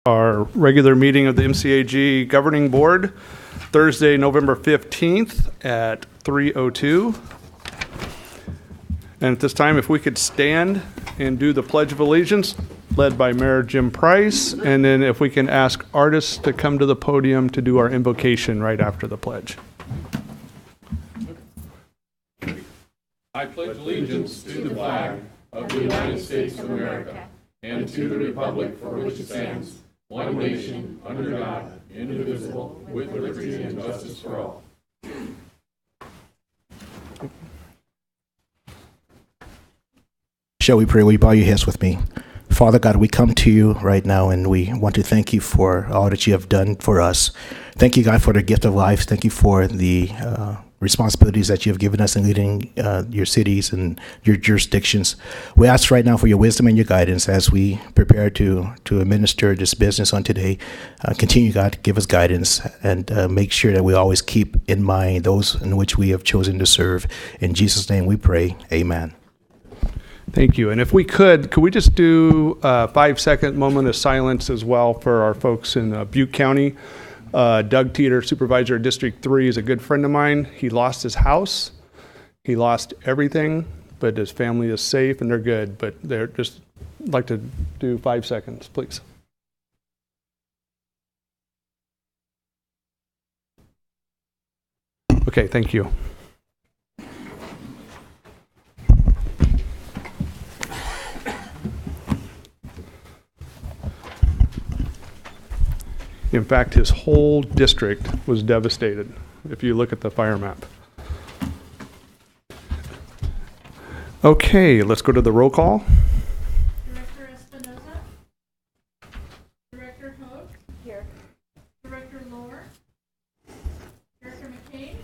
Our regular meeting of the MCAG Governing Board, Thursday, November 15th at 3:02. And at this time, if we could stand and do the Pledge of Allegiance, led by Mayor Jim Price, and then if we can ask artists to come to the podium to do our invocation right after the pledge. I pledge allegiance to the flag of the United States of America and to the republic for which it stands, one nation, under God, indivisible, with liberty and justice for all. Shall we pray? Will you bow your heads with me? Father God, we come to you right now and we want to thank you for all that you have done for us. Thank you, God, for the gift of life. Thank you for the responsibilities that you have given us in leading your cities and your jurisdictions. We ask right now for your wisdom and your guidance as we prepare to administer this business on today. Continue, God, to give us guidance and make sure that we always keep in mind those in which we have chosen to serve. In Jesus' name we pray. Amen. Thank you. And if we could we just do a 5-second moment of silence as well for our folks in Butte County? Doug Teeter, supervisor of District 3, is a good friend of mine. He lost his house. He lost everything, but his family is safe and they're good. But they're just like to do 5 seconds, please. Okay, thank you. In fact, his whole district was devastated, if you look at the fire map. Okay, let's go to the roll call. Director Espinoza? Director Hogue? Here. Director Lohr? Director McCain?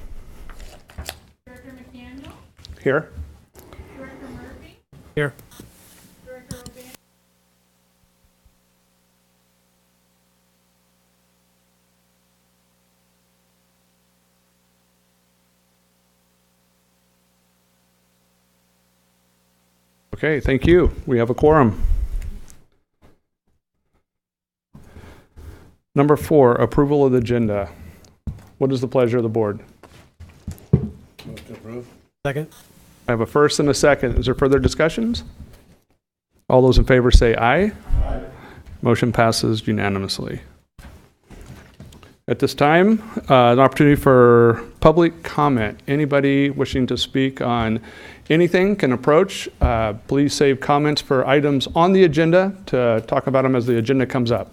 Director McDaniel? Here. Director Murphy? Here. Director O'Bannon? Okay, thank you. We have a quorum. Number 4, approval of the agenda. What is the pleasure of the board? Move to approve. Second. I have a first and a second. Is there further discussions? All those in favor say aye. Aye. Motion passes unanimously. At this time, an opportunity for public comment. Anybody wishing to speak on anything can approach. Please save comments for items on the agenda to talk about them as the agenda comes up.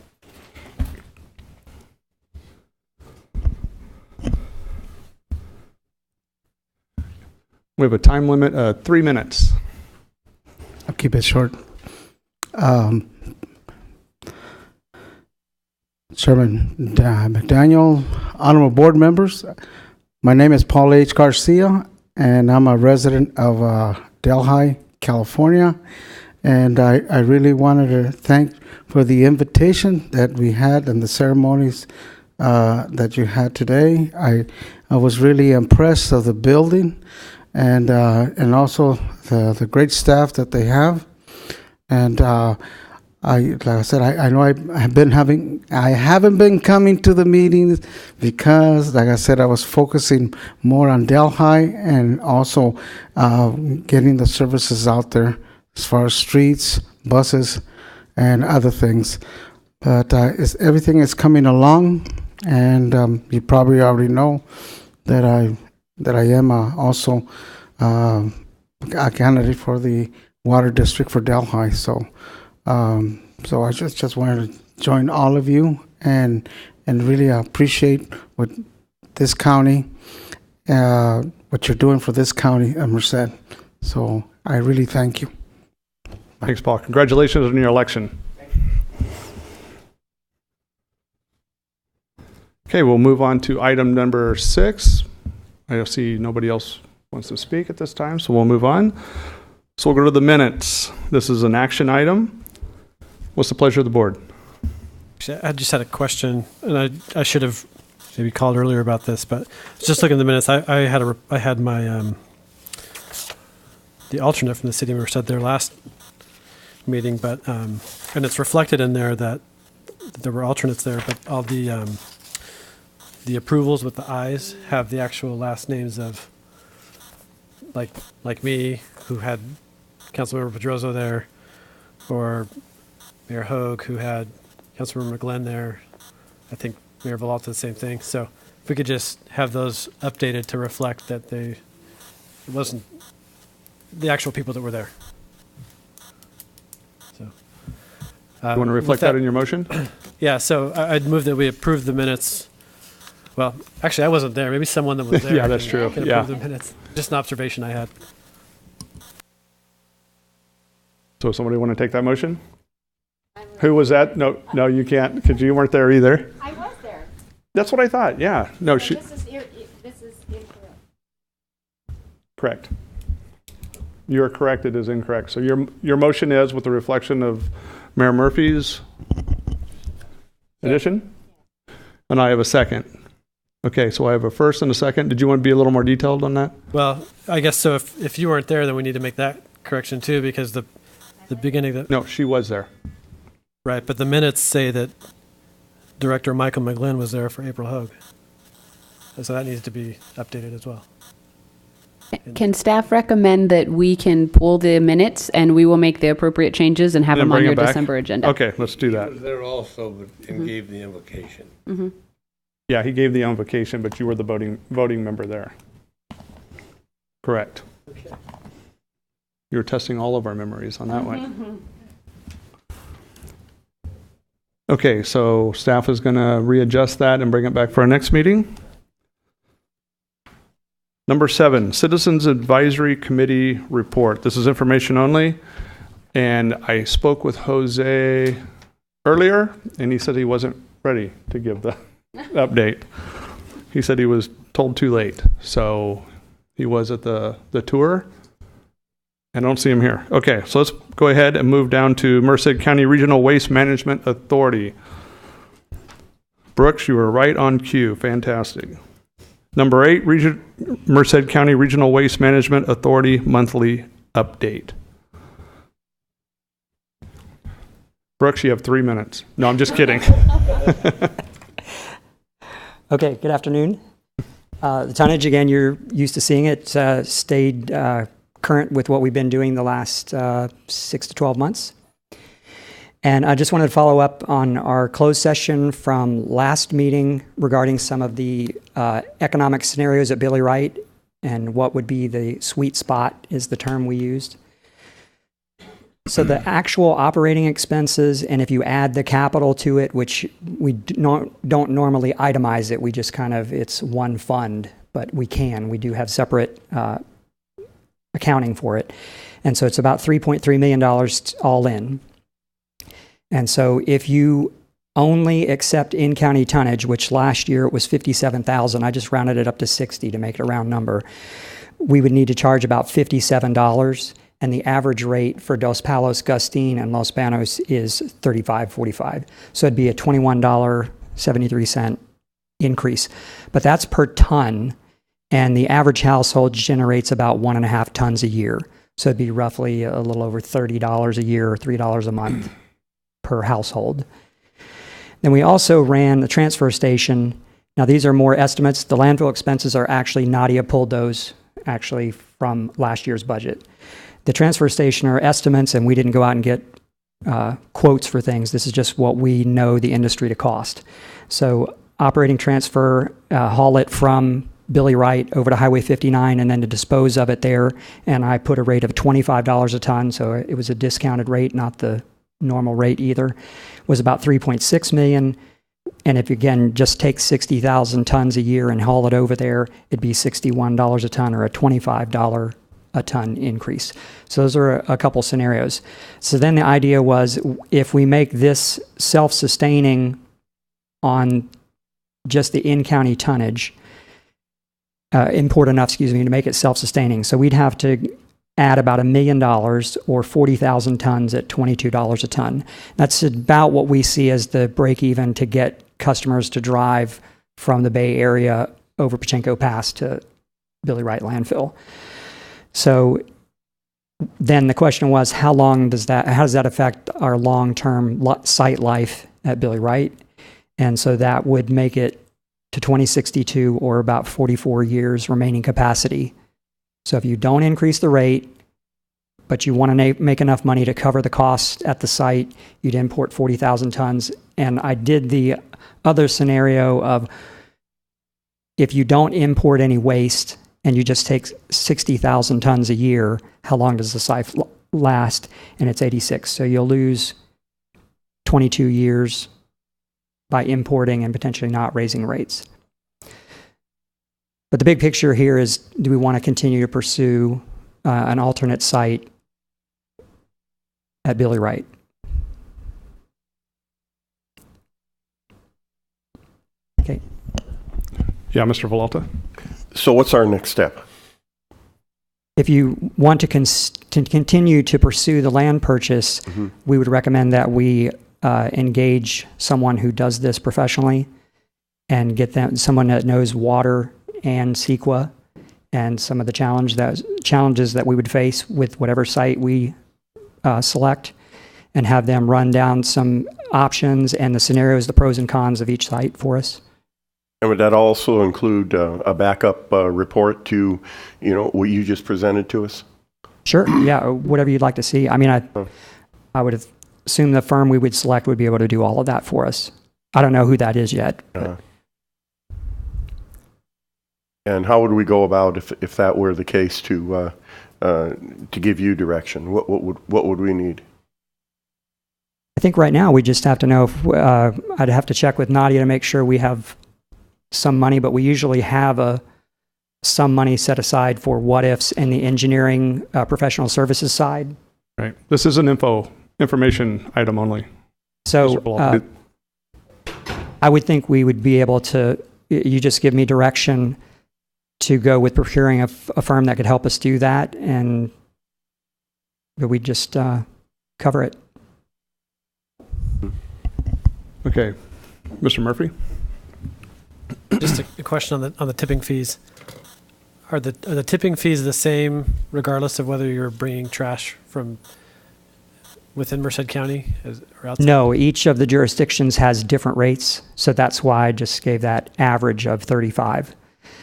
We have a time limit of 3 minutes. I'll keep it short. Chairman McDaniel, honorable board members, my name is Paul H. Garcia, and I'm a resident of Delhi, California. And I really wanted to thank for the invitation that we had and the ceremonies that you had today. I was really impressed of the building and also the great staff that they have. And like I said, I know I haven't been coming to the meetings because, like I said, I was focusing more on Delhi and also getting the services out there as far as streets, buses, and other things. But everything is coming along, and you probably already know that I am also a candidate for the water district for Delhi. So I just wanted to join all of you and really appreciate what this county, what you're doing for this county of Merced. So I really thank you. Thanks, Paul. Congratulations on your election. Okay, we'll move on to item number 6. I see nobody else wants to speak at this time, so we'll move on. So we'll go to the minutes. This is an action item. What's the pleasure of the board? I just had a question, and I should have maybe called earlier about this, but just looking at the minutes, I had my the alternate from the city of Merced there last meeting, but and it's reflected in there that that there were alternates there, but all the approvals with the I's have the actual last names of, like me, who had Councilmember Pedroso there, or Mayor Hogue, who had Councilmember McGlynn there. I think Mayor Villalta, the same thing. So if we could just have those updated to reflect that it wasn't the actual people that were there. So, You want to reflect that in your motion? Yeah, so I'd move that we approve the minutes. Well, actually, I wasn't there. Maybe someone that was there. Yeah, that's true. can Yeah. approve the minutes. Just an observation I had. So somebody want to take that motion? Who was that? No, you can't, because you weren't there either. I was there. That's what I thought, yeah. No, So this is incorrect. correct. You are correct, it is incorrect. So your motion is with the reflection of Mayor Murphy's addition? And I have a second. Okay, so I have a first and a second. Did you want to be a little more detailed on that? Well, I guess so. If you weren't there, then we need to make that correction too, because the beginning of the, No, she was there. right, but the minutes say that Director Michael McGlynn was there for April Hogue. So that needs to be updated as well. Can staff recommend that we can pull the minutes and we will make the appropriate changes and have And then them on bring your it back? December agenda? Okay, let's do He that. was there also and gave the invocation. Yeah, he gave the invocation, but you were the voting member there. Correct. You were testing all of our memories on that one. Okay, so staff is going to readjust that and bring it back for our next meeting. Number 7, Citizens Advisory Committee report. This is information only. And I spoke with Jose earlier, and he said he wasn't ready to give the update. He said he was told too late. So he was at the tour. I don't see him here. Okay, so let's go ahead and move down to Merced County Regional Waste Management Authority. Brooks, you were right on cue. Fantastic. Number 8, Merced County Regional Waste Management Authority monthly update. Brooks, you have 3 minutes. No, I'm just kidding. Okay, good afternoon. The tonnage, again, you're used to seeing it, stayed current with what we've been doing the last 6 to 12 months. And I just wanted to follow up on our closed session from last meeting regarding some of the economic scenarios at Billy Wright and what would be the sweet spot is the term we used. So the actual operating expenses, and if you add the capital to it, which we don't normally itemize it, we just kind of, it's one fund, but we do have separate accounting for it. And so it's about $3.3 million all in. And so if you only accept in-county tonnage, which last year it was 57,000, I just rounded it up to 60 to make it a round number, we would need to charge about $57. And the average rate for Dos Palos, Gustine, and Los Banos is $35.45. So it'd be a $21.73 increase. But that's per ton, and the average household generates about 1.5 tons a year. So it'd be roughly a little over $30 a year or $3 a month per household. Then we also ran the transfer station. Now these are more estimates. The landfill expenses are actually, Nadia pulled those actually from last year's budget. The transfer station are estimates, and we didn't go out and get quotes for things. This is just what we know the industry to cost. So operating transfer, haul it from Billy Wright over to Highway 59 and then to dispose of it there. And I put a rate of $25 a ton, so it was a discounted rate, not the normal rate either. Was about $3.6 million. And if you, again, just take 60,000 tons a year and haul it over there, it'd be $61 a ton or a $25 a ton increase. So those are a couple scenarios. So then the idea was, if we make this self-sustaining on just the in-county tonnage, import enough, to make it self-sustaining. So we'd have to add about $1 million or 40,000 tons at $22 a ton. That's about what we see as the break-even to get customers to drive from the Bay Area over Pachenko Pass to Billy Wright landfill. So then the question was, how does that affect our long-term site life at Billy Wright. And so that would make it to 2062, or about 44 years remaining capacity. So if you don't increase the rate, but you want to make enough money to cover the cost at the site, you'd import 40,000 tons. And I did the other scenario of if you don't import any waste and you just take 60,000 tons a year, how long does the site last? And it's 86. So you'll lose 22 years by importing and potentially not raising rates. But the big picture here is, do we want to continue to pursue an alternate site at Billy Wright? Okay. Yeah, Mr. Villalta? So what's our next step? If you want to continue to pursue the land purchase, we would recommend that we engage someone who does this professionally and get them someone that knows water and CEQA and some of the challenges that we would face with whatever site we select, and have them run down some options and the scenarios, the pros and cons of each site for us. And would that also include a backup report to, what you just presented to us? Sure. Yeah. Whatever you'd like to see. I mean, I would assume the firm we would select would be able to do all of that for us. I don't know who that is yet. And how would we go about if that were the case to give you direction? What would we need? I think right now we just have to know if I'd have to check with Nadia to make sure we have some money, but we usually have some money set aside for what ifs in the engineering professional services side. Right. This is an information item only. So I would think we would be able to, you just give me direction to go with procuring a firm that could help us do that, and we just cover it. Okay. Mr. Murphy? Just a question on the tipping fees. Are the tipping fees the same regardless of whether you're bringing trash from within Merced County or outside? No, each of the jurisdictions has different rates, so that's why I just gave that average of 35.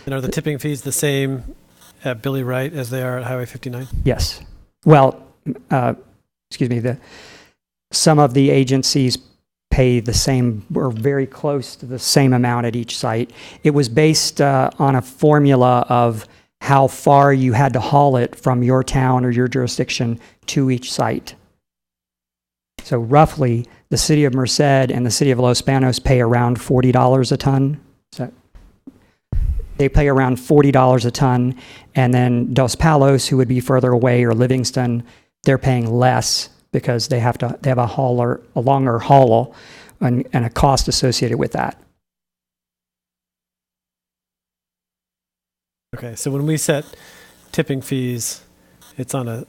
And are the tipping fees the same at Billy Wright as they are at Highway 59? Yes. Well, excuse me, some of the agencies pay the same or very close to the same amount at each site. It was based on a formula of how far you had to haul it from your town or your jurisdiction to each site. So roughly, the city of Merced and the city of Los Banos pay around $40 a ton. So they pay around $40 a ton, and then Dos Palos, who would be further away, or Livingston, they're paying less because they have a longer haul and a cost associated with that. Okay, so when we set tipping fees, it's on the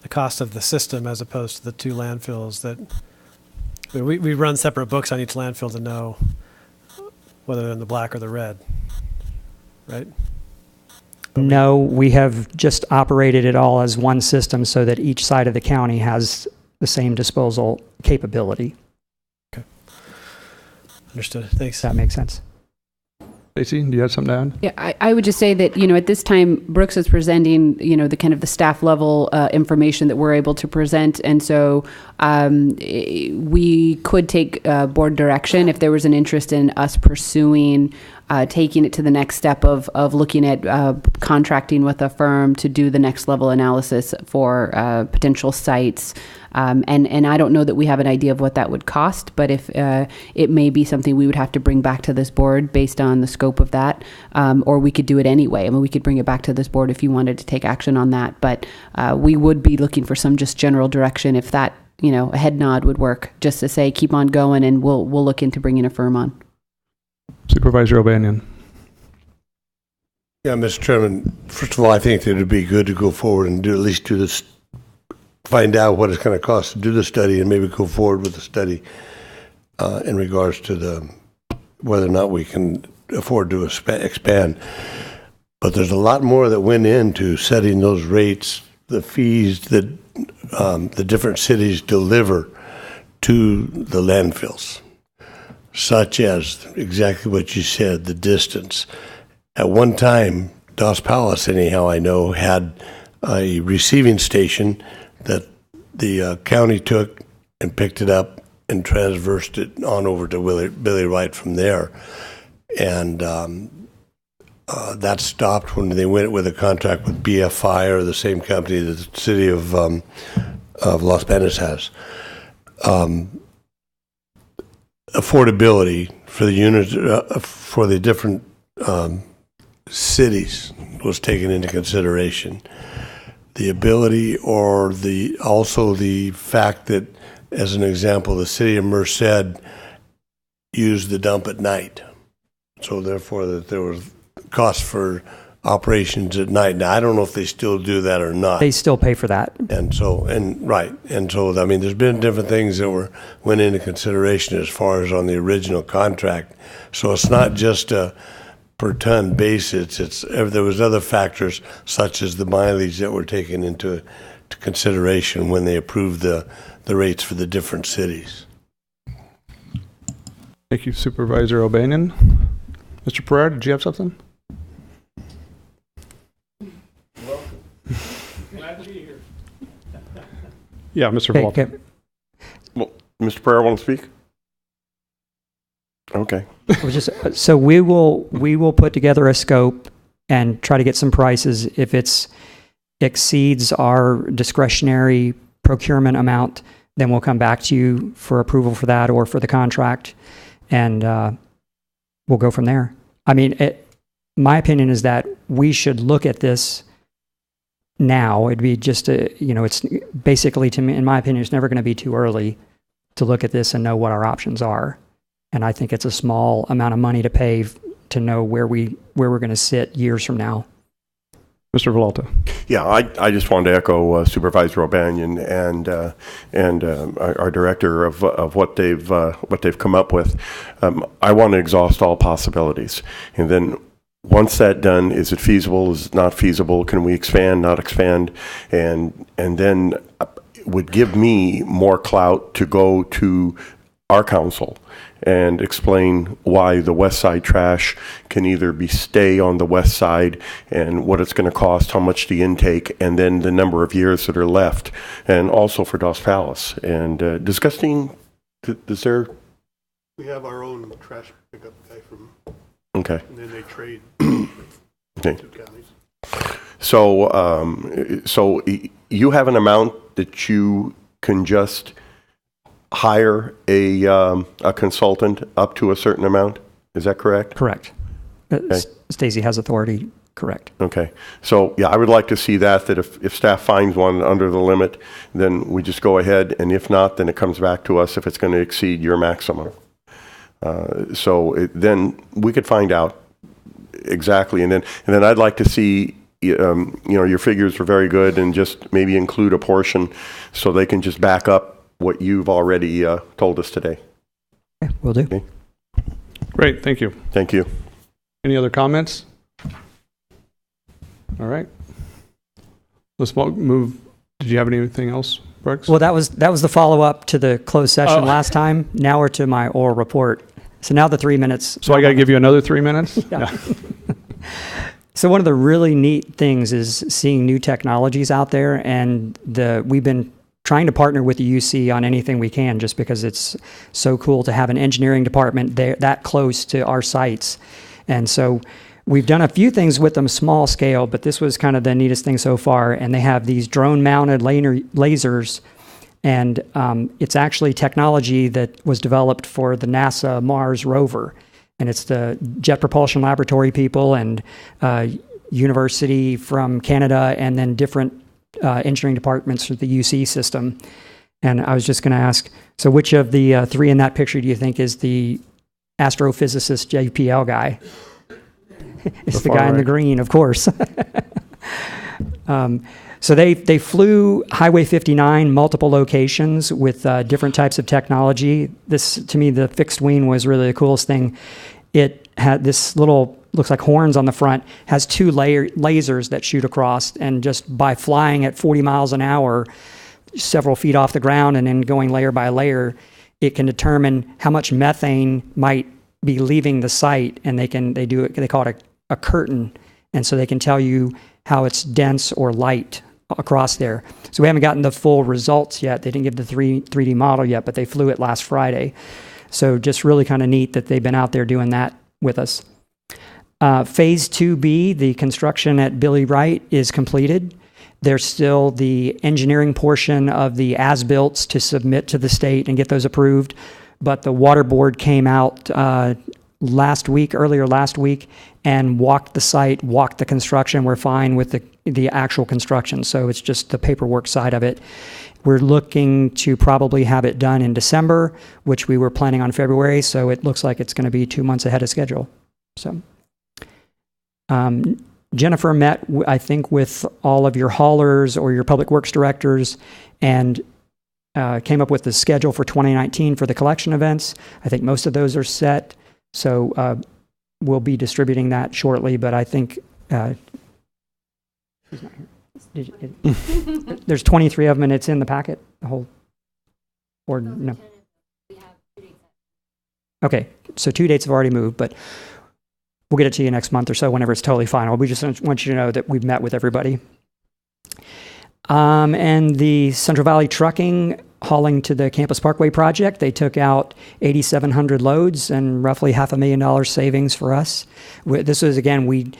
cost of the system as opposed to the two landfills that we run separate books on each landfill to know whether they're in the black or the red, right? No, we have just operated it all as one system so that each side of the county has the same disposal capability. Okay. Understood. Thanks. That makes sense. Stacey, do you have something to add? Yeah, I would just say that, at this time, Brooks is presenting, the kind of the staff level information that we're able to present. And so we could take board direction if there was an interest in us pursuing taking it to the next step of looking at contracting with a firm to do the next level analysis for potential sites. And I don't know that we have an idea of what that would cost, but if it may be something we would have to bring back to this board based on the scope of that, or we could do it anyway. I mean, we could bring it back to this board if you wanted to take action on that, but we would be looking for some just general direction if that, a head nod would work, just to say, keep on going, and we'll look into bringing a firm on. Supervisor O'Banion. Yeah, Mr. Chairman, first of all, I think that it would be good to go forward and at least do this, find out what it's going to cost to do the study, and maybe go forward with the study in regards to whether or not we can afford to expand. But there's a lot more that went into setting those rates, the fees that the different cities deliver to the landfills. such as exactly what you said, the distance. At one time, Dos Palos, anyhow, I know, had a receiving station that the county took and picked it up and transversed it on over to Billy Wright from there. And that stopped when they went with a contract with BFI, or the same company that the city of Los Banos has. Affordability for the units, for the different cities was taken into consideration. The ability, or also the fact that, as an example, the city of Merced used the dump at night. So therefore that there was cost for operations at night. Now, I don't know if they still do that or not. They still pay for that. And so, I mean, there's been different things that went into consideration as far as on the original contract. So it's not just a per ton basis. There was other factors such as the mileage that were taken into consideration when they approved the rates for the different cities. Thank you, Supervisor O'Banion. Mr. Pereira, did you have something? Glad to be here. Yeah, Mr. Okay, Walton. okay. Well, Mr. Pereira want to speak? Okay. So we will put together a scope and try to get some prices. If it exceeds our discretionary procurement amount, then we'll come back to you for approval for that or for the contract, and we'll go from there. I mean, my opinion is that we should look at this now. It'd be just it's basically, to me, in my opinion, it's never going to be too early to look at this and know what our options are. And I think it's a small amount of money to pay to know where we're going to sit years from now. Mr. Villalta. Yeah, I just wanted to echo Supervisor O'Banion and our director of what they've come up with. I want to exhaust all possibilities, and then once that's done, is it feasible? Is it not feasible? Can we expand? Not expand? And then it would give me more clout to go to our council and explain why the west side trash can either stay on the west side and what it's going to cost, how much the intake, and then the number of years that are left, and also for Dos Palos. And does Gustine, is there? We have our own trash pickup guy from, Okay. and then they trade Okay. two counties. So you have an amount that you can just hire a consultant up to a certain amount? Is that correct? Correct. Stacy has authority. Correct. Okay. So, yeah, I would like to see that if staff finds one under the limit, then we just go ahead, and if not, then it comes back to us if it's going to exceed your maximum. Then we could find out exactly, and then I'd like to see, your figures were very good, and just maybe include a portion so they can just back up what you've already told us today. Okay, will do. Okay. Great, thank you. Thank you. Any other comments? All right. Let's move. Did you have anything else, Brooks? Well, that was the follow-up to the closed session last time. Now we're to my oral report. So now the 3 minutes. So I got to give you another 3 minutes? Yeah. So one of the really neat things is seeing new technologies out there, and we've been trying to partner with the UC on anything we can, just because it's so cool to have an engineering department there that close to our sites. And so we've done a few things with them small scale, but this was kind of the neatest thing so far. And they have these drone mounted lasers, and it's actually technology that was developed for the NASA Mars rover. And it's the Jet Propulsion Laboratory people and university from Canada, and then different engineering departments for the UC system. And I was just going to ask, so which of the three in that picture do you think is the astrophysicist JPL guy? It's the guy in the green, of course. So they flew Highway 59, multiple locations with different types of technology. This, to me, the fixed wing was really the coolest thing. It had this little, looks like horns on the front, has two lasers that shoot across, and just by flying at 40 miles an hour, several feet off the ground, and then going layer by layer, it can determine how much methane might be leaving the site, and they call it a curtain, and so they can tell you how it's dense or light across there. So we haven't gotten the full results yet. They didn't give the 3D model yet, but they flew it last Friday. So just really kind of neat that they've been out there doing that with us. Phase 2B, the construction at Billy Wright, is completed. There's still the engineering portion of the as-builts to submit to the state and get those approved. But the water board came out earlier last week, and walked the site, walked the construction. We're fine with the actual construction. So it's just the paperwork side of it. We're looking to probably have it done in December, which we were planning on February. So it looks like it's going to be 2 months ahead of schedule. So Jennifer met, I think, with all of your haulers or your public works directors, and came up with the schedule for 2019 for the collection events. I think most of those are set. So we'll be distributing that shortly, but I think there's 23 of them, and it's in the packet, the whole, or no? Okay, so 2 dates have already moved, but we'll get it to you next month or so whenever it's totally final. We just want you to know that we've met with everybody. And the Central Valley Trucking hauling to the Campus Parkway project, they took out 8,700 loads and roughly $500,000 savings for us. This was, again,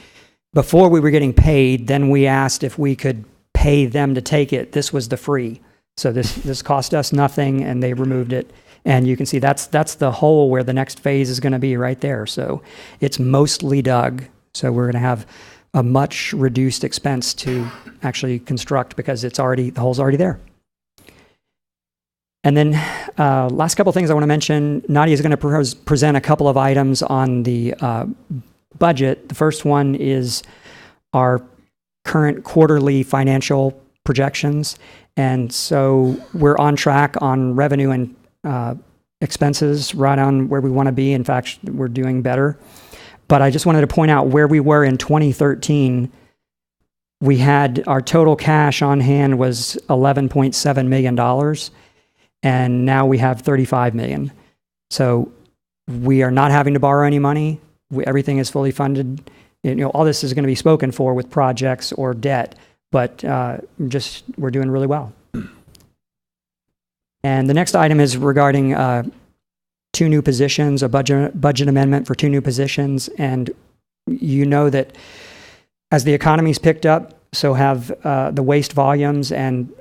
before we were getting paid, then we asked if we could pay them to take it. This was the free. So this cost us nothing, and they removed it. And you can see that's the hole where the next phase is going to be right there. So it's mostly dug. So we're going to have a much reduced expense to actually construct because the hole's already there. And then last couple of things I want to mention, Nadia is going to present a couple of items on the budget. The first one is our current quarterly financial projections. And so we're on track on revenue and expenses, right on where we want to be. In fact, we're doing better. But I just wanted to point out where we were in 2013. We had our total cash on hand was $11.7 million, and now we have $35 million. So we are not having to borrow any money. Everything is fully funded. All this is going to be spoken for with projects or debt, but we're doing really well. And the next item is regarding 2 new positions, a budget amendment for 2 new positions. And you know that as the economy's picked up, so have the waste volumes. And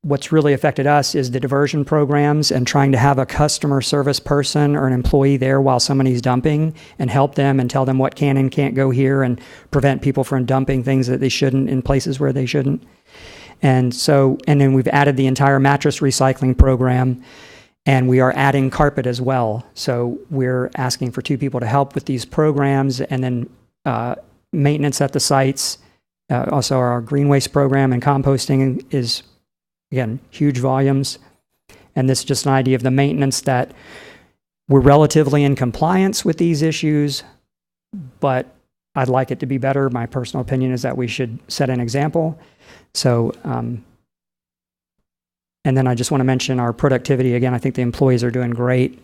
what's really affected us is the diversion programs and trying to have a customer service person or an employee there while somebody's dumping and help them and tell them what can and can't go here and prevent people from dumping things that they shouldn't in places where they shouldn't. And then we've added the entire mattress recycling program, and we are adding carpet as well. So we're asking for 2 people to help with these programs, and then maintenance at the sites. Also our green waste program and composting is, again, huge volumes. And this is just an idea of the maintenance, that we're relatively in compliance with these issues, but I'd like it to be better. My personal opinion is that we should set an example. So, and then I just want to mention our productivity. Again, I think the employees are doing great.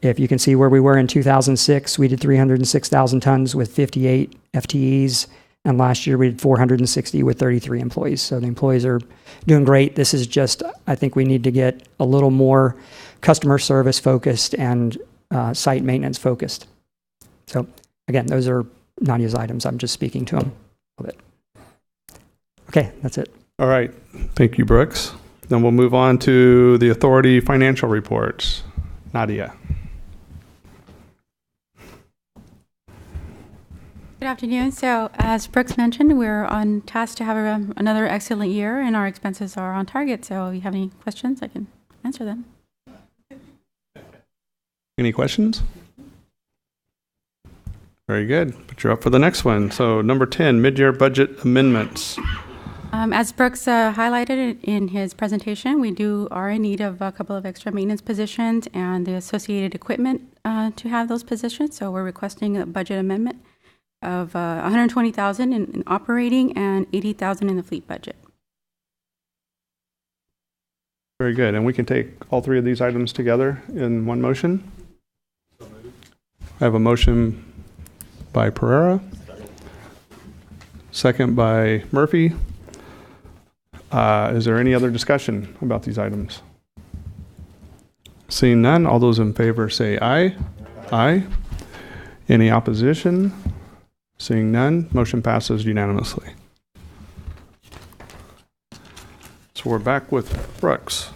If you can see where we were in 2006, we did 306,000 tons with 58 FTEs. And last year we did 460 with 33 employees. So the employees are doing great. This is just, I think we need to get a little more customer service focused and site maintenance focused. So again, those are Nadia's items. I'm just speaking to them a little bit. Okay, that's it. All right. Thank you, Brooks. Then we'll move on to the authority financial reports. Nadia. Good afternoon. So as Brooks mentioned, we're on task to have another excellent year, and our expenses are on target. So if you have any questions, I can answer them. Any questions? Very good. But you're up for the next one. So number 10, mid-year budget amendments. As Brooks highlighted in his presentation, we are in need of a couple of extra maintenance positions and the associated equipment to have those positions. So we're requesting a budget amendment of $120,000 in operating and $80,000 in the fleet budget. Very good. And we can take all three of these items together in one motion. I have a motion by Pereira, second by Murphy. Is there any other discussion about these items? Seeing none, all those in favor say aye. Aye. Any opposition? Seeing none, motion passes unanimously. So we're back with Brooks.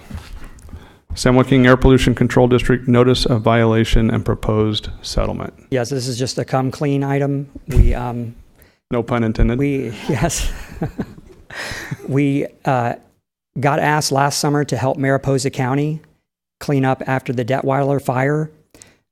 San Joaquin Air Pollution Control District notice of violation and proposed settlement. Yes, this is just a come clean item. We No pun intended. yes. We got asked last summer to help Mariposa County clean up after the Detweiler fire.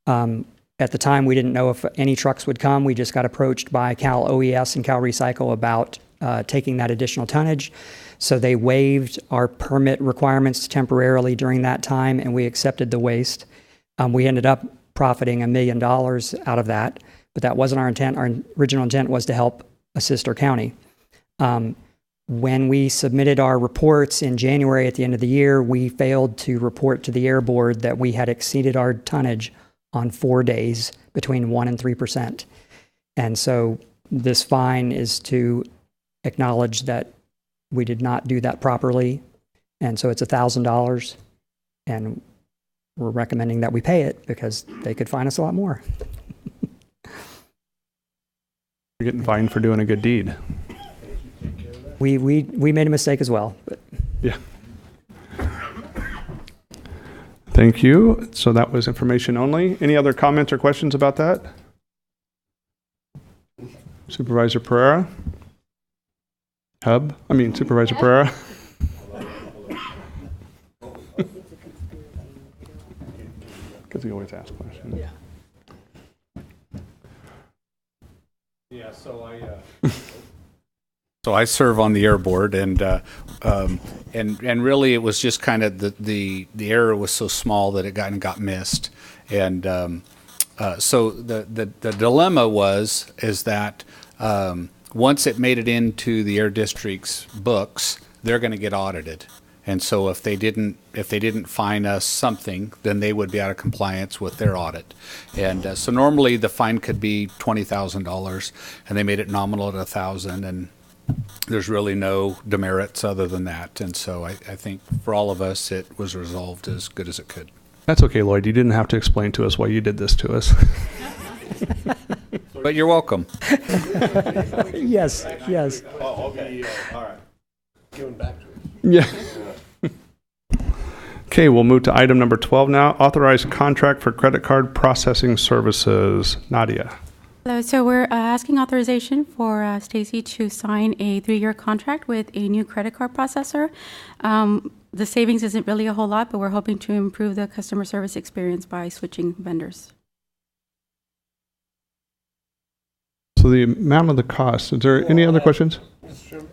At the time, we didn't know if any trucks would come. We just got approached by Cal OES and Cal Recycle about taking that additional tonnage. So they waived our permit requirements temporarily during that time, and we accepted the waste. We ended up profiting $1 million out of that, but that wasn't our intent. Our original intent was to help assist our county. When we submitted our reports in January at the end of the year, we failed to report to the Air Board that we had exceeded our tonnage on 4 days between 1% and 3%. And so this fine is to acknowledge that we did not do that properly. And so it's $1,000. And we're recommending that we pay it because they could fine us a lot more. You're getting fined for doing a good deed. We made a mistake as well. But. Yeah. Thank you. So that was information only. Any other comments or questions about that? Supervisor Pereira? Supervisor Pereira? Because we always ask questions. Yeah, so I serve on the Air Board, and really it was just kind of the error was so small that it got missed, and so the dilemma is that once it made it into the Air District's books, they're going to get audited. And so if they didn't fine us something, then they would be out of compliance with their audit. And so normally the fine could be $20,000, and they made it nominal at $1,000, and there's really no demerits other than that. And so I think for all of us, it was resolved as good as it could. That's okay, Lloyd. You didn't have to explain to us why you did this to us. But you're welcome. Yes. Oh, okay. All right. Giving back to us. Yeah. Okay, we'll move to item number 12 now. Authorized contract for credit card processing services. Nadia. Hello, so we're asking authorization for Stacy to sign a 3-year contract with a new credit card processor. The savings isn't really a whole lot, but we're hoping to improve the customer service experience by switching vendors. So the amount of the cost, is there any other questions?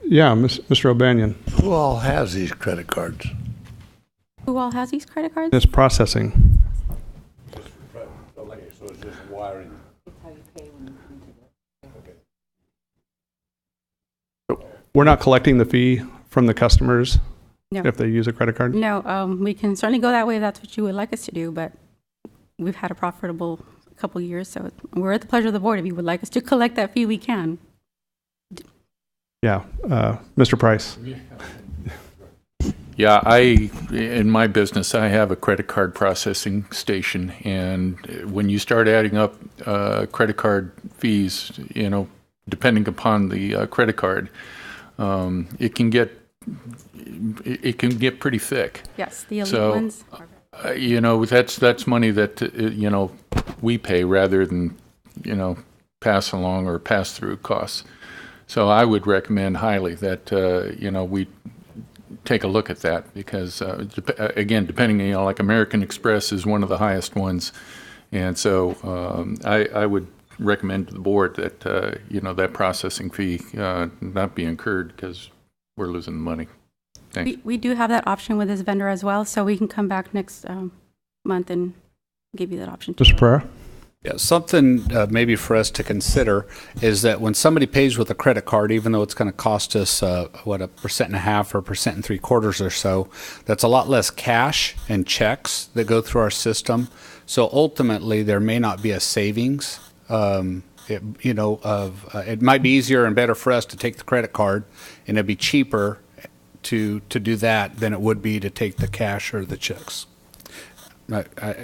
Yeah, Mr. O'Banion. Who all has these credit cards? Who all has these credit cards? It's processing. Okay, so it's just wiring. We're not collecting the fee from the customers No. if they use a credit card? No, we can certainly go that way if that's what you would like us to do, but we've had a profitable couple years, so we're at the pleasure of the board. If you would like us to collect that fee, we can. Yeah. Mr. Price. Yeah, in my business, I have a credit card processing station, and when you start adding up credit card fees, depending upon the credit card, it can get pretty thick. Yes, the elite ones. That's money that we pay rather than pass along or pass through costs. So I would recommend highly that we take a look at that because again, depending like American Express is one of the highest ones, and so I would recommend to the board that that processing fee not be incurred because we're losing money. Thanks. We do have that option with this vendor as well, so we can come back next month and give you that option. Mr. Pereira? Yeah, something maybe for us to consider is that when somebody pays with a credit card, even though it's going to cost us a 1.5% or 1.75% or so, that's a lot less cash and checks that go through our system. So ultimately, there may not be a savings. It might be easier and better for us to take the credit card, and it'd be cheaper to do that than it would be to take the cash or the checks.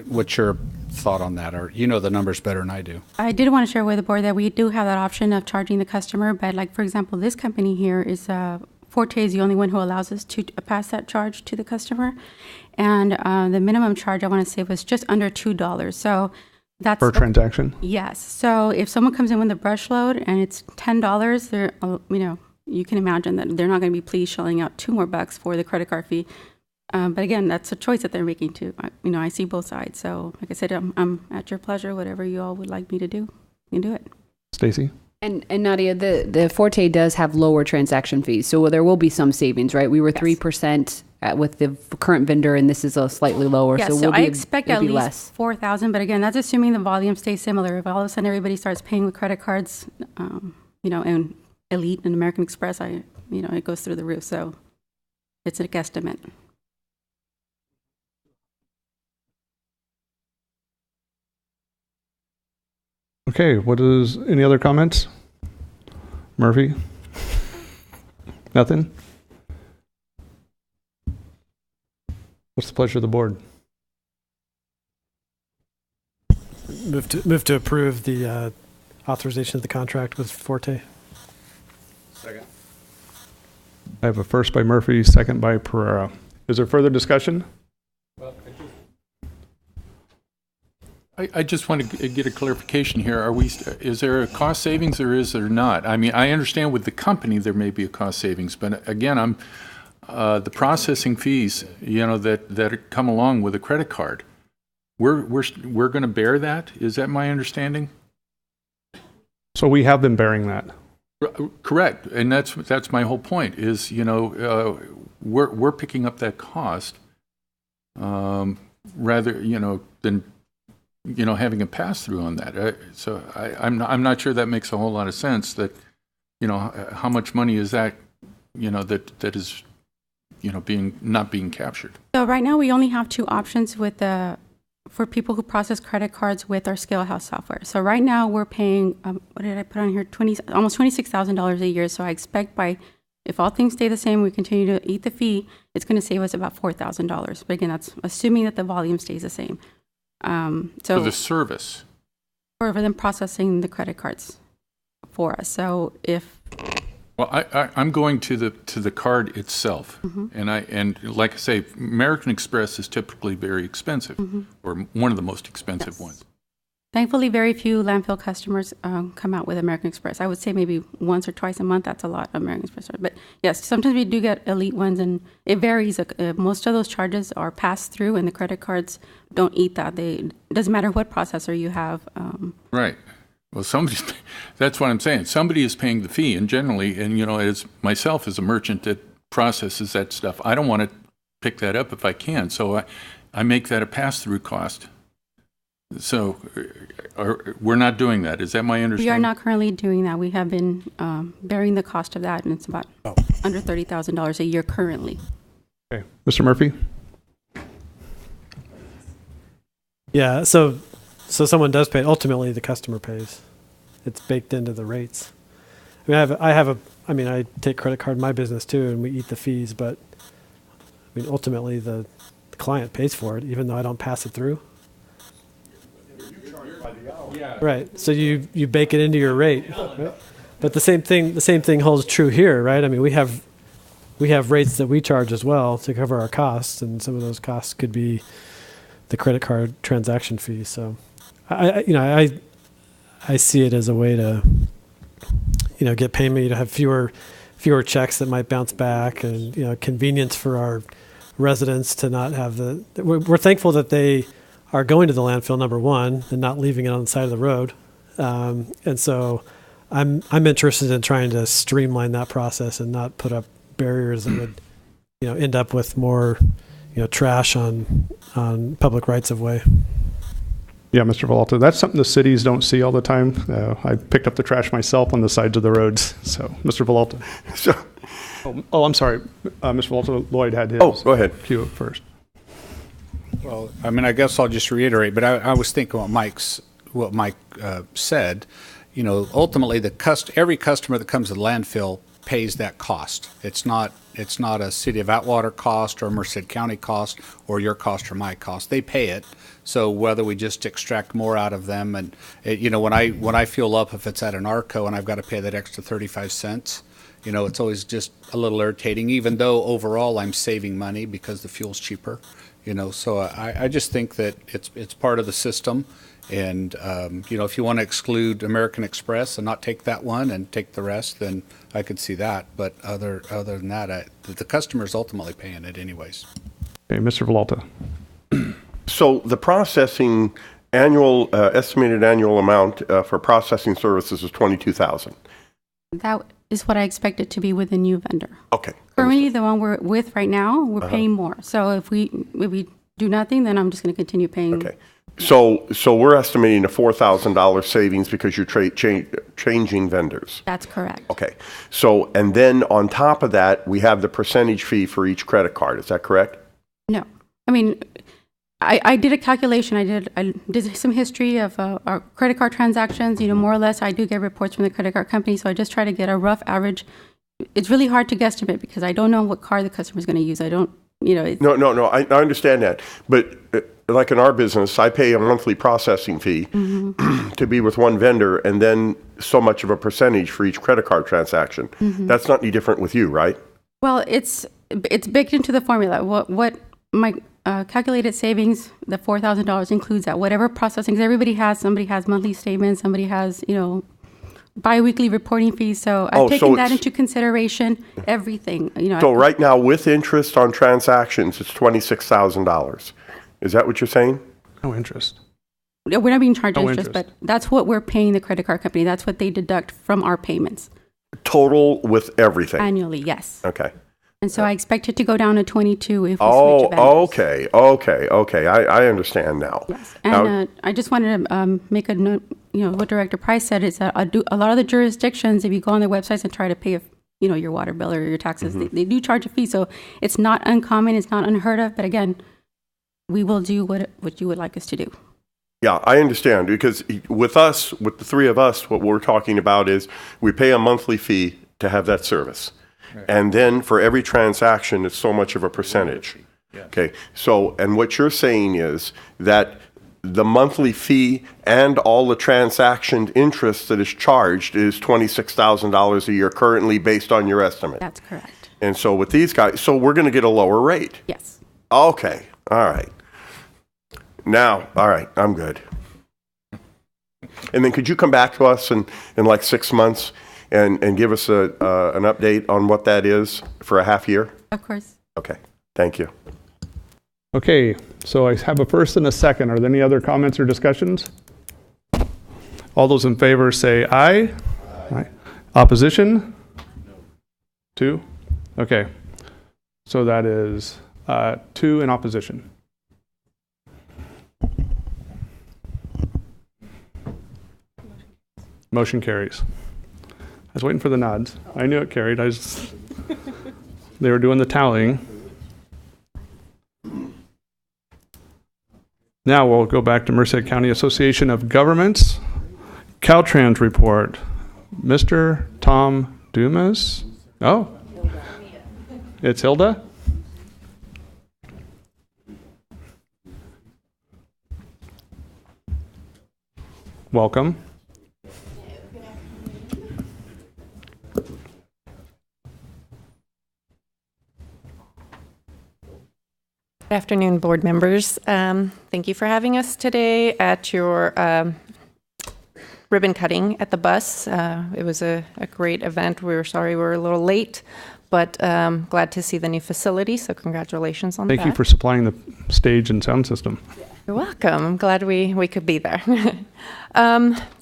What's your thought on that? Or you know the numbers better than I do. I did want to share with the board that we do have that option of charging the customer, but like, for example, this company here is, Forte is the only one who allows us to pass that charge to the customer. And the minimum charge, I want to say, was just under $2. So that's Per transaction? Yes. So if someone comes in with a brush load and it's $10, they're, you can imagine that they're not going to be pleased shelling out $2 more for the credit card fee. But again, that's a choice that they're making too. I see both sides. So like I said, I'm at your pleasure. Whatever you all would like me to do, you can do it. Stacy? And Nadia, the Forte does have lower transaction fees, so there will be some savings, right? We were 3% with the current vendor, and this is a slightly lower. Yeah, so I expect at least 4,000, but again, that's assuming the volume stays similar. If all of a sudden everybody starts paying with credit cards, and Elite and American Express, it goes through the roof. So it's a guesstimate. Okay, any other comments? Murphy? Nothing? What's the pleasure of the board? Move to approve the authorization of the contract with Forte. Second. I have a first by Murphy, second by Pereira. Is there further discussion? Well, I just want to get a clarification here. Is there a cost savings or is there not? I mean, I understand with the company there may be a cost savings, but again, the processing fees, that come along with a credit card. We're going to bear that. Is that my understanding? So we have been bearing that. Correct, and that's my whole point. Is we're picking up that cost rather than having a pass through on that. So I'm not sure that makes a whole lot of sense. That how much money is that that is not being captured. So right now we only have two options for people who process credit cards with our Scalehouse software. So right now we're paying, what did I put on here? Almost $26,000 a year. So I expect if all things stay the same, we continue to eat the fee, it's going to save us about $4,000. But again, that's assuming that the volume stays the same. So the service. For them processing the credit cards for us. So if... Well, I'm going to the card itself, and like I say, American Express is typically very expensive, or one of the most expensive ones. Thankfully, very few landfill customers come out with American Express. I would say maybe once or twice a month. That's a lot of American Express. But yes, sometimes we do get Elite ones, and it varies. Most of those charges are passed through, and the credit cards don't eat that. It doesn't matter what processor you have. Right. Well, that's what I'm saying. Somebody is paying the fee, and generally, as myself as a merchant that processes that stuff, I don't want to pick that up if I can. So I make that a pass-through cost. So we're not doing that. Is that my understanding? We are not currently doing that. We have been bearing the cost of that, and it's about under $30,000 a year currently. Okay. Mr. Murphy? Yeah, so someone does pay. Ultimately, the customer pays. It's baked into the rates. I mean, I take credit card in my business too, and we eat the fees. But I mean, ultimately, the client pays for it, even though I don't pass it through. Yeah. Right. So you bake it into your rate. Right? But the same thing holds true here, right? I mean, we have rates that we charge as well to cover our costs, and some of those costs could be the credit card transaction fee. So I see it as a way to, get payment, to have fewer checks that might bounce back, and, convenience for our residents to not have we're thankful that they are going to the landfill, number one, and not leaving it on the side of the road. And so I'm interested in trying to streamline that process and not put up barriers that would, end up with more, trash on public rights of way. Yeah, Mr. Valenta, that's something the cities don't see all the time. I picked up the trash myself on the sides of the roads. So, Mr. Valenta. So, I'm sorry. Mr. Valenta, Lloyd had his. oh, go ahead. Cue it first. Well, I mean, I guess I'll just reiterate, but I was thinking what Mike said. You know, ultimately, every customer that comes to the landfill pays that cost. It's not a City of Atwater cost or Merced County cost or your cost or my cost. They pay it. So whether we just extract more out of them, and you know, when I fuel up, if it's at an ARCO and I've got to pay that extra 35 cents, you know, it's always just a little irritating. Even though overall I'm saving money because the fuel's cheaper, you know. So I just think that it's part of the system. And you know, if you want to exclude American Express and not take that one and take the rest, then I could see that. But other than that, the customer's ultimately paying it anyways. Okay, Mr. Valenta. So the processing estimated annual amount for processing services is $22,000. That is what I expect it to be with a new vendor. Okay. Currently, the one we're with right now, we're paying more. So if we do nothing, then I'm just going to continue paying. Okay. So we're estimating a $4,000 savings because you're changing vendors. That's correct. Okay. So, and then on top of that, we have the percentage fee for each credit card. Is that correct? No. I mean, I did a calculation. I did some history of our credit card transactions. You know, more or less, I do get reports from the credit card company, so I just try to get a rough average. It's really hard to guesstimate because I don't know what card the customer is going to use. I don't, you know. No. I understand that. But like in our business, I pay a monthly processing fee to be with one vendor and then so much of a percentage for each credit card transaction. That's not any different with you, right? Well, it's baked into the formula. What my calculated savings, the $4,000 includes that. Whatever processing, 'cause somebody has monthly statements, somebody has, you know, biweekly reporting fees. So I've taken that into consideration, everything, you know. So right now with interest on transactions, it's $26,000. Is that what you're saying? No interest. We're not being charged No interest, interest. but that's what we're paying the credit card company. That's what they deduct from our payments. Total with everything? Annually, yes. Okay. And so I expect it to go down to 22 if we switch vendors. Okay. I understand now. Yes. And I just wanted to make a note, you know, what Director Price said is that a lot of the jurisdictions, if you go on their websites and try to pay, you know, your water bill or your taxes, they do charge a fee. So it's not uncommon, it's not unheard of. But again, we will do what you would like us to do. Yeah, I understand, because with the three of us, what we're talking about is we pay a monthly fee to have that service. Right. And then for every transaction, it's so much of a percentage. Yes. Okay, so, and what you're saying is that the monthly fee and all the transaction interest that is charged is $26,000 a year currently based on your estimate. That's correct. And so with these guys, so we're going to get a lower rate. Yes. Okay, all right. Now, all right, I'm good. And then could you come back to us in like 6 months and give us an update on what that is for a half year? Of course. Okay, thank you. Okay, so I have a first and a second. Are there any other comments or discussions? All those in favor say aye. Aye. Opposition? No. 2? Okay. So that is 2 in opposition. Motion carries. I was waiting for the nods. I knew it carried. They were doing the tallying. Now we'll go back to Merced County Association of Governments. Caltrans report. Mr. Tom Dumas. Oh, it's Hilda. Welcome. Good afternoon, board members. Thank you for having us today at your ribbon cutting at the bus. It was a great event. We were sorry we were a little late, but glad to see the new facility, so congratulations on that. Thank you for supplying the stage and sound system. You're welcome. I'm glad we could be there.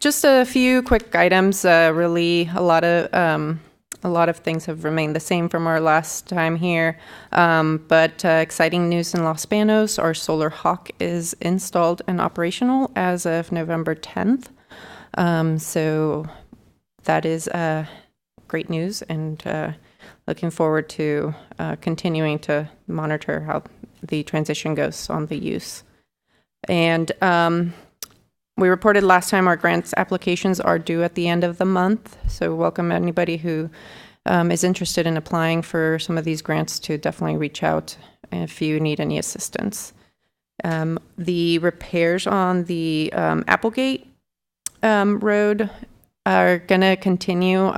Just a few quick items, really a lot of A lot of things have remained the same from our last time here, but exciting news in Los Banos. Our solar hawk is installed and operational as of November 10th. So that is great news, and looking forward to continuing to monitor how the transition goes on the use. And we reported last time our grants applications are due at the end of the month, so welcome anybody who is interested in applying for some of these grants to definitely reach out if you need any assistance. The repairs on the Applegate Road are going to continue.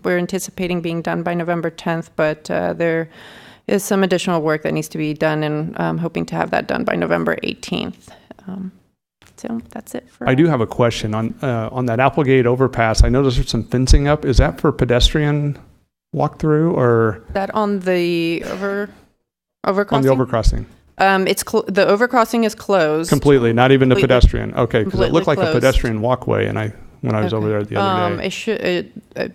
We're anticipating being done by November 10th, but there is some additional work that needs to be done, and I'm hoping to have that done by November 18th. So that's it for. I do have a question on that Applegate overpass. I noticed there's some fencing up. Is that for pedestrian walkthrough or that on the overcrossing? On the overcrossing. The overcrossing is closed Completely, not even the Completely- pedestrian. Okay, because it looked like a closed. pedestrian walkway, and when I was over there the other day. It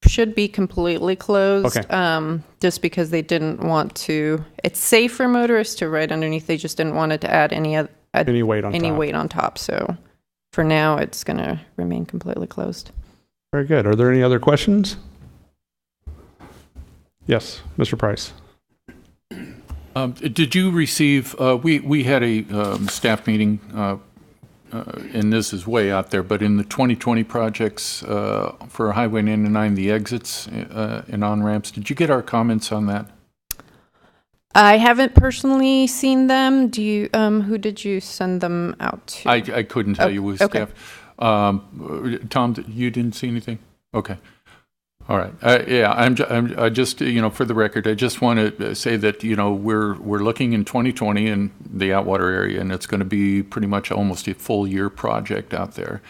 should be completely closed. Okay. Just because they didn't want to. It's safe for motorists to ride underneath. They just didn't want it to add any weight on top. weight on top. So for now, it's going to remain completely closed. Very good. Are there any other questions? Yes, Mr. Price. Did you receive, we had a staff meeting, and this is way out there, but in the 2020 projects for Highway 99, the exits and on-ramps, did you get our comments on that? I haven't personally seen them. Do you? Who did you send them out to? I couldn't tell you with okay. staff. Tom, you didn't see anything? Okay. All right. Yeah, I just, for the record, I just want to say that, we're looking in 2020 in the Atwater area, and it's going to be pretty much almost a full year project out there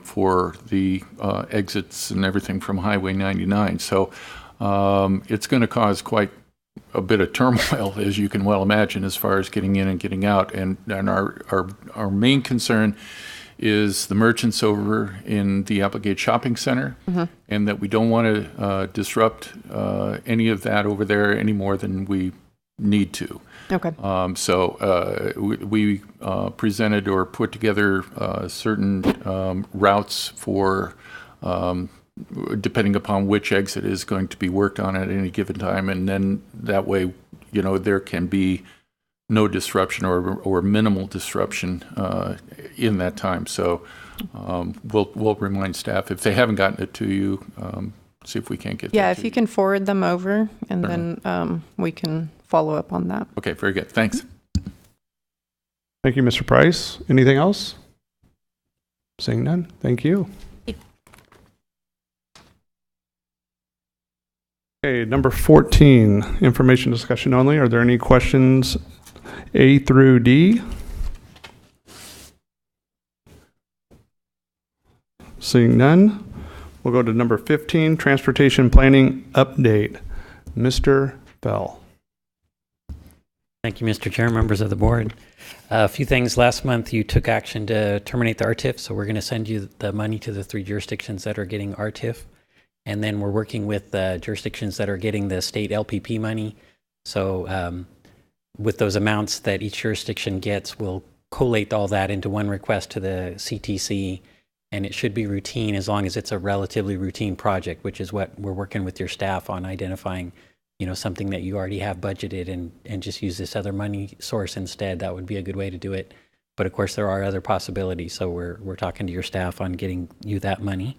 for the exits and everything from Highway 99. So it's going to cause quite a bit of turmoil, as you can well imagine, as far as getting in and getting out. And our main concern is the merchants over in the Applegate Shopping Center, and that we don't want to disrupt any of that over there any more than we need to. Okay. So we presented or put together certain routes for, depending upon which exit is going to be worked on at any given time, and then that way, there can be no disruption or minimal disruption in that time. So we'll remind staff if they haven't gotten it to you, see if we can't get. Yeah, if you can forward them over, and then we can follow up on that. Okay, very good. Thanks. Thank you, Mr. Price. Anything else? Seeing none. Thank you. Okay, number 14, information discussion only. Are there any questions A through D? Seeing none, we'll go to number 15, transportation planning update. Mr. Bell. Thank you, Mr. Chair, members of the board. A few things. Last month, you took action to terminate the RTIF, so we're going to send you the money to the 3 jurisdictions that are getting RTIF. And then we're working with jurisdictions that are getting the state LPP money. So with those amounts that each jurisdiction gets, we'll collate all that into one request to the CTC, and it should be routine as long as it's a relatively routine project, which is what we're working with your staff on, identifying, something that you already have budgeted and just use this other money source instead. That would be a good way to do it. But of course, there are other possibilities. So we're talking to your staff on getting you that money.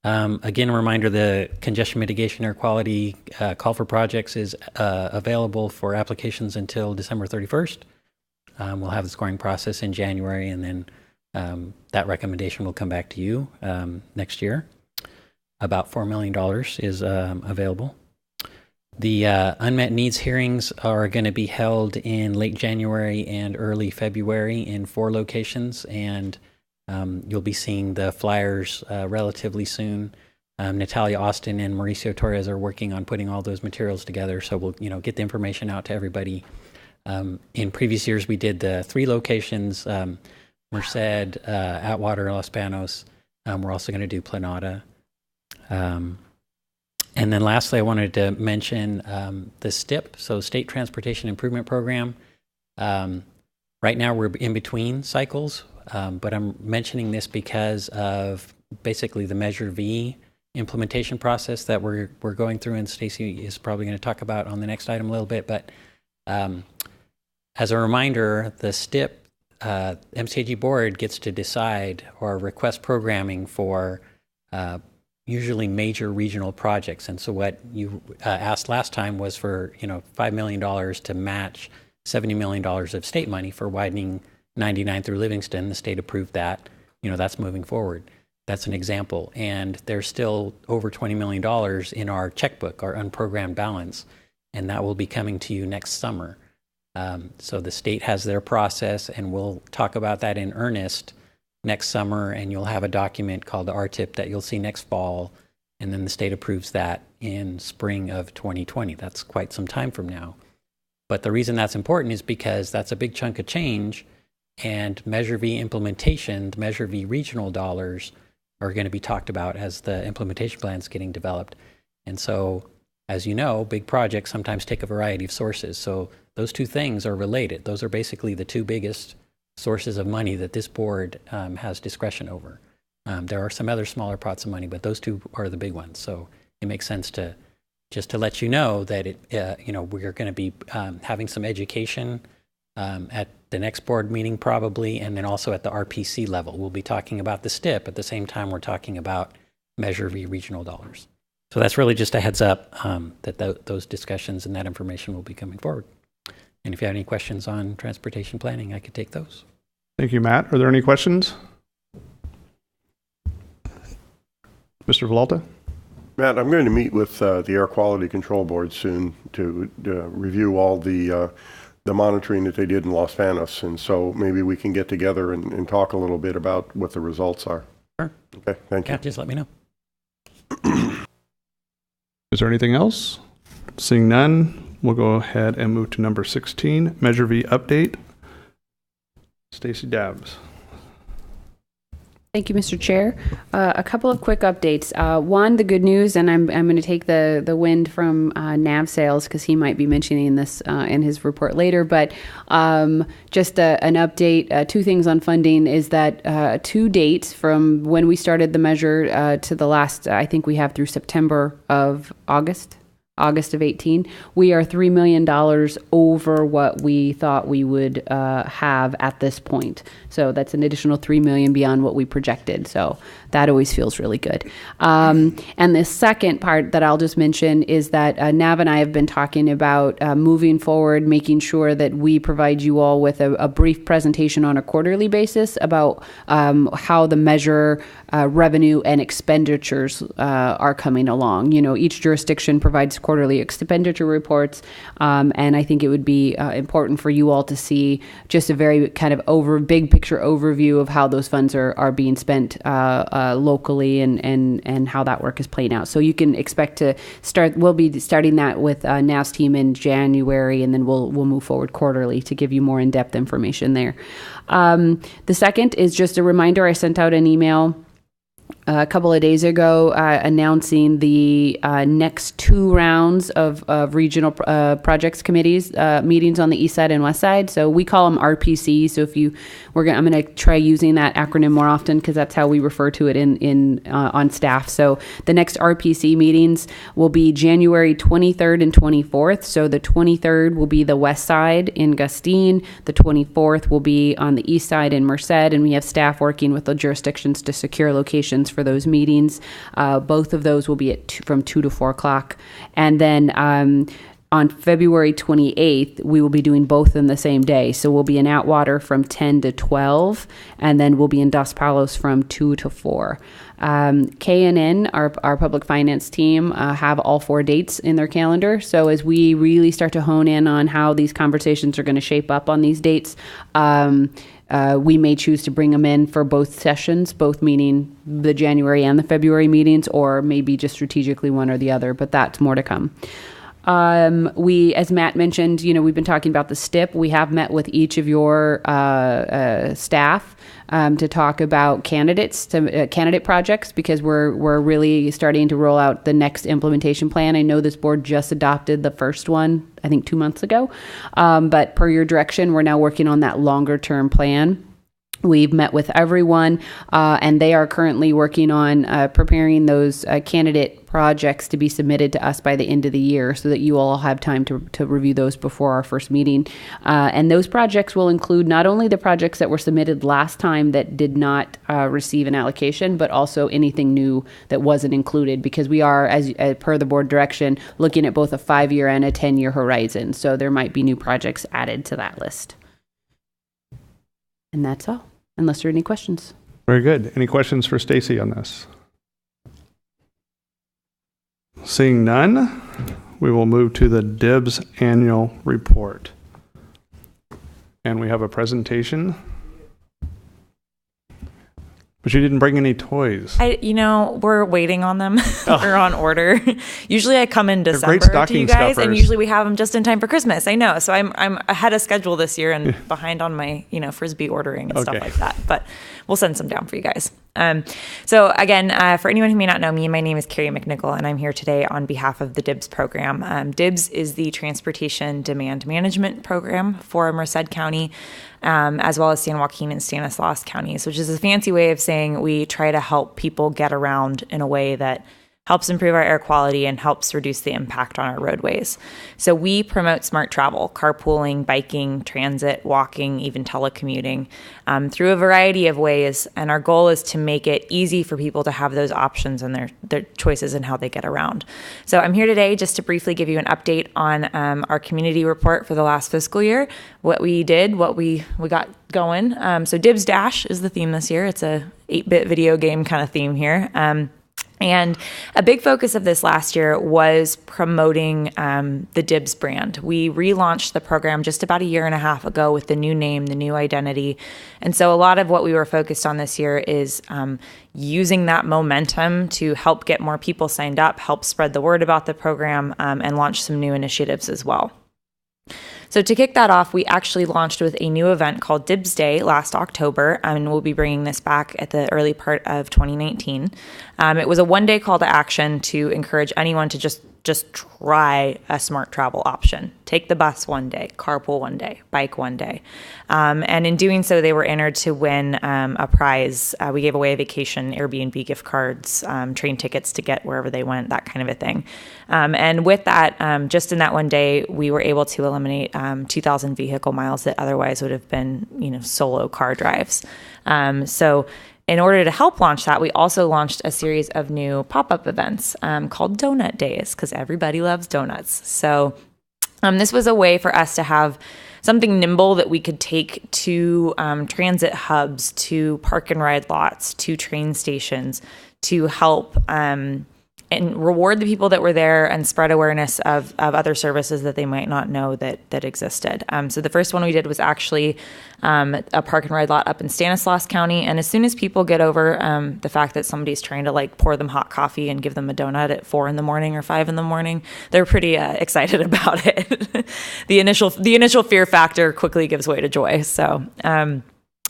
Again, a reminder, the congestion mitigation air quality call for projects is available for applications until December 31st. We'll have the scoring process in January, and then that recommendation will come back to you next year. About $4 million is available. The unmet needs hearings are going to be held in late January and early February in 4 locations, and you'll be seeing the flyers relatively soon. Natalia Austin and Mauricio Torres are working on putting all those materials together, so we'll get the information out to everybody. In previous years, we did the 3 locations, Merced, Atwater, Los Banos. We're also going to do Planada. And then lastly, I wanted to mention the STIP, so State Transportation Improvement Program. Right now, we're in between cycles, but I'm mentioning this because of basically the Measure V implementation process that we're going through, and Stacy is probably going to talk about on the next item a little bit. But as a reminder, the STIP MCAG board gets to decide or request programming for usually major regional projects. And so what you asked last time was for $5 million to match $70 million of state money for widening 99 through Livingston. The state approved that. That's moving forward. That's an example. And there's still over $20 million in our checkbook, our unprogrammed balance, and that will be coming to you next summer. So the state has their process, and we'll talk about that in earnest next summer, and you'll have a document called the RTIP that you'll see next fall, and then the state approves that in spring of 2020. That's quite some time from now. But the reason that's important is because that's a big chunk of change, and Measure V implementation, the Measure V regional dollars are going to be talked about as the implementation plan is getting developed. And so, as you know, big projects sometimes take a variety of sources. So those two things are related. Those are basically the two biggest sources of money that this board has discretion over. There are some other smaller pots of money, but those two are the big ones. So it makes sense to just to let you know that we're going to be having some education at the next board meeting probably, and then also at the RPC level. We'll be talking about the STIP at the same time we're talking about Measure V regional dollars. So that's really just a heads up that those discussions and that information will be coming forward. And if you have any questions on transportation planning, I could take those. Thank you, Matt. Are there any questions? Mr. Villalta? Matt, I'm going to meet with the Air Quality Control Board soon to review all the monitoring that they did in Los Banos, and so maybe we can get together and talk a little bit about what the results are. Sure. Okay, thank you. Yeah, just let me know. Is there anything else? Seeing none, we'll go ahead and move to number 16, Measure V update. Stacy Dabbs. Thank you, Mr. Chair. A couple of quick updates. One, the good news, and I'm going to take the wind from NAV sales because he might be mentioning this in his report later. But just an update. Two things on funding is that to date, from when we started the measure to the last, I think we have through September of August of 18, we are $3 million over what we thought we would have at this point. So that's an additional $3 million beyond what we projected. So that always feels really good. And the second part that I'll just mention is that Nav and I have been talking about moving forward, making sure that we provide you all with a brief presentation on a quarterly basis about how the measure revenue and expenditures are coming along. Each jurisdiction provides quarterly expenditure reports, and I think it would be important for you all to see just a very kind of big picture overview of how those funds are being spent locally and how that work is playing out. So you can expect to start. We'll be starting that with NAV's team in January, and then we'll move forward quarterly to give you more in-depth information there. The second is just a reminder. I sent out an email a couple of days ago announcing the next two rounds of regional projects committees meetings on the east side and west side. So we call them RPC. So I'm going to try using that acronym more often because that's how we refer to it on staff. So the next RPC meetings will be January 23rd and 24th. So the 23rd will be the west side in Gustine. The 24th will be on the east side in Merced, and we have staff working with the jurisdictions to secure locations for those meetings. Both of those will be from 2 to 4 o'clock. And then on February 28th, we will be doing both in the same day. So we'll be in Atwater from 10 to 12, and then we'll be in Palos from 2 to 4. KNN, our public finance team, have all 4 dates in their calendar. So as we really start to hone in on how these conversations are going to shape up on these dates, we may choose to bring them in for both sessions, both meaning the January and the February meetings, or maybe just strategically one or the other, but that's more to come. We, as Matt mentioned, we've been talking about the STIP. We have met with each of your staff to talk about candidate projects, because we're really starting to roll out the next implementation plan. I know this board just adopted the first one, I think 2 months ago, but per your direction, we're now working on that longer term plan. We've met with everyone, and they are currently working on preparing those candidate projects to be submitted to us by the end of the year, so that you all have time to review those before our first meeting. And those projects will include not only the projects that were submitted last time that did not receive an allocation, but also anything new that wasn't included, because we are, as per the board direction, looking at both a 5-year and a 10-year horizon. So there might be new projects added to that list. And that's all, unless there are any questions. Very good. Any questions for Stacy on this? Seeing none, we will move to the DIBS annual report. And we have a presentation. But you didn't bring any toys. We're waiting on them. They're on order. Usually I come in They're December great stocking to you guys, stuffers. and usually we have them just in time for Christmas. I know. So I'm ahead of schedule this year and behind on my, Frisbee ordering and stuff like that. But we'll send some down for you guys. So again, for anyone who may not know me, my name is Carrie McNichol, and I'm here today on behalf of the DIBS program. DIBS is the Transportation Demand Management Program for Merced County, as well as San Joaquin and Stanislaus counties, which is a fancy way of saying we try to help people get around in a way that helps improve our air quality and helps reduce the impact on our roadways. So we promote smart travel, carpooling, biking, transit, walking, even telecommuting, through a variety of ways. And our goal is to make it easy for people to have those options and their choices in how they get around. So I'm here today just to briefly give you an update on our community report for the last fiscal year, what we did, what we got going. So DIBS Dash is the theme this year. It's a 8-bit video game kind of theme here. And a big focus of this last year was promoting the DIBS brand. We relaunched the program just about 1.5 years ago with the new name, the new identity. And so a lot of what we were focused on this year is using that momentum to help get more people signed up, help spread the word about the program, and launch some new initiatives as well. So to kick that off, we actually launched with a new event called DIBS Day last October, and we'll be bringing this back at the early part of 2019. It was a one-day call to action to encourage anyone to just try a smart travel option. Take the bus one day, carpool one day, bike one day. And in doing so, they were entered to win a prize. We gave away a vacation, Airbnb gift cards, train tickets to get wherever they went, that kind of a thing. And with that, just in that one day, we were able to eliminate 2,000 vehicle miles that otherwise would have been, solo car drives. So in order to help launch that, we also launched a series of new pop-up events called Donut Days, because everybody loves donuts. So this was a way for us to have something nimble that we could take to transit hubs, to park and ride lots, to train stations, to help and reward the people that were there and spread awareness of other services that they might not know that existed. So the first one we did was actually a park and ride lot up in Stanislaus County. And as soon as people get over the fact that somebody's trying to pour them hot coffee and give them a donut at 4 a.m. or 5 a.m, they're pretty excited about it. The initial fear factor quickly gives way to joy. So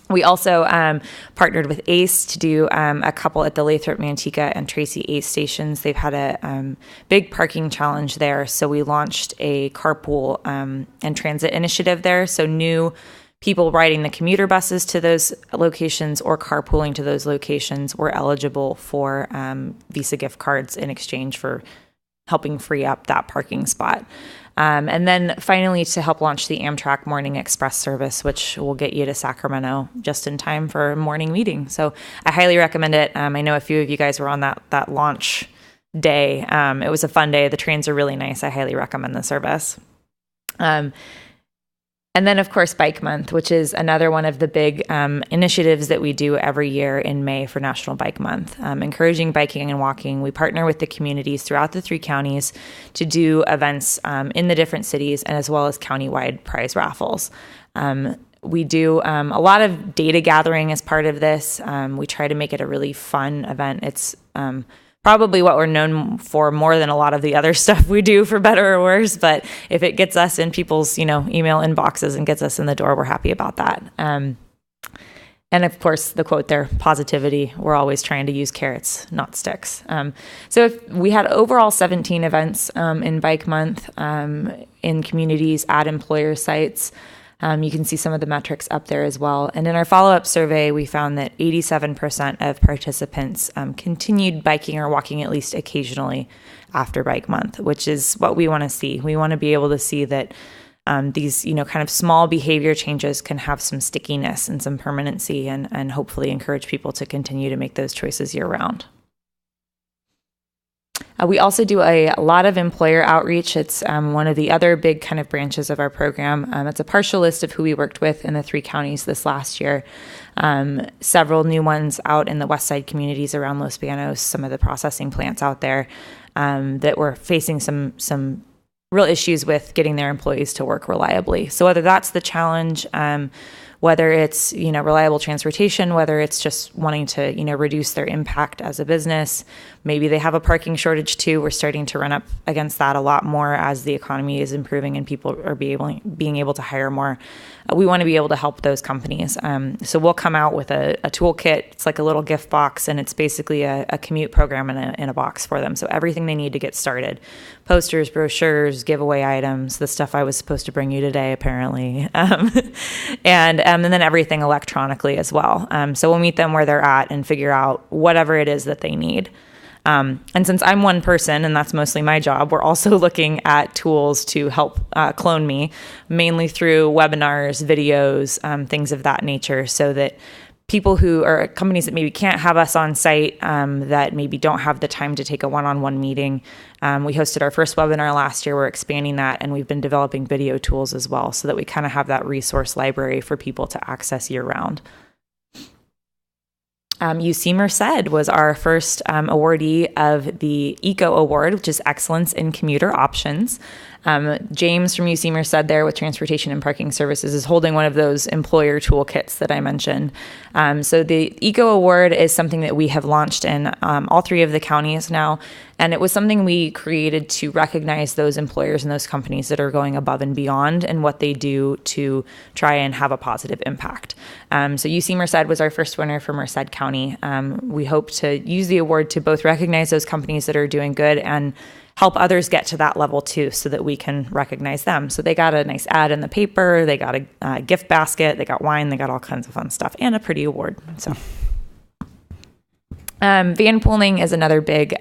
we also partnered with ACE to do a couple at the Lathrop, Manteca, and Tracy ACE stations. They've had a big parking challenge there, so we launched a carpool and transit initiative there. So new people riding the commuter buses to those locations or carpooling to those locations were eligible for Visa gift cards in exchange for helping free up that parking spot. And then finally, to help launch the Amtrak Morning Express service, which will get you to Sacramento just in time for a morning meeting. So I highly recommend it. I know a few of you guys were on that launch day. It was a fun day. The trains are really nice. I highly recommend the service. And then, of course, Bike Month, which is another one of the big initiatives that we do every year in May for National Bike Month, encouraging biking and walking. We partner with the communities throughout the 3 counties to do events in the different cities, and as well as countywide prize raffles. We do a lot of data gathering as part of this. We try to make it a really fun event. It's probably what we're known for more than a lot of the other stuff we do, for better or worse. But if it gets us in people's, email inboxes and gets us in the door, we're happy about that. And of course, the quote there, positivity, we're always trying to use carrots, not sticks. So if we had overall 17 events in Bike Month in communities at employer sites. You can see some of the metrics up there as well. And in our follow-up survey, we found that 87% of participants continued biking or walking at least occasionally after Bike Month, which is what we want to see. We want to be able to see that these, kind of small behavior changes can have some stickiness and some permanency, and hopefully encourage people to continue to make those choices year-round. We also do a lot of employer outreach. It's one of the other big kind of branches of our program. It's a partial list of who we worked with in the 3 counties this last year. Several new ones out in the west side communities around Los Banos, some of the processing plants out there that were facing some real issues with getting their employees to work reliably. So whether that's the challenge, whether it's, reliable transportation, whether it's just wanting to, reduce their impact as a business. Maybe they have a parking shortage too. We're starting to run up against that a lot more as the economy is improving and people are being able to hire more. We want to be able to help those companies. So we'll come out with a toolkit. It's like a little gift box, and it's basically a commute program in a box for them. So everything they need to get started. Posters, brochures, giveaway items, the stuff I was supposed to bring you today, apparently. And then everything electronically as well. So we'll meet them where they're at and figure out whatever it is that they need. And since I'm one person, and that's mostly my job, we're also looking at tools to help clone me, mainly through webinars, videos, things of that nature, so that people who are companies that maybe can't have us on site, that maybe don't have the time to take a one-on-one meeting. We hosted our first webinar last year. We're expanding that, and we've been developing video tools as well, so that we kind of have that resource library for people to access year-round. UC Merced was our first awardee of the ECO Award, which is Excellence in Commuter Options. James from UC Merced there with Transportation and Parking Services is holding one of those employer toolkits that I mentioned. So the ECO Award is something that we have launched in all 3 of the counties now. And it was something we created to recognize those employers and those companies that are going above and beyond in what they do to try and have a positive impact. So UC Merced was our first winner for Merced County. We hope to use the award to both recognize those companies that are doing good and help others get to that level too, so that we can recognize them. So they got a nice ad in the paper, they got a gift basket, they got wine, they got all kinds of fun stuff, and a pretty award. So van pooling is another big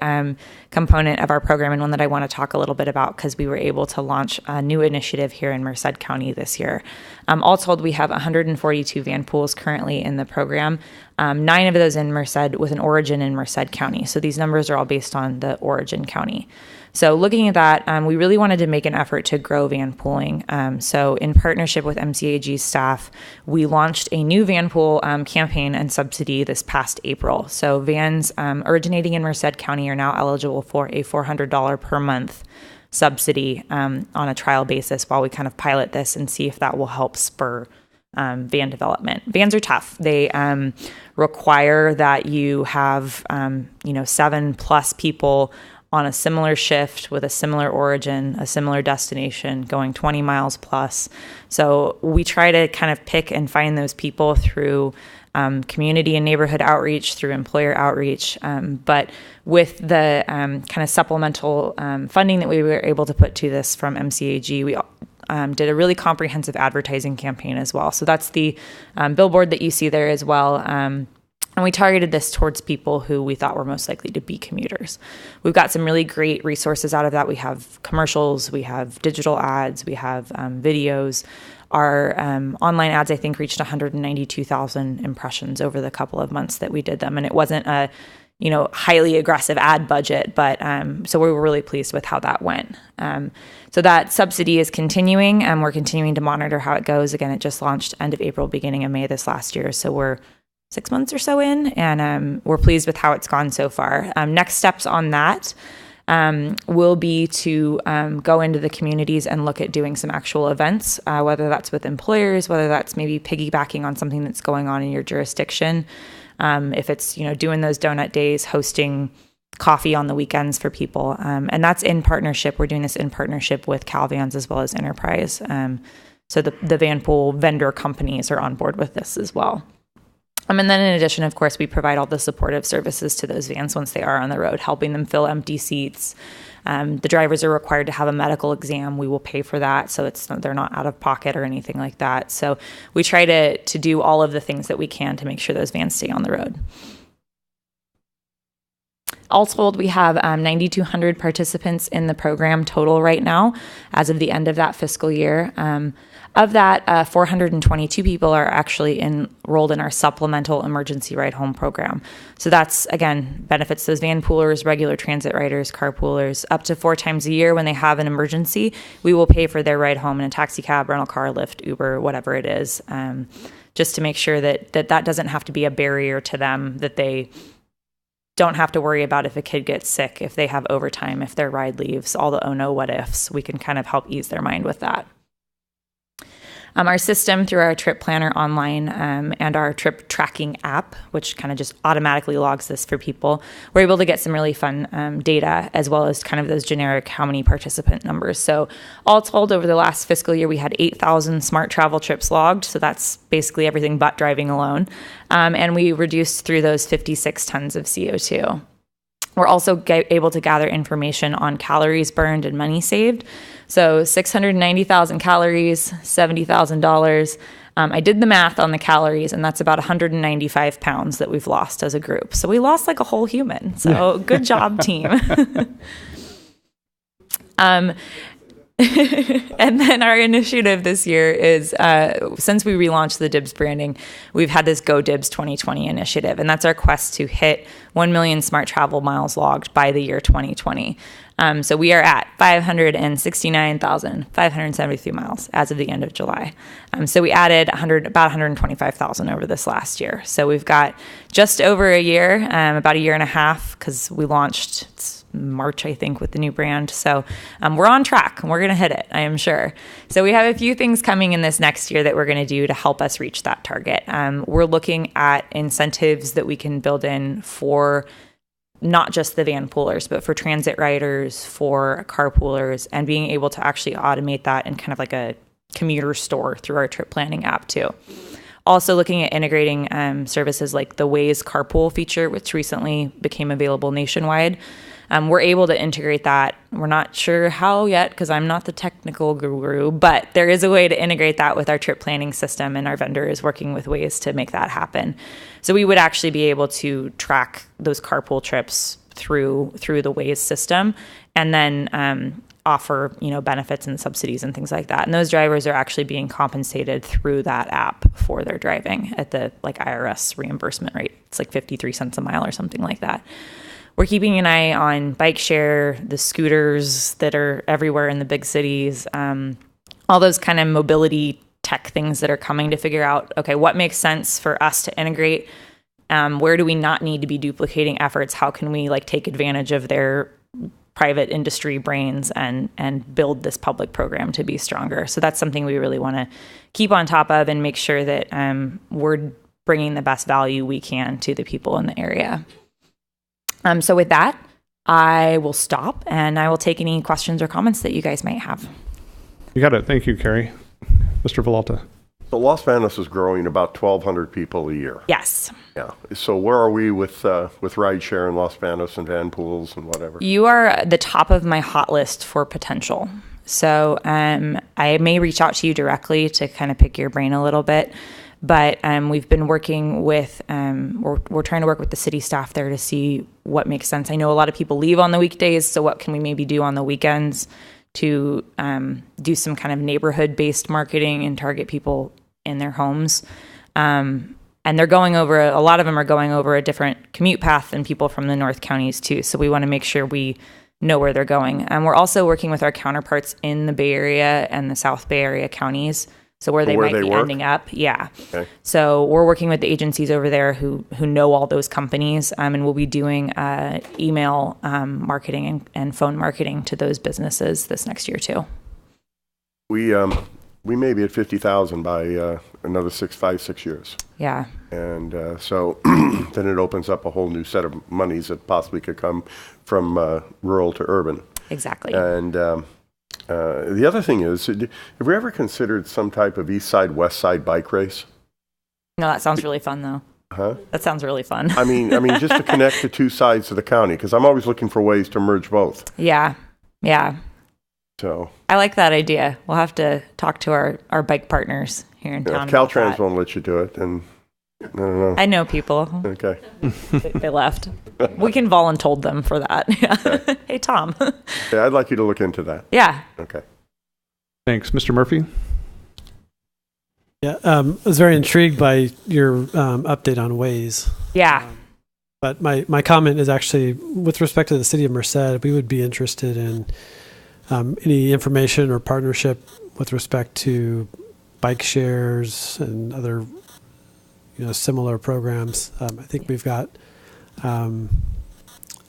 component of our program, and one that I want to talk a little bit about because we were able to launch a new initiative here in Merced County this year. All told, we have 142 van pools currently in the program, 9 of those in Merced with an origin in Merced County. So these numbers are all based on the origin county. So looking at that, we really wanted to make an effort to grow van pooling. So in partnership with MCAG staff, we launched a new van pool campaign and subsidy this past April. So vans originating in Merced County are now eligible for a $400 per month subsidy on a trial basis while we kind of pilot this and see if that will help spur van development. Vans are tough. They require that you have 7+ people on a similar shift with a similar origin, a similar destination, going 20 miles plus. So we try to kind of pick and find those people through community and neighborhood outreach, through employer outreach. But with the kind of supplemental funding that we were able to put to this from MCAG, we did a really comprehensive advertising campaign as well. So that's the billboard that you see there as well. And we targeted this towards people who we thought were most likely to be commuters. We've got some really great resources out of that. We have commercials, we have digital ads, we have videos. Our online ads, I think, reached 192,000 impressions over the couple of months that we did them. And it wasn't a highly aggressive ad budget, but so we were really pleased with how that went. So that subsidy is continuing, and we're continuing to monitor how it goes. Again, it just launched end of April, beginning of May this last year. So we're 6 months or so in, and we're pleased with how it's gone so far. Next steps on that will be to go into the communities and look at doing some actual events, whether that's with employers, whether that's maybe piggybacking on something that's going on in your jurisdiction. If it's, doing those donut days, hosting coffee on the weekends for people. And that's in partnership. We're doing this in partnership with CalVans as well as Enterprise. So the van pool vendor companies are on board with this as well. And then in addition, of course, we provide all the supportive services to those vans once they are on the road, helping them fill empty seats. The drivers are required to have a medical exam. We will pay for that, so they're not out of pocket or anything like that. So we try to do all of the things that we can to make sure those vans stay on the road. All told, we have 9,200 participants in the program total right now as of the end of that fiscal year. Of that, 422 people are actually enrolled in our supplemental emergency ride home program. So that's, again, benefits those van poolers, regular transit riders, carpoolers. Up to 4 times a year when they have an emergency, we will pay for their ride home in a taxi cab, rental car, Lyft, Uber, whatever it is, just to make sure that doesn't have to be a barrier to them, that they don't have to worry about if a kid gets sick, if they have overtime, if their ride leaves, all the oh no, what ifs. We can kind of help ease their mind with that. Our system through our trip planner online and our trip tracking app, which kind of just automatically logs this for people, we're able to get some really fun data as well as kind of those generic how many participant numbers. So all told, over the last fiscal year, we had 8,000 smart travel trips logged. So that's basically everything but driving alone. And we reduced through those 56 tons of CO2. We're also able to gather information on calories burned and money saved. So 690,000 calories, $70,000. I did the math on the calories, and that's about 195 pounds that we've lost as a group. So we lost like a whole human. So good job, team. And then our initiative this year is, since we relaunched the DIBS branding, we've had this Go DIBS 2020 initiative, and that's our quest to hit 1 million smart travel miles logged by the year 2020. So we are at 569,573 miles as of the end of July. So we added about 125,000 over this last year. So we've got just over a year, about a year and a half, because we launched March, I think, with the new brand. So we're on track and we're going to hit it, I am sure. So we have a few things coming in this next year that we're going to do to help us reach that target. We're looking at incentives that we can build in for not just the van poolers, but for transit riders, for carpoolers, and being able to actually automate that in kind of like a commuter store through our trip planning app too. Also looking at integrating services like the Waze carpool feature, which recently became available nationwide. We're able to integrate that. We're not sure how yet because I'm not the technical guru, but there is a way to integrate that with our trip planning system, and our vendor is working with Waze to make that happen. So we would actually be able to track those carpool trips through the Waze system, and then offer benefits and subsidies and things like that. And those drivers are actually being compensated through that app for their driving at the IRS reimbursement rate. It's like 53 cents a mile or something like that. We're keeping an eye on bike share, the scooters that are everywhere in the big cities, all those kind of mobility tech things that are coming to figure out, okay, what makes sense for us to integrate? Where do we not need to be duplicating efforts? How can we take advantage of their private industry brains and build this public program to be stronger? So that's something we really want to keep on top of and make sure that we're bringing the best value we can to the people in the area. So with that, I will stop and I will take any questions or comments that you guys might have. You got it. Thank you, Carrie. Mr. Villalta. So Los Banos is growing about 1,200 people a year. Yes. Yeah. So where are we with rideshare in Los Banos and van pools and whatever? You are at the top of my hot list for potential. So I may reach out to you directly to kind of pick your brain a little bit. But we've been working with, we're trying to work with the city staff there to see what makes sense. I know a lot of people leave on the weekdays, so what can we maybe do on the weekends to do some kind of neighborhood-based marketing and target people in their homes. And they're going over, a lot of them are going over a different commute path than people from the North counties too. So we want to make sure we know where they're going. And we're also working with our counterparts in the Bay Area and the South Bay Area counties. So where they might be ending up. Yeah. Okay. So we're working with the agencies over there who know all those companies, and we'll be doing email marketing and phone marketing to those businesses this next year too. We we may be at 50,000 by another 6 years. Yeah. And so then it opens up a whole new set of monies that possibly could come from rural to urban. Exactly. And the other thing is, have we ever considered some type of east side, west side bike race? No, that sounds really fun though. Huh? That sounds really fun. I mean, just to connect the two sides of the county, because I'm always looking for ways to merge both. Yeah. Yeah. So I like that idea. We'll have to talk to our bike partners here in town. if Caltrans won't let you do it, and I don't know. I know people. Okay. They left. We can voluntold them for that. Okay. Hey, Tom. Yeah, I'd like you to look into that. Yeah. Okay. Thanks. Mr. Murphy? Yeah, I was very intrigued by your update on Waze. Yeah. But my comment is actually with respect to the city of Merced, we would be interested in any information or partnership with respect to bike shares and other, similar programs. I think we've got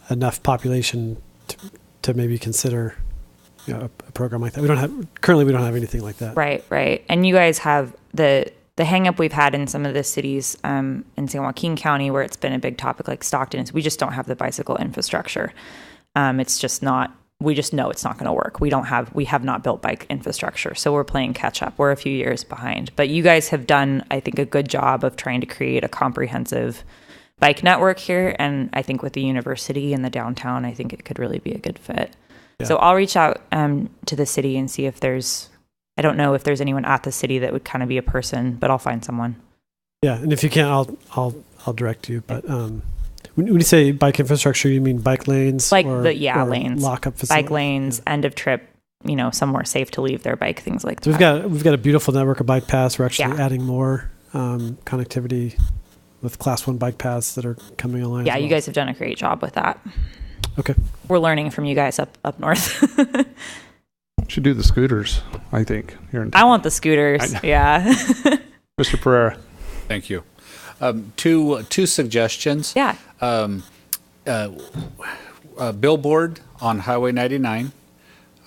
enough population to maybe consider a program like that. We don't have anything like that. Right. And you guys have the hang up we've had in some of the cities in San Joaquin County where it's been a big topic, like Stockton, is we just don't have the bicycle infrastructure. It's just not. We just know it's not going to work. We have not built bike infrastructure. So we're playing catch up. We're a few years behind. But you guys have done, I think, a good job of trying to create a comprehensive bike network here. And I think with the university and the downtown, I think it could really be a good fit. Yeah. So I'll reach out to the city and see if I don't know if there's anyone at the city that would kind of be a person, but I'll find someone. Yeah. And if you can't, I'll direct you. But when you say bike infrastructure, you mean bike lanes? Like or lanes. Lock-up facilities? Bike lanes, end of trip, somewhere safe to leave their bike, things like so that. We've got a beautiful network of bike paths. We're actually adding more connectivity with Class 1 bike paths that are coming online. Yeah, as well. you guys have done a great job with that. Okay. We're learning from you guys up north. Should do the scooters, I think. Here in I want the scooters. Yeah. Mr. Pereira. Thank you. Two suggestions. Yeah. A billboard on Highway 99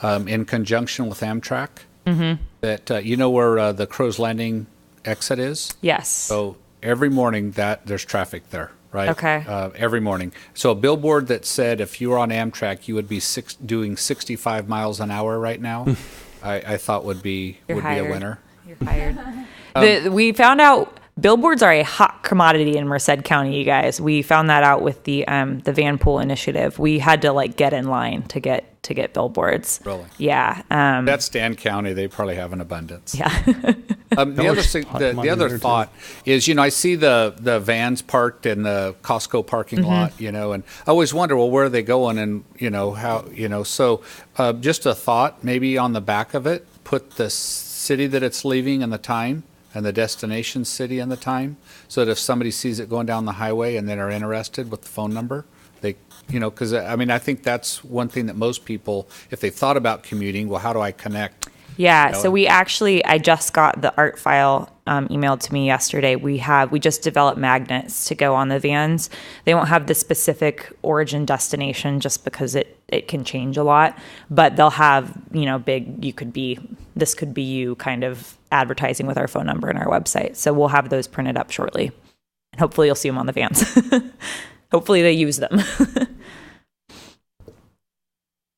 in conjunction with Amtrak. Mm-hmm. That you know where the Crow's Landing exit is? Yes. So every morning there's traffic there, right? Okay. Every morning. So a billboard that said if you were on Amtrak, you would be doing 65 miles an hour right now, I thought would be a winner. You're hired. We found out billboards are a hot commodity in Merced County, you guys. We found that out with the van pool initiative. We had to get in line to get billboards. Really? Yeah. That's Dan County. They probably have an abundance. Yeah. The other thought is, I see the vans parked in the Costco parking lot, and I always wonder, well, where are they going, and how, so just a thought, maybe on the back of it, put the city that it's leaving and the time, and the destination city and the time, so that if somebody sees it going down the highway and then are interested with the phone number, they, because I think that's one thing that most people, if they thought about commuting, well, how do I connect? Yeah, so I just got the art file emailed to me yesterday. We just developed magnets to go on the vans. They won't have the specific origin destination just because it can change a lot, but they'll have, this could be you kind of advertising with our phone number and our website. So we'll have those printed up shortly. And hopefully you'll see them on the vans. Hopefully they use them.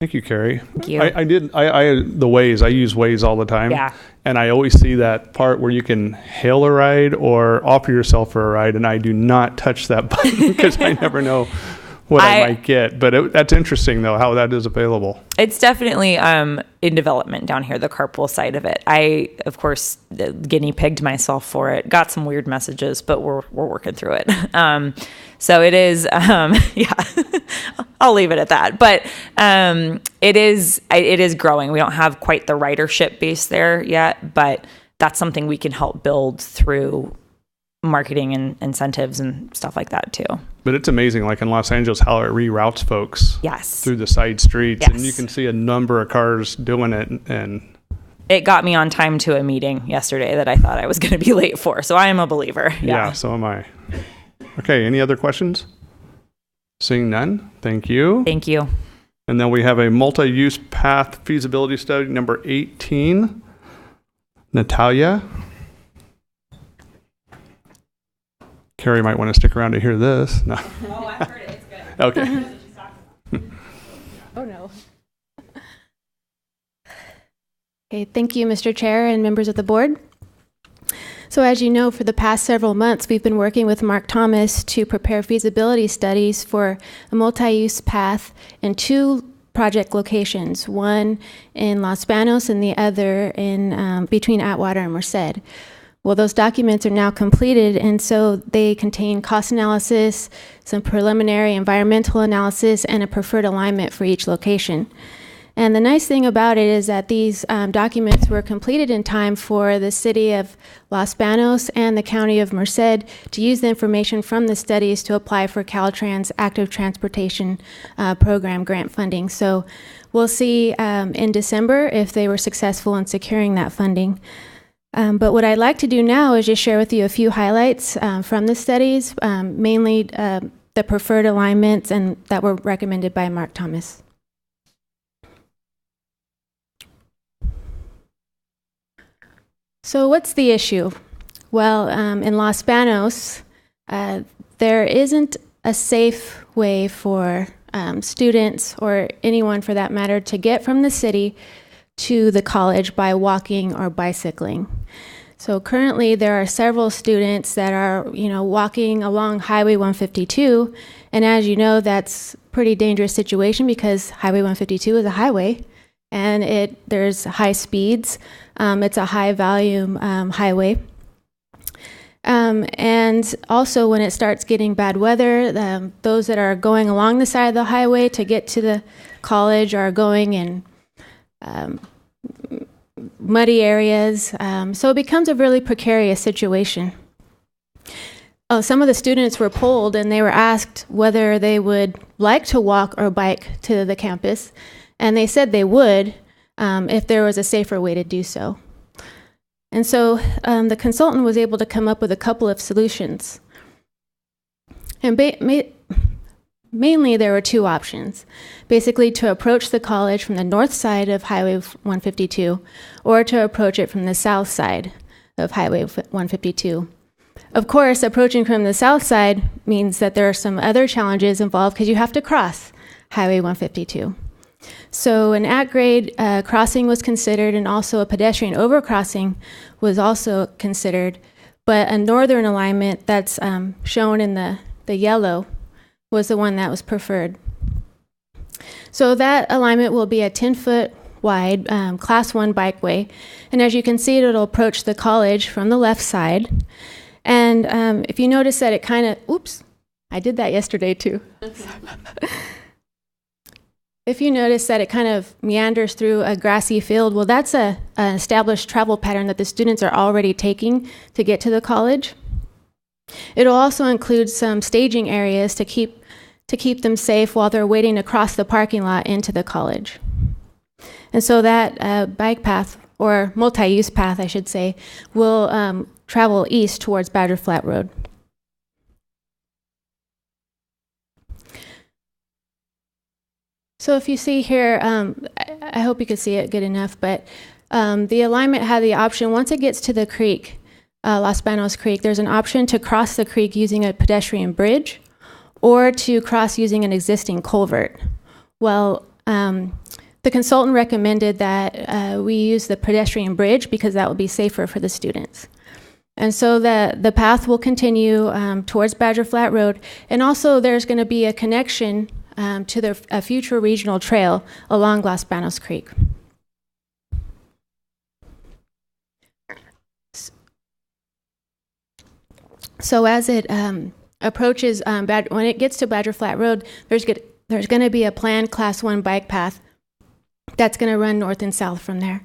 Thank you, Carrie. Thank you. I the Waze. I use Waze all the time. Yeah. And I always see that part where you can hail a ride or offer yourself for a ride, and I do not touch that button because I never know what I might get. But that's interesting, though, how that is available. It's definitely in development down here, the carpool side of it. I, of course, guinea pigged myself for it. Got some weird messages, but we're working through it. So it is, I'll leave it at that. But it is growing. We don't have quite the ridership base there yet, but that's something we can help build through marketing and incentives and stuff like that too. But it's amazing, like in Los Angeles, how it reroutes folks through the side streets. And you can see a number of cars doing it. And it got me on time to a meeting yesterday that I thought I was going to be late for. So I am a believer. Yeah, so am I. Okay, any other questions? Seeing none, thank you. Thank you. And then we have a multi-use path feasibility study number 18. Natalia. Carrie might want to stick around to hear this. No. Oh, I've heard it. It's good. Okay. Oh, no. Okay, thank you, Mr. Chair and members of the board. So as you know, for the past several months, we've been working with Mark Thomas to prepare feasibility studies for a multi-use path in 2 project locations, one in Los Banos and the other in between Atwater and Merced. Well, those documents are now completed, and so they contain cost analysis, some preliminary environmental analysis, and a preferred alignment for each location. And the nice thing about it is that these documents were completed in time for the city of Los Banos and the county of Merced to use the information from the studies to apply for Caltrans Active Transportation Program grant funding. So we'll see in December if they were successful in securing that funding. But what I'd like to do now is just share with you a few highlights from the studies, mainly the preferred alignments and that were recommended by Mark Thomas. So what's the issue? Well, in Los Banos, there isn't a safe way for students or anyone for that matter to get from the city to the college by walking or bicycling. So currently there are several students that are, walking along Highway 152, and as you know, that's a pretty dangerous situation because Highway 152 is a highway and there's high speeds. It's a high volume highway. And also when it starts getting bad weather, those that are going along the side of the highway to get to the college are going in muddy areas. So it becomes a really precarious situation. Oh, some of the students were polled and they were asked whether they would like to walk or bike to the campus. And they said they would if there was a safer way to do so. And so the consultant was able to come up with a couple of solutions. And mainly there were 2 options. Basically to approach the college from the north side of Highway 152 or to approach it from the south side of Highway 152. Of course, approaching from the south side means that there are some other challenges involved because you have to cross Highway 152. So an at-grade crossing was considered, and also a pedestrian overcrossing was also considered, but a northern alignment that's shown in the yellow was the one that was preferred. So that alignment will be a 10-foot wide Class 1 bikeway, and as you can see, it'll approach the college from the left side. And if you notice that it kind of, oops, I did that yesterday too. If you notice that it kind of meanders through a grassy field, well, that's an established travel pattern that the students are already taking to get to the college. It'll also include some staging areas to keep them safe while they're waiting to cross the parking lot into the college. And so that bike path, or multi-use path, I should say, will travel east towards Badger Flat Road. So if you see here, I hope you can see it good enough, but the alignment had the option, once it gets to the creek, Los Banos Creek, there's an option to cross the creek using a pedestrian bridge or to cross using an existing culvert. Well, the consultant recommended that we use the pedestrian bridge because that will be safer for the students. And so the path will continue towards Badger Flat Road, and also there's going to be a connection to a future regional trail along Los Banos Creek. So as it approaches, when it gets to Badger Flat Road, there's going to be a planned Class 1 bike path that's going to run north and south from there.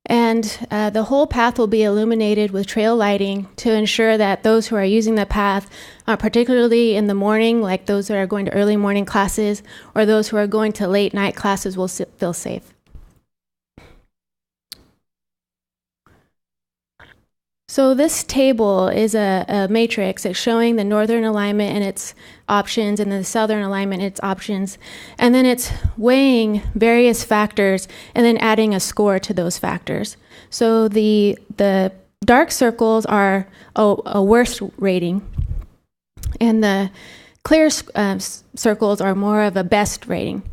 And the whole path will be illuminated with trail lighting to ensure that those who are using the path, particularly in the morning, like those that are going to early morning classes, or those who are going to late night classes, will feel safe. So this table is a matrix. It's showing the northern alignment and its options and the southern alignment and its options. And then it's weighing various factors and then adding a score to those factors. So the dark circles are a worst rating, and the clear circles are more of a best rating.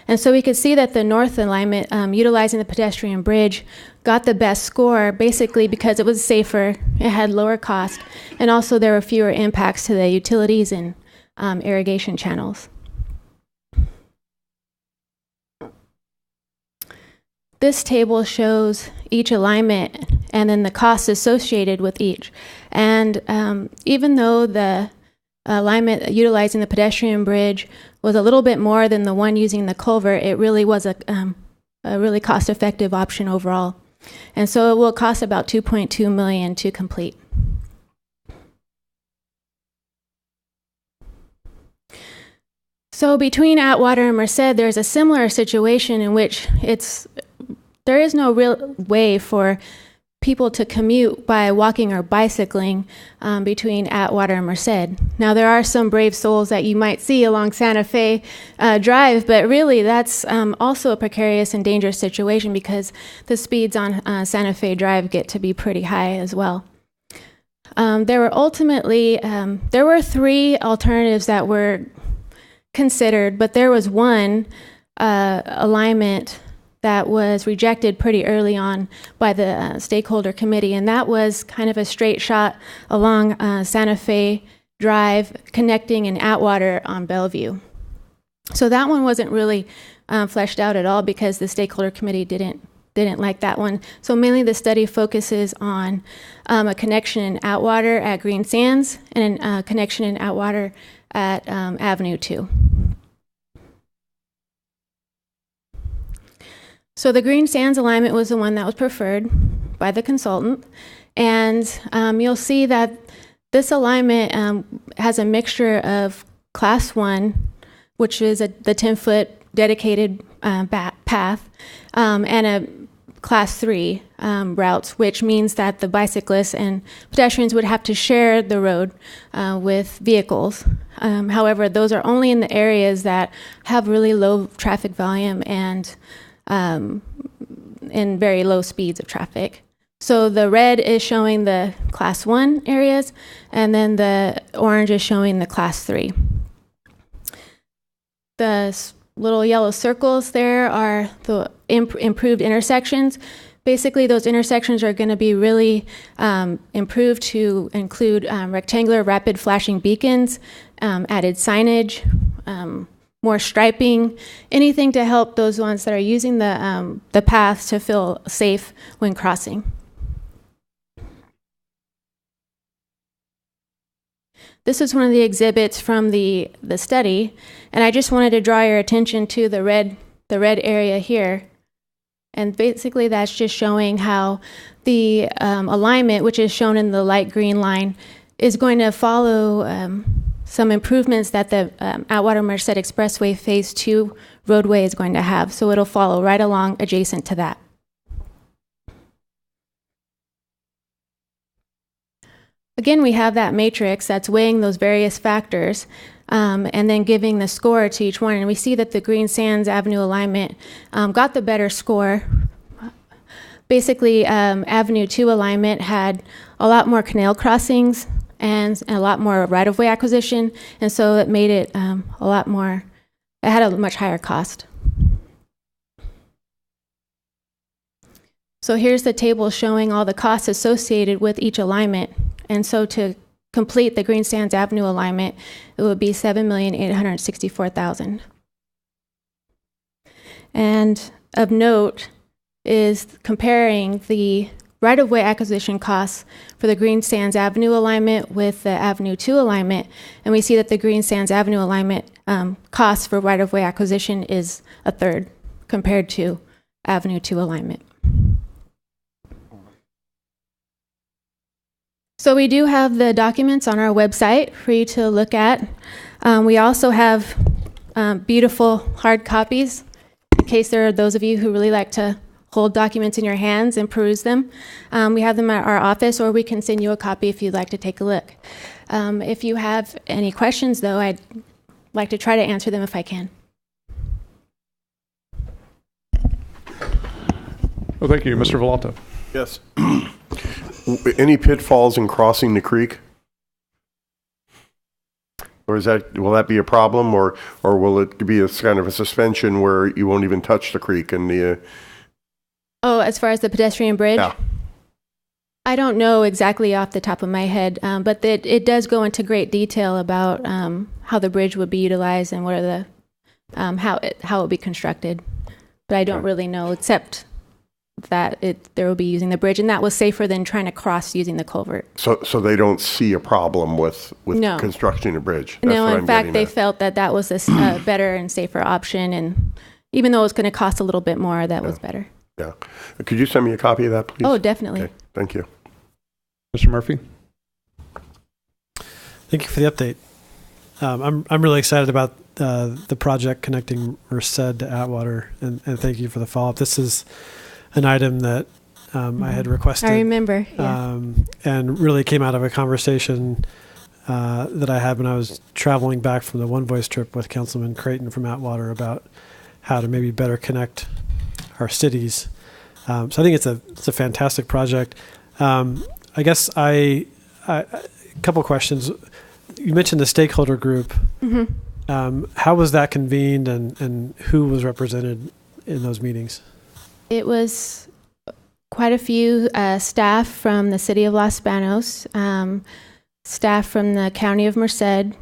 And so we could see that the north alignment, utilizing the pedestrian bridge, got the best score basically because it was safer, it had lower cost, and also there were fewer impacts to the utilities and irrigation channels. This table shows each alignment and then the costs associated with each. And even though the alignment utilizing the pedestrian bridge was a little bit more than the one using the culvert, it really was a really cost-effective option overall. And so it will cost about $2.2 million to complete. So between Atwater and Merced, there's a similar situation in which there is no real way for people to commute by walking or bicycling between Atwater and Merced. Now, there are some brave souls that you might see along Santa Fe Drive, but really that's also a precarious and dangerous situation because the speeds on Santa Fe Drive get to be pretty high as well. There were three alternatives that were considered, but there was one alignment that was rejected pretty early on by the stakeholder committee, and that was kind of a straight shot along Santa Fe Drive, connecting in Atwater on Bellevue. So that one wasn't really fleshed out at all because the stakeholder committee didn't like that one. So mainly the study focuses on a connection in Atwater at Green Sands and a connection in Atwater at Avenue 2. So the Green Sands alignment was the one that was preferred by the consultant. And you'll see that this alignment has a mixture of Class 1, which is the 10-foot dedicated path, and a Class 3 routes, which means that the bicyclists and pedestrians would have to share the road with vehicles. However, those are only in the areas that have really low traffic volume and very low speeds of traffic. So the red is showing the Class 1 areas, and then the orange is showing the Class 3. The little yellow circles there are the improved intersections. Basically, those intersections are going to be really improved to include rectangular rapid flashing beacons, added signage, more striping, anything to help those ones that are using the paths to feel safe when crossing. This is one of the exhibits from the study, and I just wanted to draw your attention to the red area here. And basically that's just showing how the alignment, which is shown in the light green line, is going to follow some improvements that the Atwater Merced Expressway Phase 2 roadway is going to have. So it'll follow right along adjacent to that. Again, we have that matrix that's weighing those various factors and then giving the score to each one. And we see that the Green Sands Avenue alignment got the better score. Basically, Avenue 2 alignment had a lot more canal crossings and a lot more right-of-way acquisition, and so it made it it had a much higher cost. So here's the table showing all the costs associated with each alignment. And so to complete the Green Sands Avenue alignment, it would be $7,864,000. And of note is comparing the right-of-way acquisition costs for the Green Sands Avenue alignment with the Avenue 2 alignment, and we see that the Green Sands Avenue alignment cost for right-of-way acquisition is a third compared to Avenue 2 alignment. So we do have the documents on our website for you to look at. We also have beautiful hard copies in case there are those of you who really like to hold documents in your hands and peruse them. We have them at our office, or we can send you a copy if you'd like to take a look. If you have any questions, though, I'd like to try to answer them if I can. Well, thank you. Mr. Villalta. Yes. Any pitfalls in crossing the creek? Or will that be a problem, or will it be a kind of a suspension where you won't even touch the creek and the? Oh, as far as the pedestrian bridge? Yeah. I don't know exactly off the top of my head, but it does go into great detail about how the bridge would be utilized and what are the how it will be constructed. But I don't really know, except that they will be using the bridge, and that was safer than trying to cross using the culvert. So they don't see a problem with No. constructing a bridge. That's No, what in I'm fact, getting they at. felt that was a better and safer option, and even though it was going to cost a little bit more, that was better. Yeah. Could you send me a copy of that, please? Oh, definitely. Okay. Thank you. Mr. Murphy. Thank you for the update. I'm really excited about the project connecting Merced to Atwater, and thank you for the follow-up. This is an item that I had requested. I remember. Yeah. And really came out of a conversation that I had when I was traveling back from the One Voice trip with Councilman Creighton from Atwater about how to maybe better connect our cities. So I think it's a fantastic project. I guess a couple questions. You mentioned the stakeholder group. Mm-hmm. How was that convened, and who was represented in those meetings? It was quite a few staff from the city of Los Banos, staff from the county of Merced.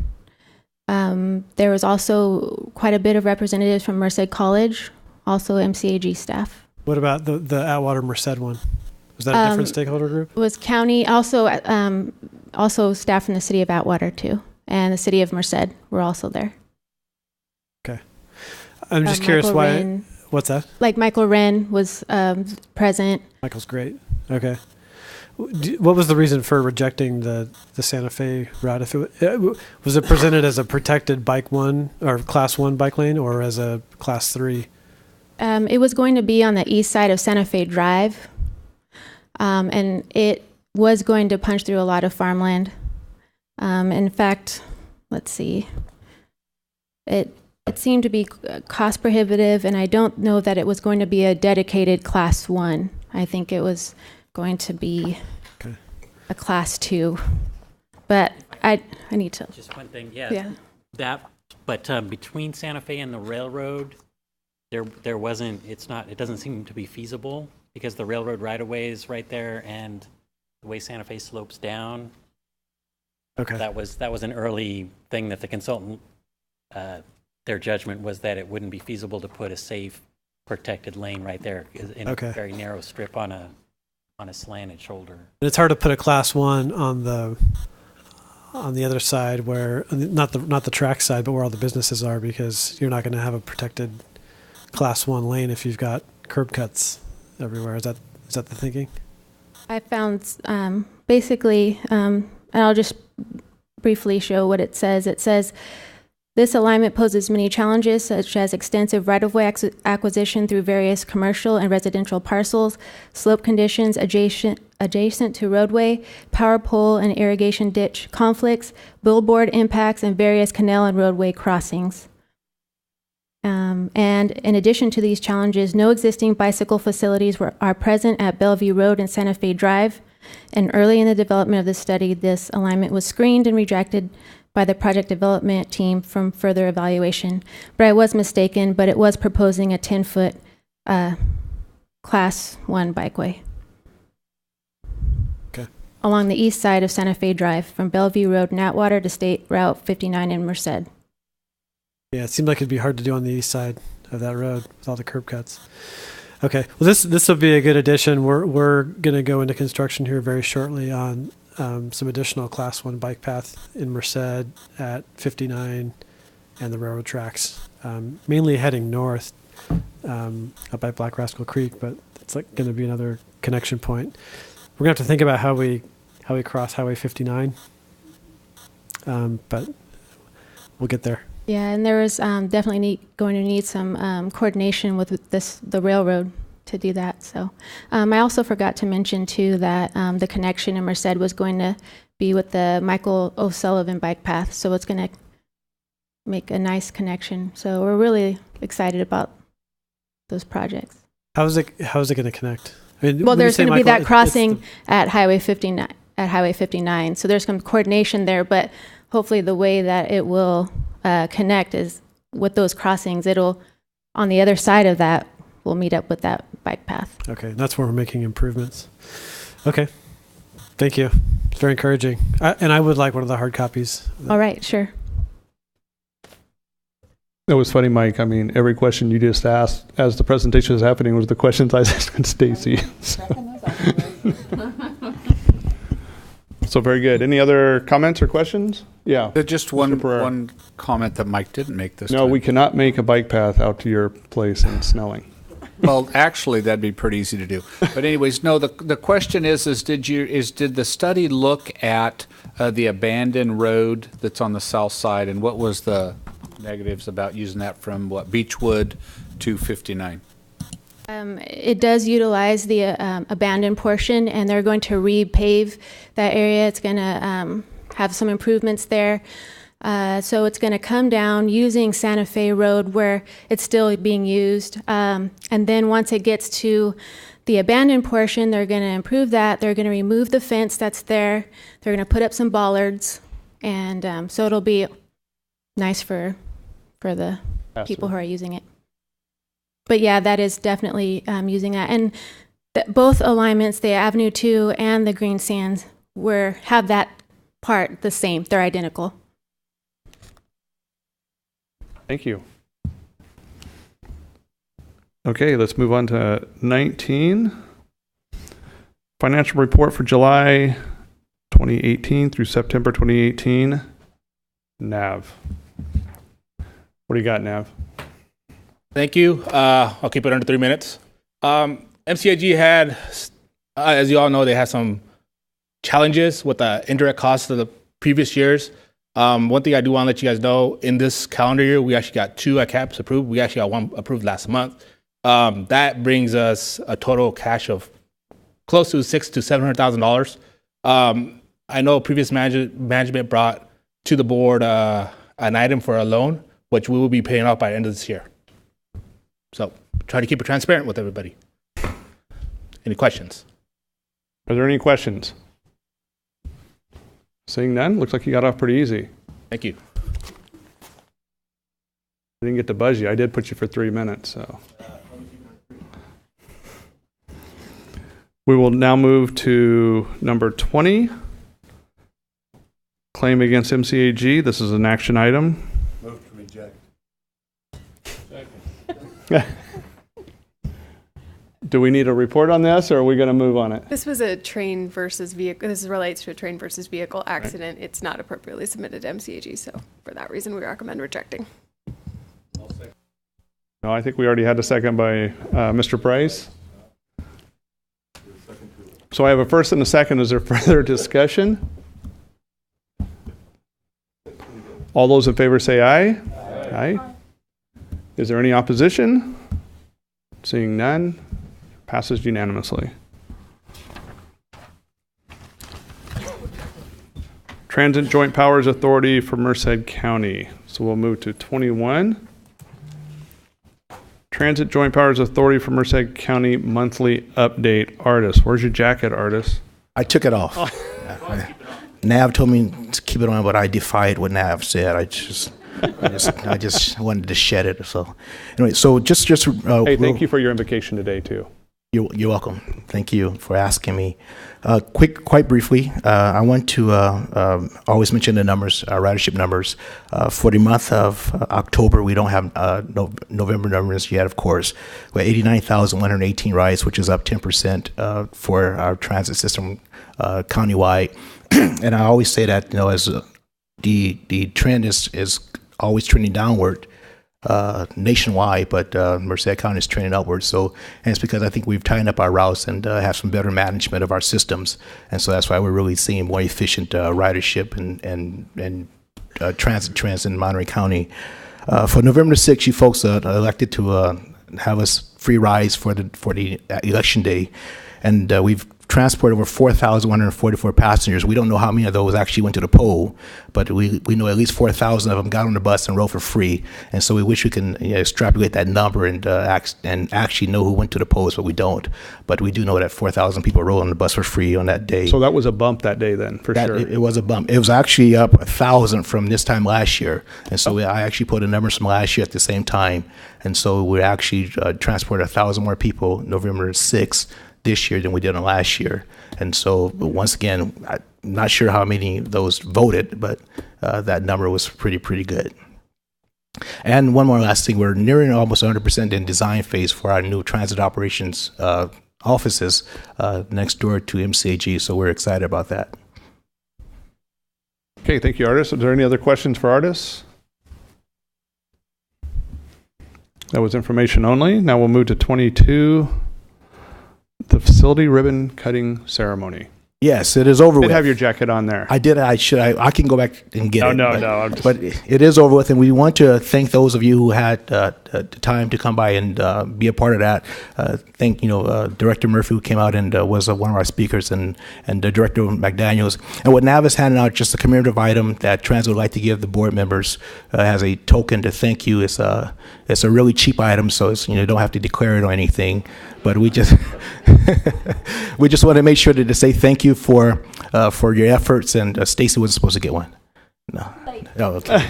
There was also quite a bit of representatives from Merced College, also MCAG staff. What about the Atwater Merced one? Was that a different stakeholder group? It was county, also staff from the city of Atwater too, and the city of Merced were also there. Okay. I'm just curious Michael why. Wren, What's that? like Michael Wren was present. Michael's great. Okay. What was the reason for rejecting the Santa Fe route? If was it presented as a protected bike one or class 1 bike lane, or as a class 3? It was going to be on the east side of Santa Fe Drive, and it was going to punch through a lot of farmland. In fact, let's see, it seemed to be cost prohibitive, and I don't know that it was going to be a dedicated class 1. I think it was going to be a class 2. But I need to. Just one thing, but between Santa Fe and the railroad, there wasn't. It doesn't seem to be feasible because the railroad right of way is right there, and the way Santa Fe slopes down. Okay. That was an early thing that the consultant, their judgment was that it wouldnwouldn't be feasible to put a safe, protected lane right there in a very narrow strip on a slanted shoulder. And it's hard to put a class 1 on the other side, where not the track side, but where all the businesses are, because you're not going to have a protected class 1 lane if you've got curb cuts everywhere. Is that the thinking? I found basically, and I'll just briefly show what it says. It says, this alignment poses many challenges, such as extensive right-of-way acquisition through various commercial and residential parcels, slope conditions adjacent to roadway, power pole and irrigation ditch conflicts, billboard impacts, and various canal and roadway crossings. And in addition to these challenges, no existing bicycle facilities are present at Bellevue Road and Santa Fe Drive. And early in the development of the study, this alignment was screened and rejected by the project development team from further evaluation. But I was mistaken, but it was proposing a 10-foot class 1 bikeway. Okay. Along the east side of Santa Fe Drive from Bellevue Road in Atwater to State Route 59 in Merced. Yeah, it seemed like it'd be hard to do on the east side of that road with all the curb cuts. Okay, well this will be a good addition. We're going to go into construction here very shortly on some additional class 1 bike path in Merced at 59 and the railroad tracks, mainly heading north up by Black Rascal Creek, but it's like going to be another connection point. We're going to have to think about how we cross Highway 59, but we'll get there. Yeah, and there was definitely going to need some coordination with the railroad to do that. So I also forgot to mention too that the connection in Merced was going to be with the Michael O'Sullivan bike path. So it's going to make a nice connection. So we're really excited about those projects. How's it going to connect? I mean, Well, when you there's say going to be Michael, that crossing at Highway 59. At Highway 59, so there's some coordination there. But hopefully, the way that it will connect is with those crossings. It'll on the other side of that. We'll meet up with that bike path. Okay, that's where we're making improvements. Okay, thank you. It's very encouraging. And I would like one of the hard copies. All right, sure. It was funny, Mike. I mean, every question you just asked as the presentation was happening was the questions I was asking Stacy. So very good. Any other comments or questions? Yeah. Just one comment that Mike didn't make this No, time. we cannot make a bike path out to your place in Snelling. Well, actually, that'd be pretty easy to do. But anyways, no. The question is did the study look at the abandoned road that's on the south side, and what was the negatives about using that from Beechwood to 59? It does utilize the abandoned portion, and they're going to repave that area. It's going to have some improvements there. So it's going to come down using Santa Fe Road where it's still being used. And then once it gets to the abandoned portion, they're going to improve that. They're going to remove the fence that's there. They're going to put up some bollards. And so it'll be nice for the people who are using it. But yeah, that is definitely using that. And both alignments, the Avenue 2 and the Green Sands, have that part the same. They're identical. Thank you. Okay, let's move on to 19. Financial report for July 2018 through September 2018. Nav. What do you got, Nav? Thank you. I'll keep it under 3 minutes. MCAG had, as you all know, they had some challenges with the indirect costs of the previous years. One thing I do want to let you guys know, in this calendar year, we actually got 2 ICAPs approved. We actually got 1 approved last month. That brings us a total cash of close to $600,000 to $700,000. I know previous management brought to the board an item for a loan, which we will be paying off by the end of this year. So try to keep it transparent with everybody. Any questions? Are there any questions? Seeing none, looks like you got off pretty easy. Thank you. I didn't get to buzz you. I did put you for 3 minutes, so. We will now move to number 20. Claim against MCAG. This is an action item. Move to reject. Do we need a report on this, or are we going to move on it? This was a train versus vehicle. This relates to a train versus vehicle accident. Right. It's not appropriately submitted to MCAG, so for that reason, we recommend rejecting. No, I think we already had a second by Mr. Price. So I have a first and a second. Is there further discussion? All those in favor say aye. Aye. Is there any opposition? Seeing none, passes unanimously. Transit Joint Powers Authority for Merced County. So we'll move to 21. Transit Joint Powers Authority for Merced County monthly update. Artist, where's your jacket, Artist? I took it off. Nav told me to keep it on, but I defied what Nav said. I just wanted to shed it. So anyway, so just hey, thank you for your invocation today too. You're welcome. Thank you for asking me. Quite briefly, I want to always mention the numbers, ridership numbers. For the month of October, we don't have November numbers yet, of course. We have 89,118 rides, which is up 10% for our transit system countywide. And I always say that, as the trend is always trending downward nationwide, but Merced County is trending upward. So, and it's because I think we've tightened up our routes and have some better management of our systems, and so that's why we're really seeing more efficient ridership and transit trends in Monterey County. For November 6th, you folks elected to have us free rides for the election day, and we've transported over 4,144 passengers. We don't know how many of those actually went to the poll, but we know at least 4,000 of them got on the bus and rode for free. And so we wish we can extrapolate that number and actually know who went to the polls, but we don't. But we do know that 4,000 people rode on the bus for free on that day. So that was a bump that day then, for sure. It was a bump. It was actually up 1,000 from this time last year. And so I actually put the numbers from last year at the same time. And so we actually transported 1,000 more people November 6th this year than we did on last year. And so once again, I'm not sure how many of those voted, but that number was pretty good. And one more last thing, we're nearing almost 100% in design phase for our new transit operations offices next door to MCAG, so we're excited about that. Okay, thank you, Artis. Are there any other questions for Artis? That was information only. Now we'll move to 22. The facility ribbon cutting ceremony. Yes, it is over with. You did have your jacket on there. I did. I can go back and get it. No. But it is over with, and we want to thank those of you who had the time to come by and be a part of that. Thank Director Murphy, who came out and was one of our speakers, and Director McDaniels. And what Nav is handing out, just a commemorative item that Transit would like to give the board members as a token to thank you. It's a really cheap item, so it's, you don't have to declare it or anything. But we just want to make sure to say thank you for your efforts. And Stacy wasn't supposed to get one. No. Oh, okay.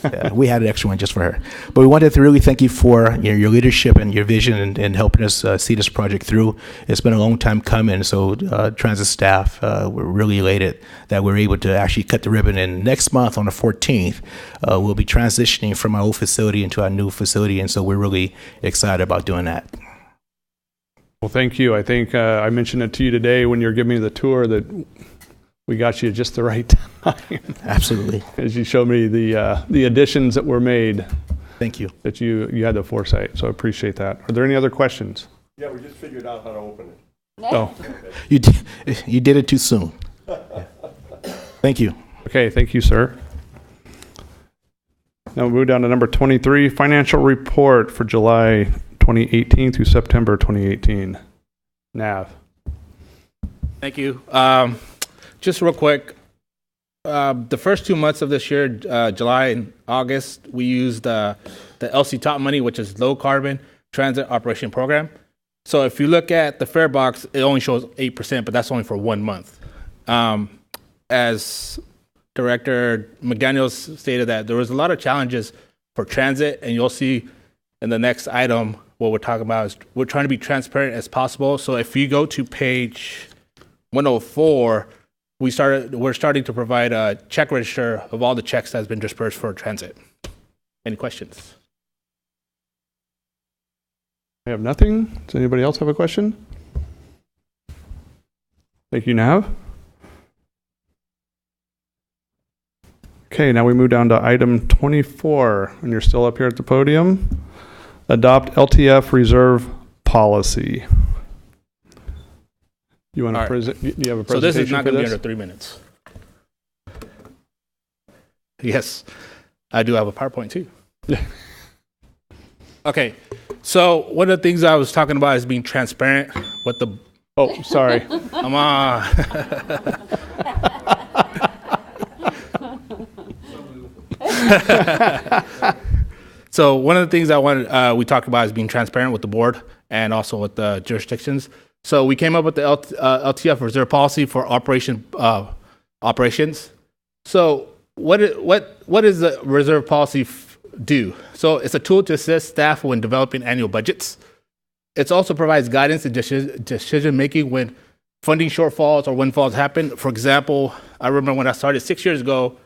Yeah, we had an extra one just for her. But we wanted to really thank you for your leadership and your vision and helping us see this project through. It's been a long time coming. So transit staff, we're really elated that we're able to actually cut the ribbon. And next month on the 14th, we'll be transitioning from our old facility into our new facility. And so we're really excited about doing that. Well, thank you. I think I mentioned it to you today when you were giving me the tour that we got you just the right time. Absolutely. As you showed me the additions that were made. Thank you. That you had the foresight. So I appreciate that. Are there any other questions? Yeah, we just figured out how to open it. Oh. You did it too soon. Thank you. Okay, thank you, sir. Now we'll move down to number 23, financial report for July 2018 through September 2018. Nav. Thank you. Just real quick, the first 2 months of this year, July and August, we used the LC Top money, which is low carbon transit operation program. So if you look at the fare box, it only shows 8%, but that's only for 1 month. As Director McDaniels stated, that there was a lot of challenges for transit, and you'll see in the next item what we're talking about is we're trying to be transparent as possible. So if you go to page 104, we're starting to provide a check register of all the checks that has been dispersed for transit. Any questions? I have nothing. Does anybody else have a question? Thank you, Nav. Okay, now we move down to item 24, and you're still up here at the podium. Adopt LTF reserve policy. You want to present? Do you have a presentation? So this is not going to be this? under 3 minutes. Yes, I do have a PowerPoint too. Okay, so one of the things I was talking about is being transparent with the. Oh, sorry. Come on. So one of the things I wanted we talked about is being transparent with the board and also with the jurisdictions. So we came up with the LTF reserve policy for operations. So what does the reserve policy do? So it's a tool to assist staff when developing annual budgets. It also provides guidance and decision making when funding shortfalls or windfalls happen. For example, I remember when I started 6 years ago,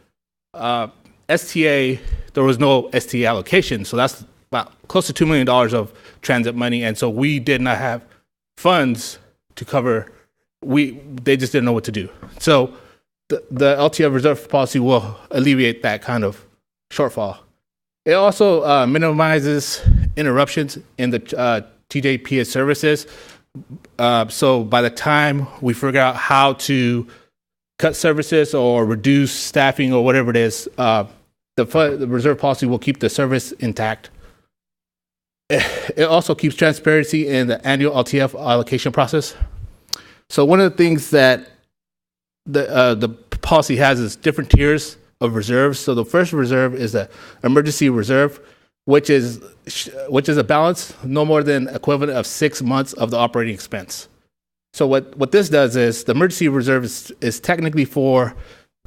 STA, there was no STA allocation. So that's about close to $2 million of transit money. And so we did not have funds to cover, they just didn't know what to do. So the LTF reserve policy will alleviate that kind of shortfall. It also minimizes interruptions in the TJPS services. So by the time we figure out how to cut services or reduce staffing or whatever it is, the reserve policy will keep the service intact. it also keeps transparency in the annual LTF allocation process. So one of the things that the policy has is different tiers of reserves. So the first reserve is the emergency reserve, which is a balance no more than equivalent of 6 months of the operating expense. So what this does is the emergency reserve is technically for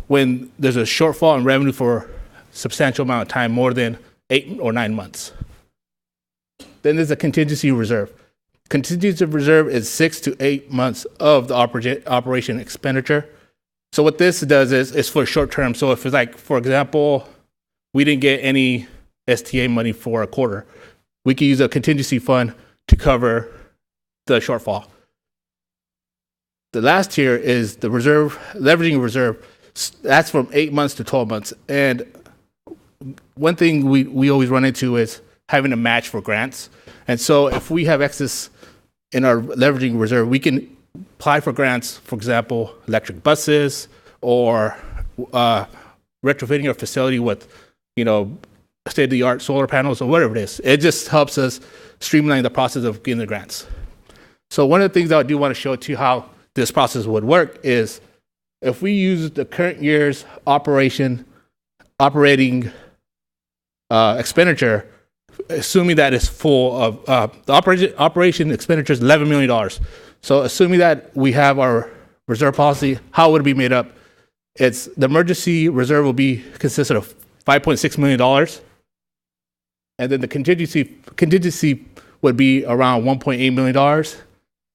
when there's a shortfall in revenue for a substantial amount of time, more than 8 or 9 months. Then there's a contingency reserve. Contingency reserve is 6 to 8 months of the operation expenditure. So what this does is for short term. So if it's like, for example, we didn't get any STA money for a quarter, we can use a contingency fund to cover the shortfall. The last tier is the reserve, leveraging reserve. That's from 8 months to 12 months. And one thing we always run into is having a match for grants. And so if we have excess in our leveraging reserve, we can apply for grants, for example, electric buses or retrofitting a facility with, state-of-the-art solar panels or whatever it is. It just helps us streamline the process of getting the grants. So one of the things that I do want to show to you how this process would work is if we use the current year's operating expenditure, assuming that is full of the operation expenditure is $11 million. So assuming that we have our reserve policy, how would it be made up? It's the emergency reserve will be consisted of $5.6 million. And then the contingency would be around $1.8 million.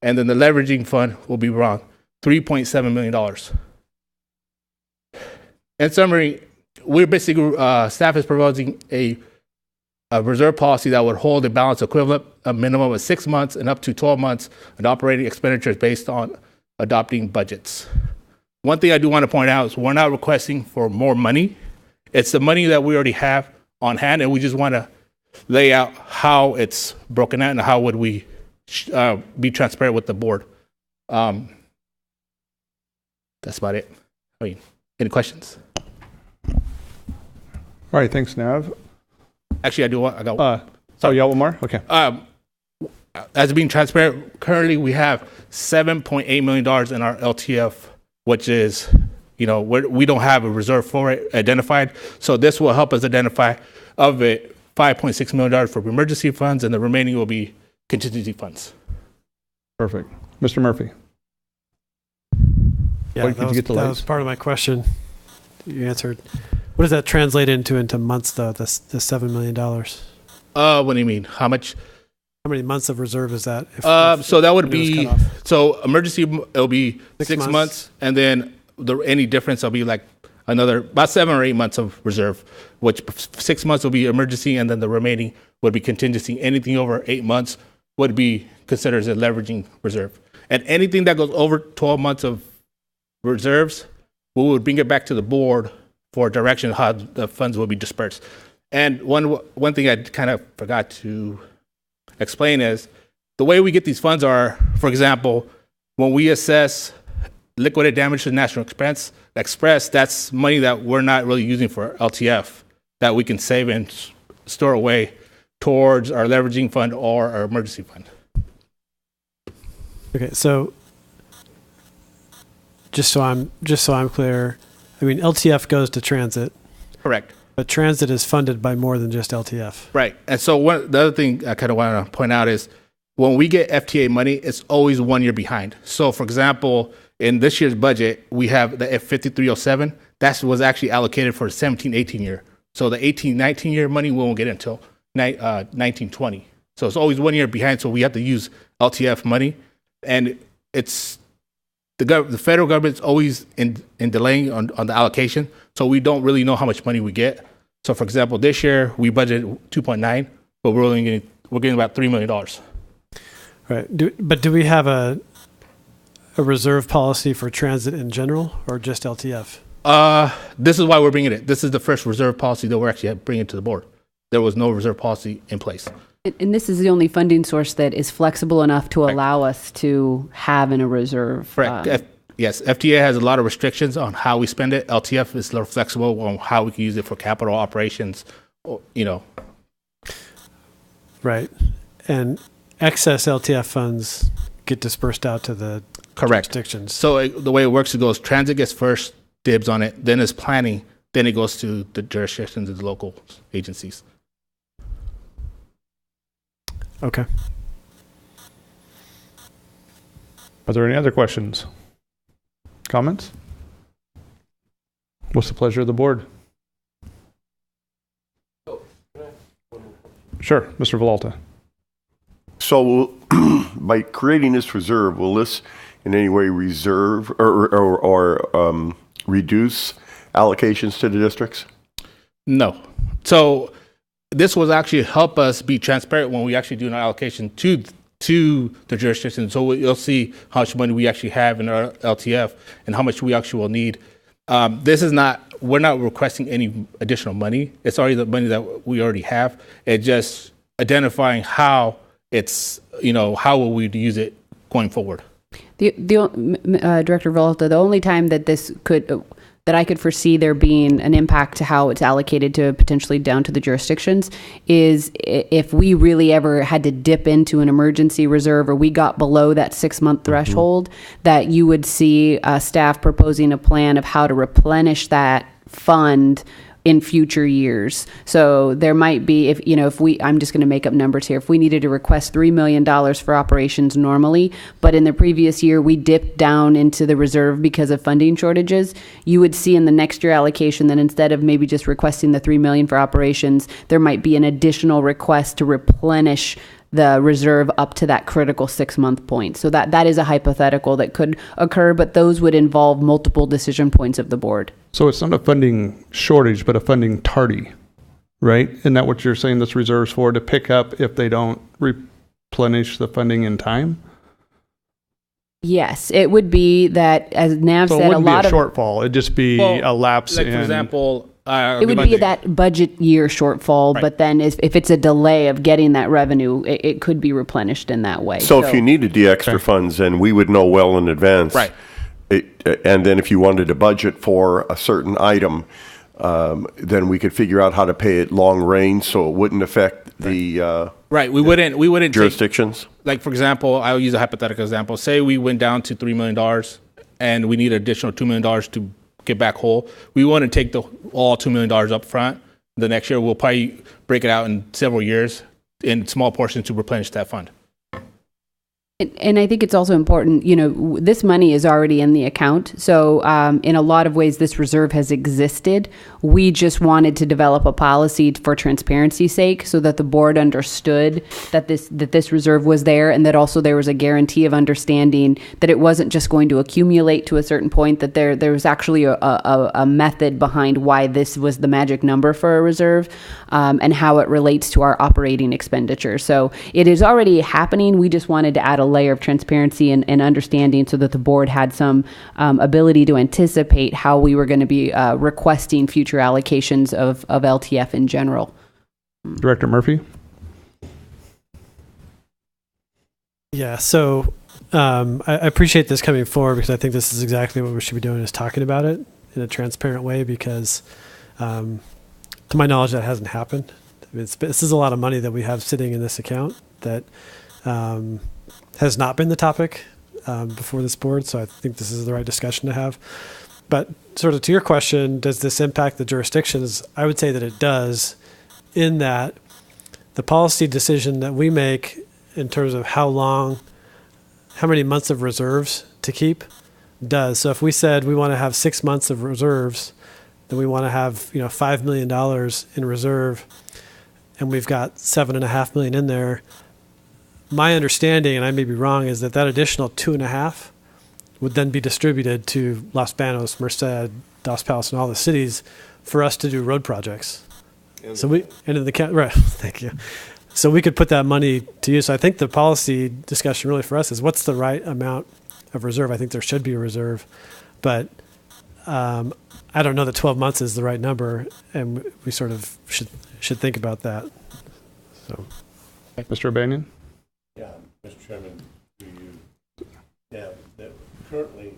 And then the leveraging fund will be around $3.7 million. In summary, we're basically, staff is proposing a reserve policy that would hold a balance equivalent a minimum of 6 months and up to 12 months in operating expenditures based on adopting budgets. One thing I do want to point out is we're not requesting for more money. It's the money that we already have on hand, and we just want to lay out how it's broken out and how would we be transparent with the board. That's about it. Any questions? All right, thanks, Nav. Actually, I do want. You got one more? Okay. As being transparent, currently we have $7.8 million in our LTF, which is, we don't have a reserve for it identified. So this will help us identify of it $5.6 million for emergency funds, and the remaining will be contingency funds. Perfect. Mr. Murphy. Yeah, that was part of my question. You answered. What does that translate into months, though, the $7 million? What do you mean? How much? How many months of reserve is that? So that would be, so emergency, it'll be 6 months, and then any difference will be like another, about 7 or 8 months of reserve, which 6 months will be emergency, and then the remaining would be contingency. Anything over 8 months would be considered as a leveraging reserve. And anything that goes over 12 months of reserves, we would bring it back to the board for direction how the funds will be dispersed. And one thing I kind of forgot to explain is the way we get these funds are, for example, when we assess liquidated damage to the National Express, that's money that we're not really using for LTF that we can save and store away towards our leveraging fund or our emergency fund. Okay, so just so I'm clear, I mean, LTF goes to transit. Correct. But transit is funded by more than just LTF. Right. And so the other thing I kind of want to point out is when we get FTA money, it's always 1 year behind. So, for example, in this year's budget, we have the F5307. That was actually allocated for the 17-18 year. So the 18-19 year money we won't get until 19-20. So it's always 1 year behind. So we have to use LTF money. And it's the federal government's always in delaying on the allocation, so we don't really know how much money we get. So, for example, this year we budgeted 2.9, but we're getting about $3 million. Right. Do we have a reserve policy for transit in general, or just LTF? This is why we're bringing it. This is the first reserve policy that we're actually bringing to the board. There was no reserve policy in place. And this is the only funding source that is flexible enough to allow us to have in a reserve. Correct. Yes, FTA has a lot of restrictions on how we spend it. LTF is a little flexible on how we can use it for capital operations, Right. And excess LTF funds get dispersed out to the Correct. jurisdictions. So the way it works, it goes transit gets first dibs on it, then it's planning, then it goes to the jurisdictions of the local agencies. Okay. Are there any other questions? Comments? What's the pleasure of the board? Sure, Mr. Villalta. So by creating this reserve, will this in any way reserve or reduce allocations to the districts? No. So this will actually help us be transparent when we actually do an allocation to the jurisdiction. So you'll see how much money we actually have in our LTF and how much we actually will need. We're not requesting any additional money. It's already the money that we already have. It's just identifying how how will we use it going forward. Director Villalta, the only time that that I could foresee there being an impact to how it's allocated to potentially down to the jurisdictions is if we really ever had to dip into an emergency reserve or we got below that 6-month threshold, that you would see staff proposing a plan of how to replenish that fund in future years. So there might be, I'm just going to make up numbers here. If we needed to request $3 million for operations normally, but in the previous year we dipped down into the reserve because of funding shortages, you would see in the next year allocation that instead of maybe just requesting the $3 million for operations, there might be an additional request to replenish the reserve up to that critical 6-month point. So that is a hypothetical that could occur, but those would involve multiple decision points of the board. So it's not a funding shortage, but a funding tardy, right? Isn't that what you're saying this reserve's for, to pick up if they don't replenish the funding in time? Yes, it would be that, as Nav So said, it wouldn't a lot be a of shortfall. It'd just be a lapse Like in... for example, it would be that budget year shortfall, but then if it's a delay of getting that revenue, it could be replenished in that way. So if you needed the extra funds, then we would know well in advance. Right. And then if you wanted to budget for a certain item, then we could figure out how to pay it long range so it wouldn't affect the right. We wouldn't jurisdictions. Like for example, I'll use a hypothetical example. Say we went down to $3 million and we need an additional $2 million to get back whole. We want to take all $2 million up front. The next year we'll probably break it out in several years in small portions to replenish that fund. And I think it's also important, this money is already in the account. So in a lot of ways, this reserve has existed. We just wanted to develop a policy for transparency's sake so that the board understood that this reserve was there, and that also there was a guarantee of understanding that it wasn't just going to accumulate to a certain point, that there was actually a method behind why this was the magic number for a reserve, and how it relates to our operating expenditure. So it is already happening. We just wanted to add a layer of transparency and understanding so that the board had some ability to anticipate how we were going to be requesting future allocations of LTF in general. Director Murphy? Yeah, so I appreciate this coming forward because I think this is exactly what we should be doing, is talking about it in a transparent way, because to my knowledge that hasn't happened. I mean, this is a lot of money that we have sitting in this account that has not been the topic before this board, so I think this is the right discussion to have. But sort of to your question, does this impact the jurisdictions? I would say that it does, in that the policy decision that we make in terms of how many months of reserves to keep does. So if we said we want to have 6 months of reserves, then we want to have $5 million in reserve, and we've got $7.5 million in there. My understanding, and I may be wrong, is that additional 2.5 would then be distributed to Los Banos, Merced, Dos Palos, and all the cities for us to do road projects. Right? Thank you. So we could put that money to use. So I think the policy discussion really for us is what's the right amount of reserve. I think there should be a reserve, but I don't know that 12 months is the right number, and we sort of should think about that. So, Mr. O'Banion? Yeah, Mr. Chairman, that currently...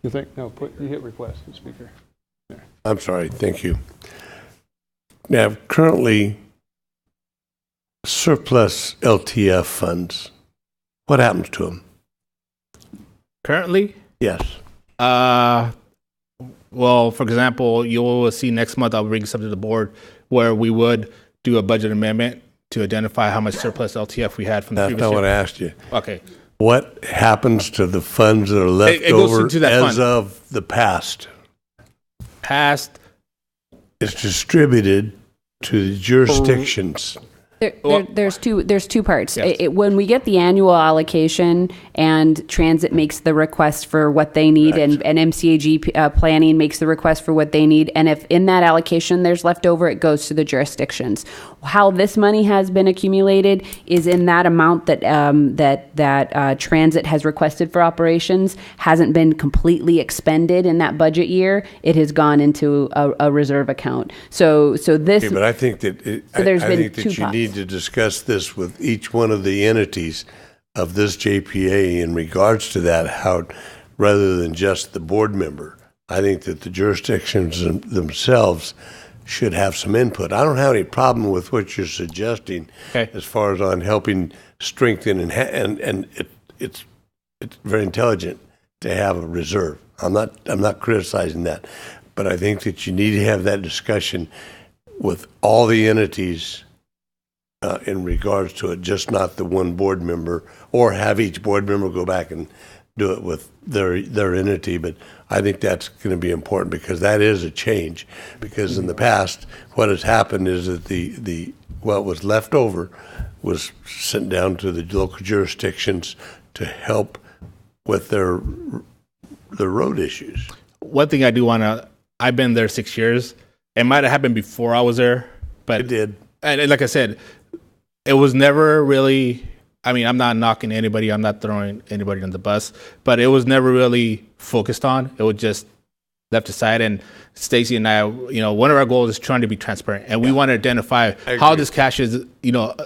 You think? No, you hit request, speaker. There. I'm sorry, thank you. Now, currently, surplus LTF funds, what happens to them? Currently, Yes. well, for example, you will see next month I'll bring something to the board where we would do a budget amendment to identify how much surplus LTF we had from the That's previous not year. what I asked you. Okay. What happens to the funds that are left It goes over into that as fund. of the past? Past. It's distributed to the jurisdictions. There's two parts. When we get the annual allocation and Transit makes the request for what they need, and MCAG planning makes the request for what they need, and if in that allocation there's leftover, it goes to the jurisdictions. How this money has been accumulated is in that amount that Transit has requested for operations hasn't been completely expended in that budget year. It has gone into a reserve account. So this. Okay, but I think that So there's I been think two that you pots. need to discuss this with each one of the entities of this JPA in regards to that, how rather than just the board member. I think that the jurisdictions themselves should have some input. I don't have any problem with what you're suggesting as far as on helping strengthen and it's very intelligent to have a reserve. I'm not criticizing that, but I think that you need to have that discussion with all the entities in regards to it, just not the one board member, or have each board member go back and do it with their entity. But I think that's going to be important because that is a change. Because in the past, what has happened is that the what was left over was sent down to the local jurisdictions to help with their road issues. One thing I do want to, I've been there 6 years. It might have happened before I was there, but it did. And like I said, it was never really, I mean, I'm not knocking anybody. I'm not throwing anybody on the bus, but it was never really focused on. It was just left aside. And Stacy and I, one of our goals is trying to be transparent, and we want to identify how this cash is,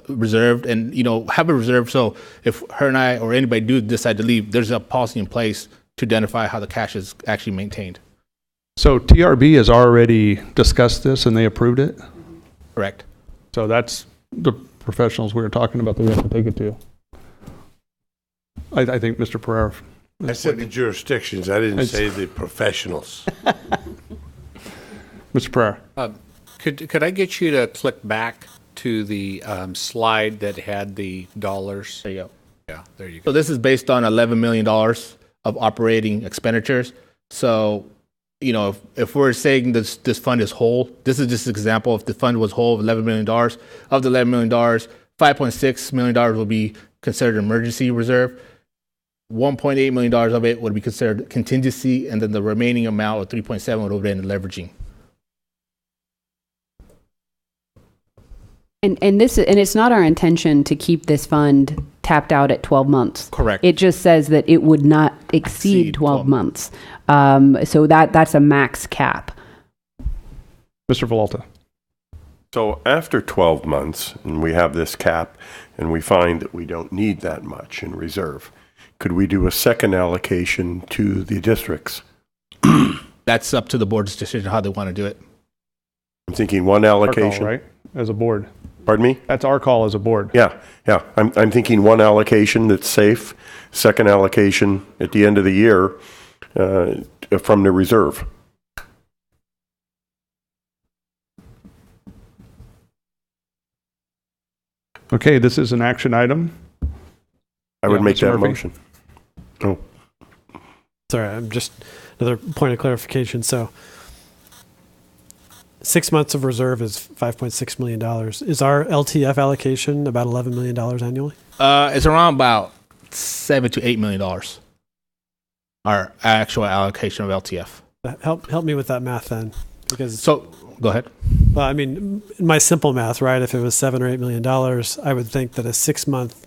reserved, and, have a reserve. So if her and I or anybody do decide to leave, there's a policy in place to identify how the cash is actually maintained. So TRB has already discussed this and they approved it? Correct. So that's the professionals we were talking about that we have to take it to. I think Mr. Pereira. I said the jurisdictions. I didn't say the professionals. Mr. Pereira. Could I get you to click back to the slide that had the dollars? There you go. Yeah, there you go. So this is based on $11 million of operating expenditures. So, if we're saying this fund is whole, this is just an example. If the fund was whole of $11 million, of the $11 million, $5.6 million will be considered emergency reserve. $1.8 million of it would be considered contingency, and then the remaining amount of 3.7 would have been leveraging. And it's not our intention to keep this fund tapped out at 12 months. Correct. It just says that it would not exceed 12 months. So that's a max cap. Mr. Villalta. So after 12 months, and we have this cap, and we find that we don't need that much in reserve, could we do a second allocation to the districts? That's up to the board's decision how they want to do it. I'm thinking one allocation. Our call, right? As a board. Pardon me? That's our call as a board. Yeah. I'm thinking one allocation that's safe, second allocation at the end of the year from the reserve. Okay, this is an action item. I would make Mr. that Murphy? motion. Oh. Sorry, I'm just another point of clarification. So 6 months of reserve is $5.6 million. Is our LTF allocation about $11 million annually? It's around about $7 to $8 million. Our actual allocation of LTF. Help me with that math then, because go ahead. Well, I mean, in my simple math, right? If it was $7 or $8 million, I would think that a 6 month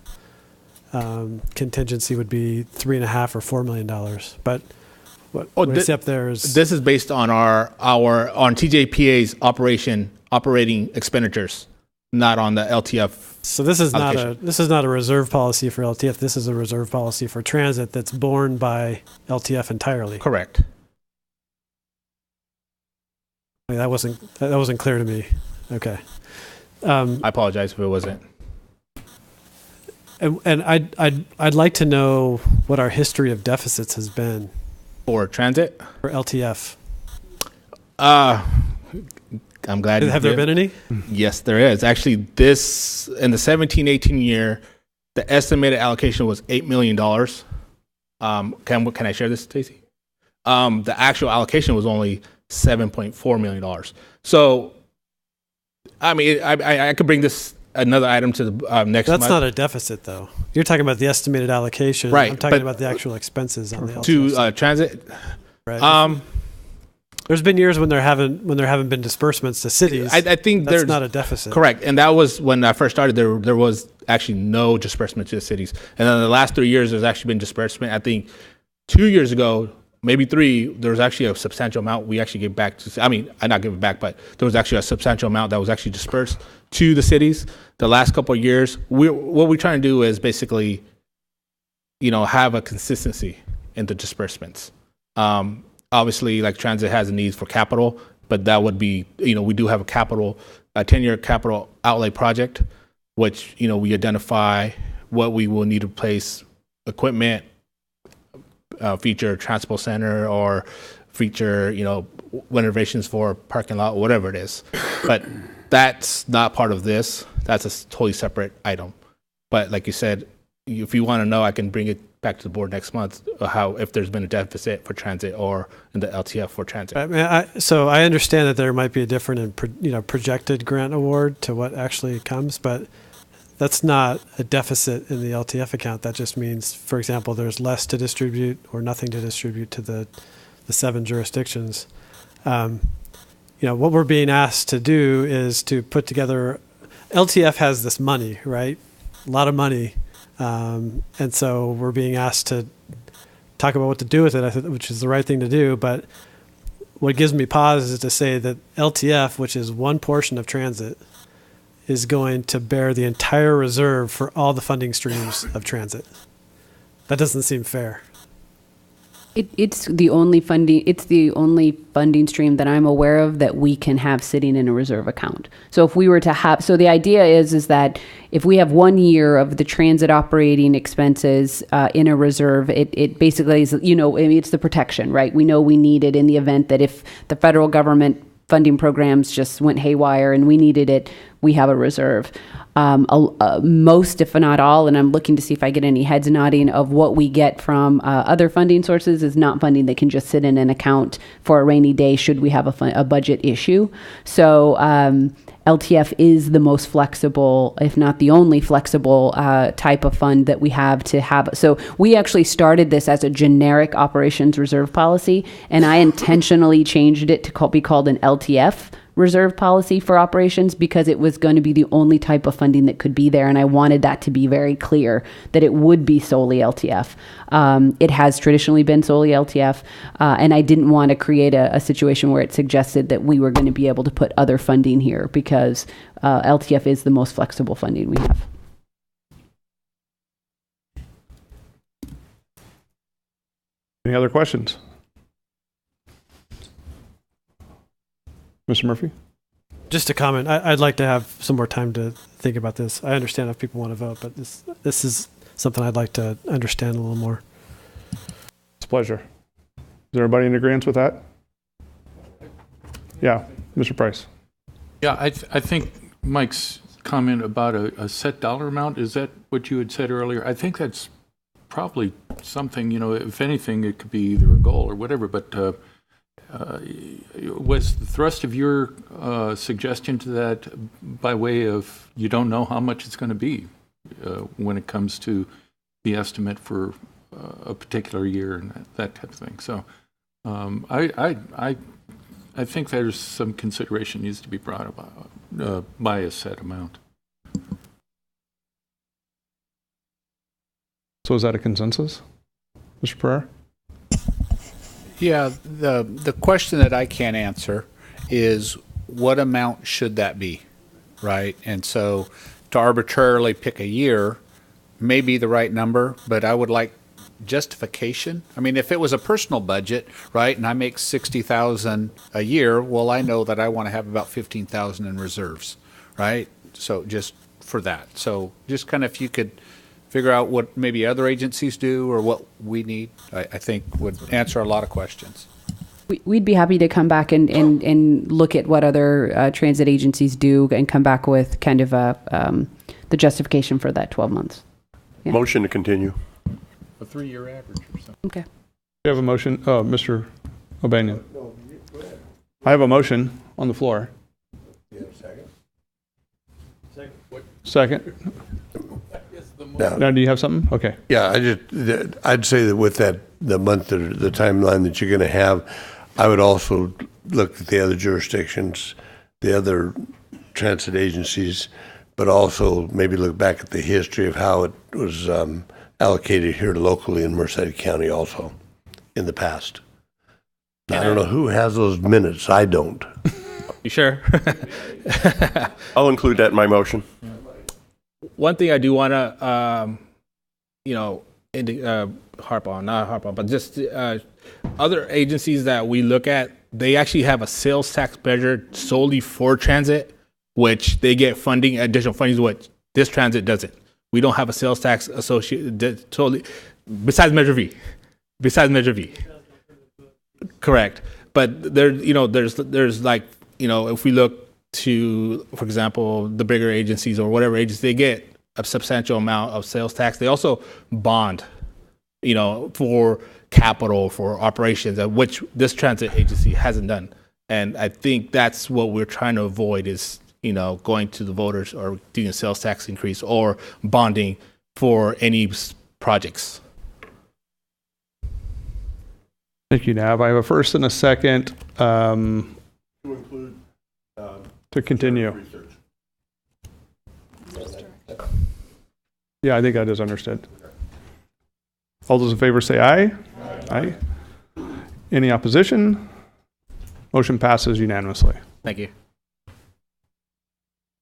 contingency would be $3.5 or $4 million. But what I see up there is this is based on our on TJPA's operating expenditures, not on the LTF. So this is allocation. not a reserve policy for LTF. This is a reserve policy for transit that's borne by LTF entirely. Correct. I mean, that wasn't clear to me. Okay. I apologize if it wasn't. And I'd like to know what our history of deficits has been For transit, for LTF. I'm glad. Have there been any? Yes, there is. Actually, this in the 17-18 year, the estimated allocation was $8 million. Can I share this, Stacy? The actual allocation was only $7.4 million. So, I mean, I could bring this another item to the next. That's month. not a deficit, though. You're talking about the estimated allocation. Right, I'm talking but- about the actual expenses on the LTF to side. transit. Right. There's been years when there haven't been disbursements to cities. I think that's there's not a deficit. Correct, and that was when I first started. There was actually no disbursement to the cities, and then the last 3 years there's actually been disbursement. I think 2 years ago, maybe 3, there was actually a substantial amount we actually gave back to. I mean, I not give it back, but there was actually a substantial amount that was actually dispersed to the cities. The last couple of years, what we're trying to do is basically, have a consistency in the disbursements. Obviously, like transit has a need for capital, but that would be, we do have a 10-year capital outlay project, which, we identify what we will need to replace equipment, feature transport center, or feature, renovations for parking lot, whatever it is. But that's not part of this. That's a totally separate item. But like you said, if you want to know, I can bring it back to the board next month, if there's been a deficit for transit or in the LTF for transit. I mean, so I understand that there might be a different projected grant award to what actually comes, but that's not a deficit in the LTF account. That just means, for example, there's less to distribute or nothing to distribute to the 7 jurisdictions. What we're being asked to do is to put together. LTF has this money, right? A lot of money. And so we're being asked to talk about what to do with it, which is the right thing to do. But what gives me pause is to say that LTF, which is one portion of transit, is going to bear the entire reserve for all the funding streams of transit. That doesn't seem fair. It's the only funding stream that I'm aware of that we can have sitting in a reserve account. So if we were to have, so the idea is that if we have 1 year of the transit operating expenses in a reserve, it basically is, it's the protection, right? We know we need it in the event that if the federal government funding programs just went haywire and we needed it, we have a reserve. Most, if not all, and I'm looking to see if I get any heads nodding, of what we get from other funding sources is not funding that can just sit in an account for a rainy day should we have a budget issue. So LTF is the most flexible, if not the only flexible type of fund that we have to have. So we actually started this as a generic operations reserve policy, and I intentionally changed it to be called an LTF reserve policy for operations because it was going to be the only type of funding that could be there, and I wanted that to be very clear that it would be solely LTF. It has traditionally been solely LTF, and I didn't want to create a situation where it suggested that we were going to be able to put other funding here because LTF is the most flexible funding we have. Any other questions? Mr. Murphy? Just a comment. I'd like to have some more time to think about this. I understand if people want to vote, but this is something I'd like to understand a little more. It's a pleasure. Is everybody in agreement with that? Yeah, Mr. Price. Yeah, I think Mike's comment about a set dollar amount, is that what you had said earlier? I think that's probably something, if anything, it could be either a goal or whatever, but was the thrust of your suggestion to that by way of you don't know how much it's going to be when it comes to the estimate for a particular year and that type of thing. So I think there's some consideration needs to be brought about by a set amount. So is that a consensus, Mr. Pereira? Yeah, the question that I can't answer is what amount should that be, right? And so to arbitrarily pick a year may be the right number, but I would like justification. I mean, if it was a personal budget, right, and I make $60,000 a year, well, I know that I want to have about $15,000 in reserves, right? So just for that. So just kind of if figure out what maybe other agencies do or what we need, I think would answer a lot of questions. We'd be happy to come back and look at what other transit agencies do and come back with kind of the justification for that 12 months. Yeah. Motion to continue. A 3-year average or something. Okay. You have a motion, Mr. O'Banion. I have a motion on the floor. You have a second? Second? No. Now, do you have something? Okay. Yeah, I'd say that with the month or the timeline that you're going to have, I would also look at the other jurisdictions, the other transit agencies, but also maybe look back at the history of how it was allocated here locally in Merced County also in the past. Now, I don't know who has those minutes. I don't. You sure? I'll include that in my motion. One thing I do want to, but just other agencies that we look at, they actually have a sales tax measure solely for transit, which they get funding, additional funding, which this transit doesn't. We don't have a sales tax associated totally, besides Measure V. Correct. But there's like, if we look to, for example, the bigger agencies or whatever agencies, they get a substantial amount of sales tax. They also bond, for capital, for operations, which this transit agency hasn't done. And I think that's what we're trying to avoid is, going to the voters or doing a sales tax increase or bonding for any projects. Thank you, Nav. I have a first and a second To include to continue. Yeah, I think that is understood. All those in favor say aye. Aye. Any opposition? Motion passes unanimously. Thank you.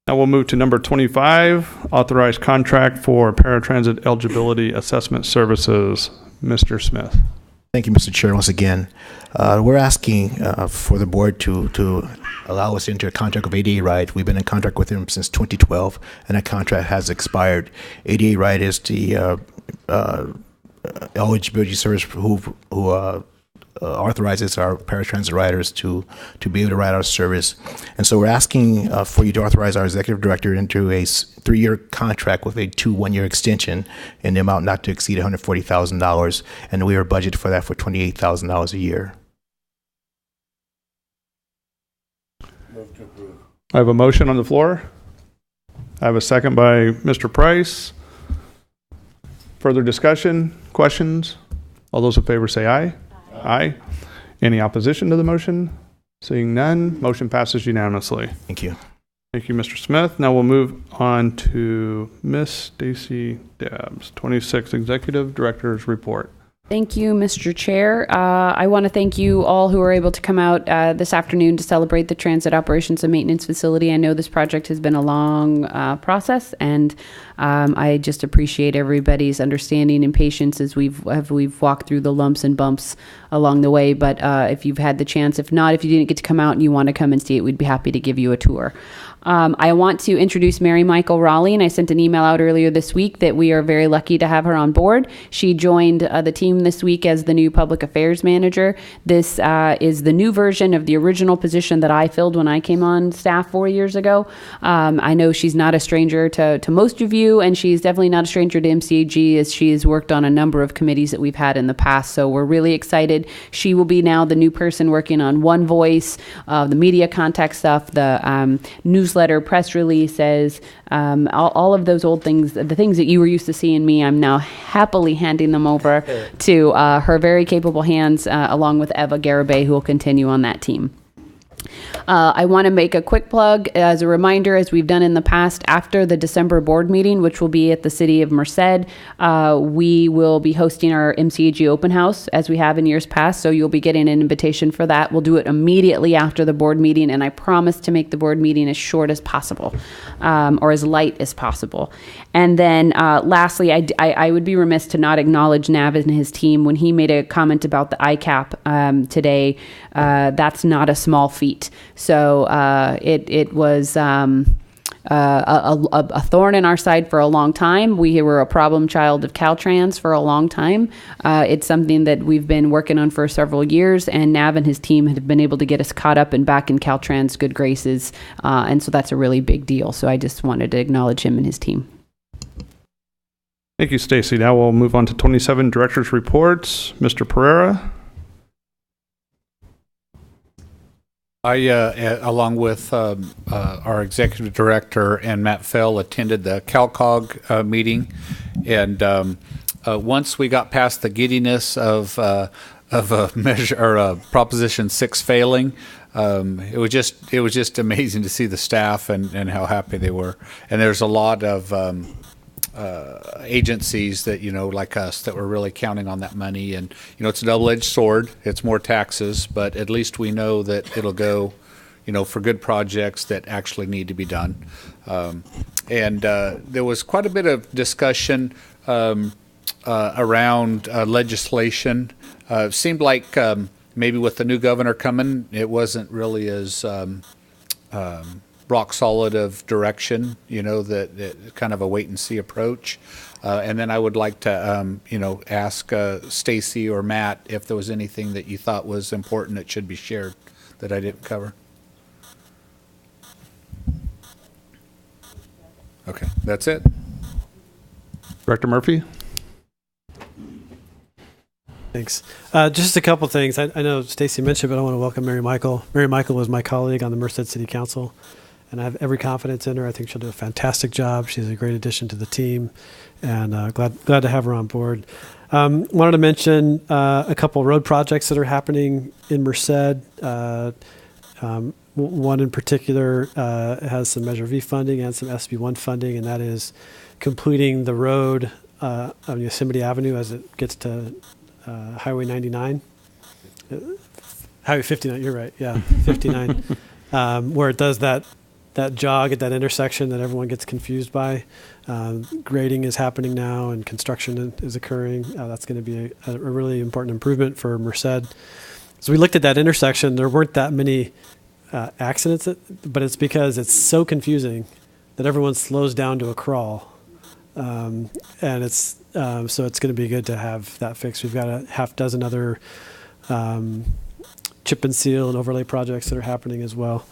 Now we'll move to number 25, authorized contract for paratransit eligibility assessment services. Mr. Smith. Thank you, Mr. Chair. Once again, we're asking for the board to allow us into a contract with ADA Ride. We've been in contract with them since 2012, and that contract has expired. ADA Ride is the eligibility service who authorizes our paratransit riders to be able to ride our service. And so we're asking for you to authorize our executive director into a 3-year contract with a 1-year extension in the amount not to exceed $140,000. And we are budgeted for that for $28,000 a year. Move to approve. I have a motion on the floor. I have a second by Mr. Price. Further discussion, questions? All those in favor say aye. Aye. Any opposition to the motion? Seeing none, motion passes unanimously. Thank you. Thank you, Mr. Smith. Now we'll move on to Miss Stacy Dabbs, 26 Executive Director's Report. Thank you, Mr. Chair. I want to thank you all who were able to come out this afternoon to celebrate the Transit Operations and Maintenance Facility. I know this project has been a long process, and I just appreciate everybody's understanding and patience as we've walked through the lumps and bumps along the way. But if you've had the chance, if not, if you didn't get to come out and you want to come and see it, we'd be happy to give you a tour. I want to introduce Mary Michael Raleigh, and I sent an email out earlier this week that we are very lucky to have her on board. She joined the team this week as the new public affairs manager. This is the new version of the original position that I filled when I came on staff 4 years ago. I know she's not a stranger to most of you, and she's definitely not a stranger to MCAG, as she has worked on a number of committees that we've had in the past. So we're really excited. She will be now the new person working on One Voice, the media contact stuff, the newsletter, press releases, all of those old things, the things that you were used to seeing me, I'm now happily handing them over to her very capable hands, along with Eva Garibay, who will continue on that team. I want to make a quick plug as a reminder, as we've done in the past, after the December board meeting, which will be at the city of Merced, we will be hosting our MCAG open house as we have in years past. So you'll be getting an invitation for that. We'll do it immediately after the board meeting, and I promise to make the board meeting as short as possible, or as light as possible. And then lastly, I would be remiss to not acknowledge Nav and his team when he made a comment about the ICAP today. That's not a small feat. So it was a thorn in our side for a long time. We were a problem child of Caltrans for a long time. It's something that we've been working on for several years, and Nav and his team have been able to get us caught up and back in Caltrans' good graces. And so that's a really big deal. So I just wanted to acknowledge him and his team. Thank you, Stacy. Now we'll move on to 27 directors' reports. Mr. Pereira. I, along with our executive director and Matt Fell, attended the CalCog meeting, and once we got past the giddiness of a measure or a Proposition 6 failing, it was just amazing to see the staff and how happy they were. And there's a lot of agencies that, like us, that were really counting on that money. And, it's a double-edged sword. It's more taxes, but at least we know that it'll go, for good projects that actually need to be done. And there was quite a bit of discussion around legislation. Seemed like maybe with the new governor coming, it wasn't really as rock solid of direction, that kind of a wait and see approach. And then I would like to, ask Stacy or Matt if there was anything that you thought was important that should be shared that I didn't cover. Okay, that's it. Director Murphy. Thanks. Just a couple things. I know Stacy mentioned, but I want to welcome Mary Michael. Mary Michael was my colleague on the Merced City Council, and I have every confidence in her. I think she'll do a fantastic job. She's a great addition to the team, and glad to have her on board. Wanted to mention a couple road projects that are happening in Merced. One in particular has some Measure V funding and some SB1 funding, and that is completing the road on Yosemite Avenue as it gets to Highway 99. Highway 59, you're right, yeah, 59, where it does that jog at that intersection that everyone gets confused by. Grading is happening now and construction is occurring. That's going to be a really important improvement for Merced. So we looked at that intersection. There weren't that many accidents, but it's because it's so confusing that everyone slows down to a crawl. And it's so it's going to be good to have that fixed. We've got a half dozen other chip and seal and overlay projects that are happening as well,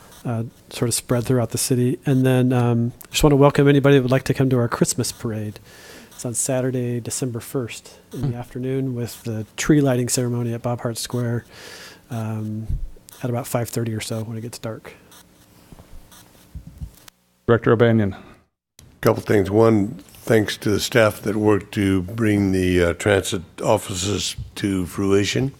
sort of spread throughout the city. And then just want to welcome anybody that would like to come to our Christmas parade. It's on Saturday, December 1st in the afternoon with the tree lighting ceremony at Bob Hart Square at about 5:30 or so when it gets dark. Director O'Banion. Couple things. One, thanks to the staff that worked to bring the transit offices to fruition.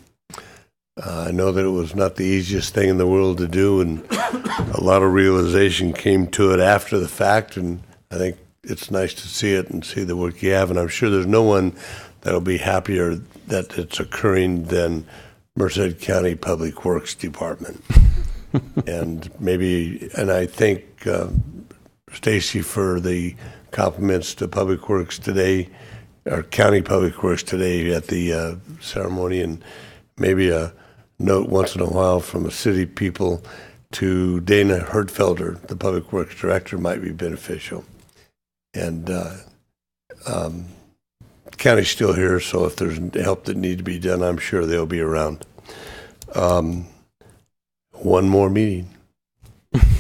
I know that it was not the easiest thing in the world to do, and a lot of realization came to it after the fact, and I think it's nice to see it and see the work you have, and I'm sure there's no one that'll be happier that it's occurring than Merced County Public Works Department. And I thank Stacy for the compliments to Public Works today, or County Public Works today at the ceremony, and maybe a note once in a while from the city people to Dana Hertfelder, the Public Works Director, might be beneficial. And county's still here, so if there's help that needs to be done, I'm sure they'll be around. One more meeting.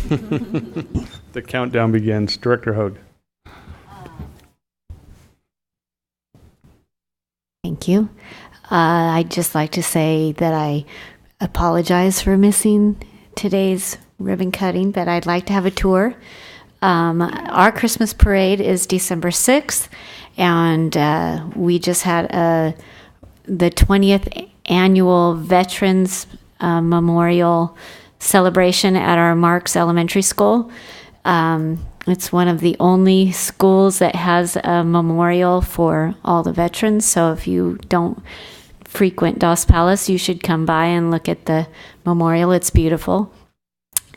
The countdown begins. Director Hogue. Thank you. I'd just like to say that I apologize for missing today's ribbon cutting, but I'd like to have a tour. Our Christmas parade is December 6th, and we just had the 20th annual Veterans Memorial celebration at our Marks Elementary School. It's one of the only schools that has a memorial for all the veterans. So if you don't frequent Dos Palos, you should come by and look at the memorial. It's beautiful.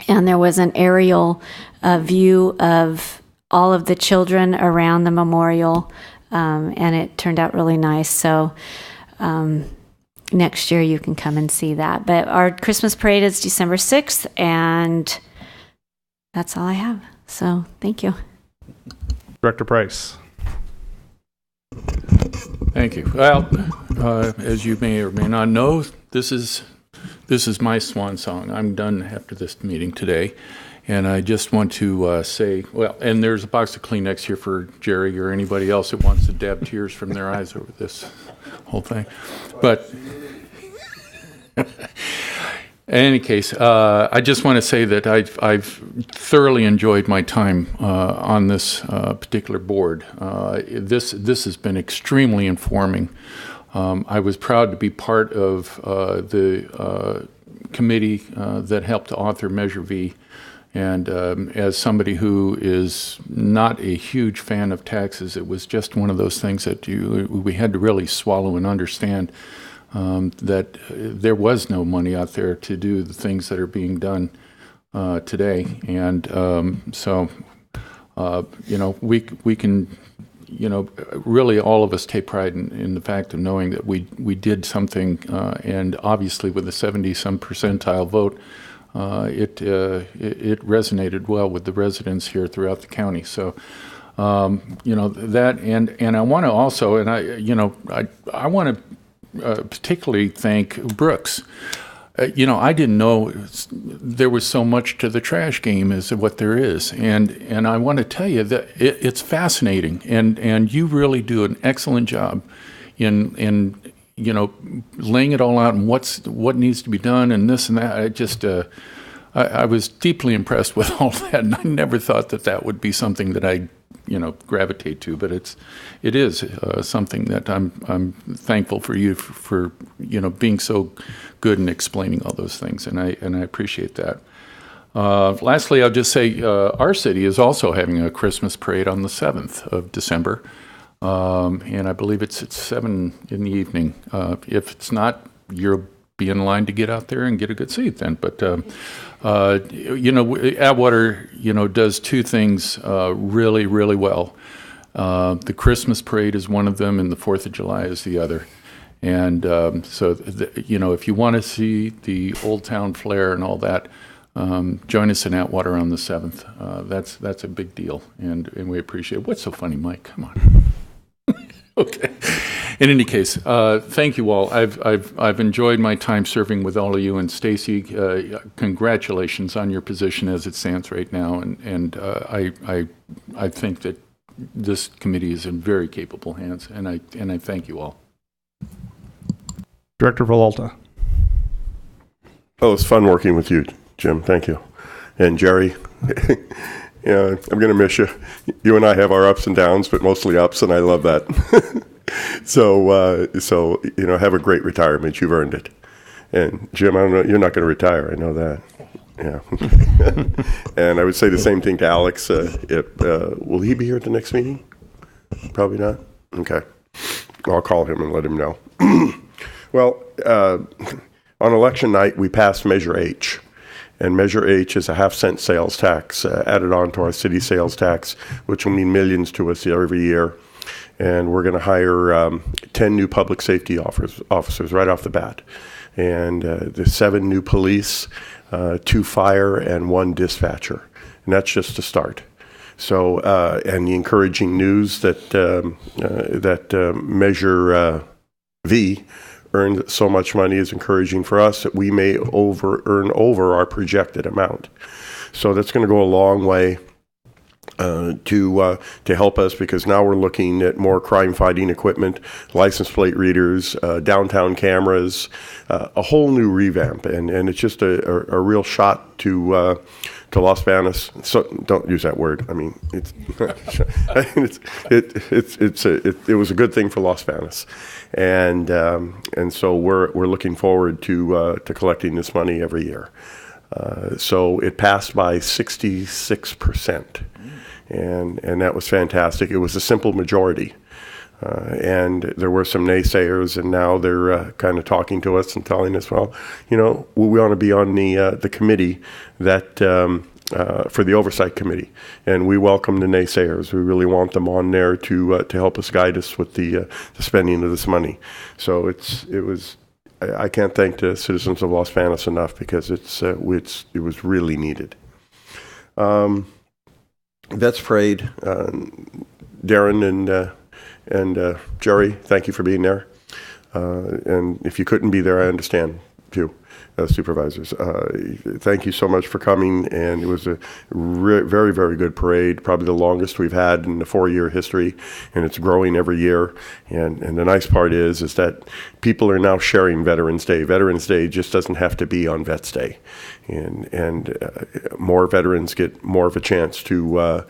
And there was an aerial view of all of the children around the memorial, and it turned out really nice. So next year you can come and see that. But our Christmas parade is December 6th, and that's all I have. So thank you. Director Price. Thank you. Well, as you may or may not know, this is my swan song. I'm done after this meeting today. And I just want to say, well, and there's a box of Kleenex here for Jerry or anybody else that wants to dab tears from their eyes over this whole thing. But in any case, I just want to say that I've thoroughly enjoyed my time on this particular board. This has been extremely informing. I was proud to be part of the committee that helped to author Measure V. And as somebody who is not a huge fan of taxes, it was just one of those things that we had to really swallow and understand that there was no money out there to do the things that are being done today. And so, we can, really all of us take pride in the fact of knowing that we did something, and obviously with a 70-some percentile vote, it resonated well with the residents here throughout the county. So, that, and I want to also, and I want to particularly thank Brooks. I didn't know there was so much to the trash game as what there is, and I want to tell you that it's fascinating, and you really do an excellent job in laying it all out and what needs to be done and this and that. I was deeply impressed with all that, and I never thought that would be something that I gravitate to, but it is something that I'm thankful for you for being so good in explaining all those things, and I appreciate that. Lastly, I'll just say our city is also having a Christmas parade on the 7th of December, and I believe it's at 7 in the evening. If it's not, you'll be in line to get out there and get a good seat then. But Atwater, does two things really, really well. The Christmas parade is one of them, and the 4th of July is the other. And so, if you want to see the Old Town flair and all that, join us in Atwater on the 7th. That's a big deal, and we appreciate it. What's so funny, Mike? Come on. Okay. In any case, thank you all. I've enjoyed my time serving with all of you, and Stacy, congratulations on your position as it stands right now. And I think that this committee is in very capable hands, and I thank you all. Director Villalta. Oh, it's fun working with you, Jim. Thank you. And Jerry, I'm going to miss you. You and I have our ups and downs, but mostly ups, and I love that. So have a great retirement. You've earned it. And Jim, I don't know, you're not going to retire. I know that. Yeah. And I would say the same thing to Alex. Will he be here at the next meeting? Probably not. Okay. I'll call him and let him know. Well, on election night, we passed Measure H. And Measure H is a half-cent sales tax added on to our city sales tax, which will mean millions to us every year. And we're going to hire 10 new public safety officers right off the bat. And there's 7 new police, 2 fire, and 1 dispatcher. And that's just a start. So, and the encouraging news that Measure V earned so much money is encouraging for us that we may earn over our projected amount. So that's going to go a long way to help us, because now we're looking at more crime-fighting equipment, license plate readers, downtown cameras, a whole new revamp, and it's just a real shot to Los Banos. So don't use that word. I mean, it was a good thing for Los Banos, and so we're looking forward to collecting this money every year. So it passed by 66%. And that was fantastic. It was a simple majority. And there were some naysayers, and now they're kind of talking to us and telling us, well, we want to be on the committee that for the oversight committee, and we welcome the naysayers. We really want them on there to help us guide us with the spending of this money. So I can't thank the citizens of Los Banos enough, because it was really needed. Vets Parade, Darren and Jerry, thank you for being there. And if you couldn't be there, I understand too. Supervisors, thank you so much for coming, and it was a very, very good parade, probably the longest we've had in the 4-year history, and it's growing every year. And the nice part is that people are now sharing Veterans Day. Veterans Day just doesn't have to be on Vets Day, and more veterans get more of a chance to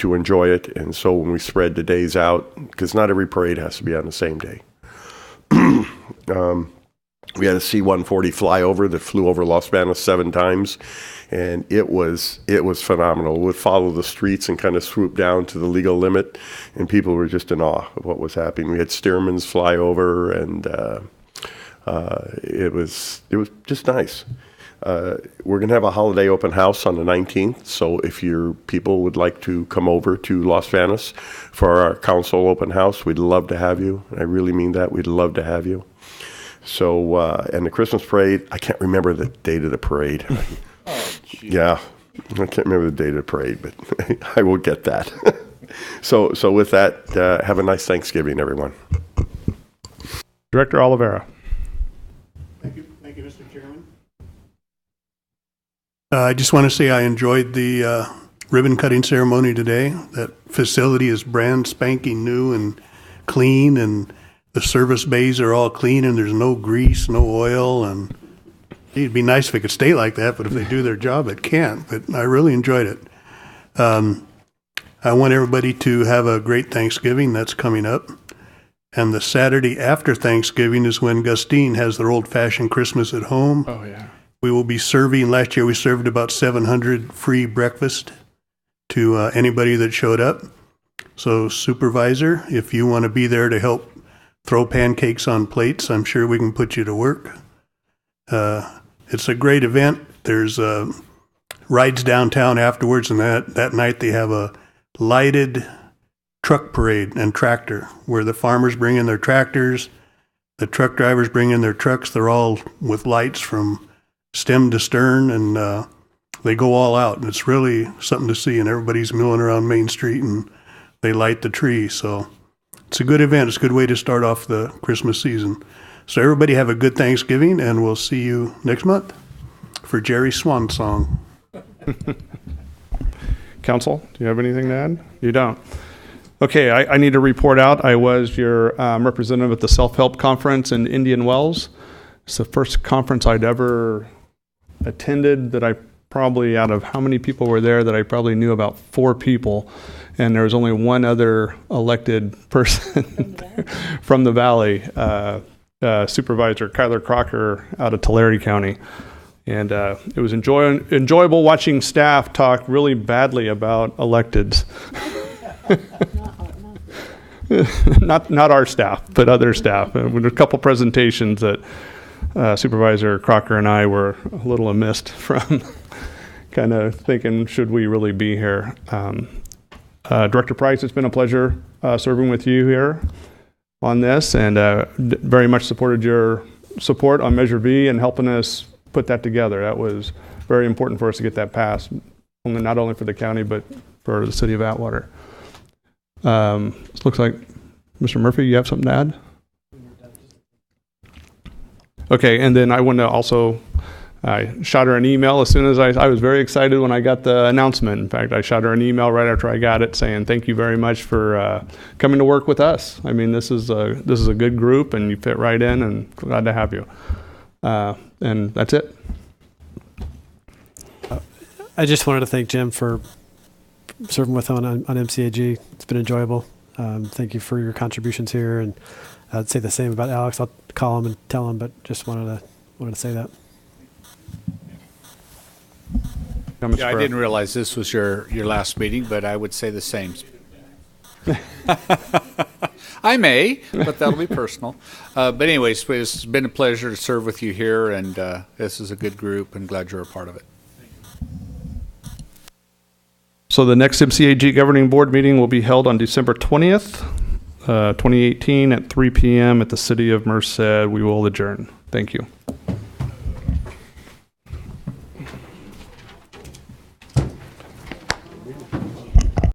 enjoy it. And so when we spread the days out, because not every parade has to be on the same day. We had a C-140 flyover that flew over Los Banos 7 times, and it was phenomenal. It would follow the streets and kind of swoop down to the legal limit, and people were just in awe of what was happening. We had Stearmans fly over, and it was just nice. We're going to have a holiday open house on the 19th, so if your people would like to come over to Los Banos for our council open house, we'd love to have you. I really mean that. We'd love to have you. So, and the Christmas parade, I can't remember the date of the parade. Yeah, I can't remember the date of the parade, but I will get that. So with that, have a nice Thanksgiving, everyone. Director Oliveira. Thank you, Mr. Chairman. I just want to say I enjoyed the ribbon cutting ceremony today. That facility is brand spanking new and clean, and the service bays are all clean, and there's no grease, no oil, and it'd be nice if it could stay like that, but if they do their job, it can't. But I really enjoyed it. I want everybody to have a great Thanksgiving. That's coming up. And the Saturday after Thanksgiving is when Gustine has their old-fashioned Christmas at home. Oh, yeah. We will be serving, last year we served about 700 free breakfast to anybody that showed up. So supervisor, if you want to be there to help throw pancakes on plates, I'm sure we can put you to work. It's a great event. There's rides downtown afterwards, and that night they have a lighted truck parade and tractor where the farmers bring in their tractors, the truck drivers bring in their trucks. They're all with lights from stem to stern, and they go all out, and it's really something to see. And everybody's milling around Main Street, and they light the tree. So it's a good event. It's a good way to start off the Christmas season. So everybody have a good Thanksgiving, and we'll see you next month for Jerry's Swan Song. Council, do you have anything to add? You don't. Okay, I need to report out. I was your representative at the Self-Help Conference in Indian Wells. It's the first conference I'd ever attended that I probably, out of how many people were there, that I probably knew about 4 people. And there was only one other elected person from the Valley, Supervisor Kyler Crocker out of Tulare County. And it was enjoyable watching staff talk really badly about electeds. Not our staff, but other staff. There were a couple presentations that Supervisor Crocker and I were a little amiss from, kind of thinking, should we really be here? Director Price, it's been a pleasure serving with you here on this, and very much supported your support on Measure B and helping us put that together. That was very important for us to get that passed, not only for the county, but for the city of Atwater. It looks like, Mr. Murphy, you have something to add? Okay, and then I want to also, I shot her an email as soon as I was very excited when I got the announcement. In fact, I shot her an email right after I got it saying, thank you very much for coming to work with us. I mean, this is a good group, and you fit right in, and glad to have you. And that's it. I just wanted to thank Jim for serving with on MCAG. It's been enjoyable. Thank you for your contributions here, and I'd say the same about Alex. I'll call him and tell him, but just wanted to say that. Yeah, I didn't realize this was your last meeting, but I would say the same. I may, but that'll be personal. But anyways, it's been a pleasure to serve with you here, and this is a good group, and glad you're a part of it. So the next MCAG Governing Board meeting will be held on December 20th, 2018 at 3 p.m. at the City of Merced. We will adjourn. Thank you.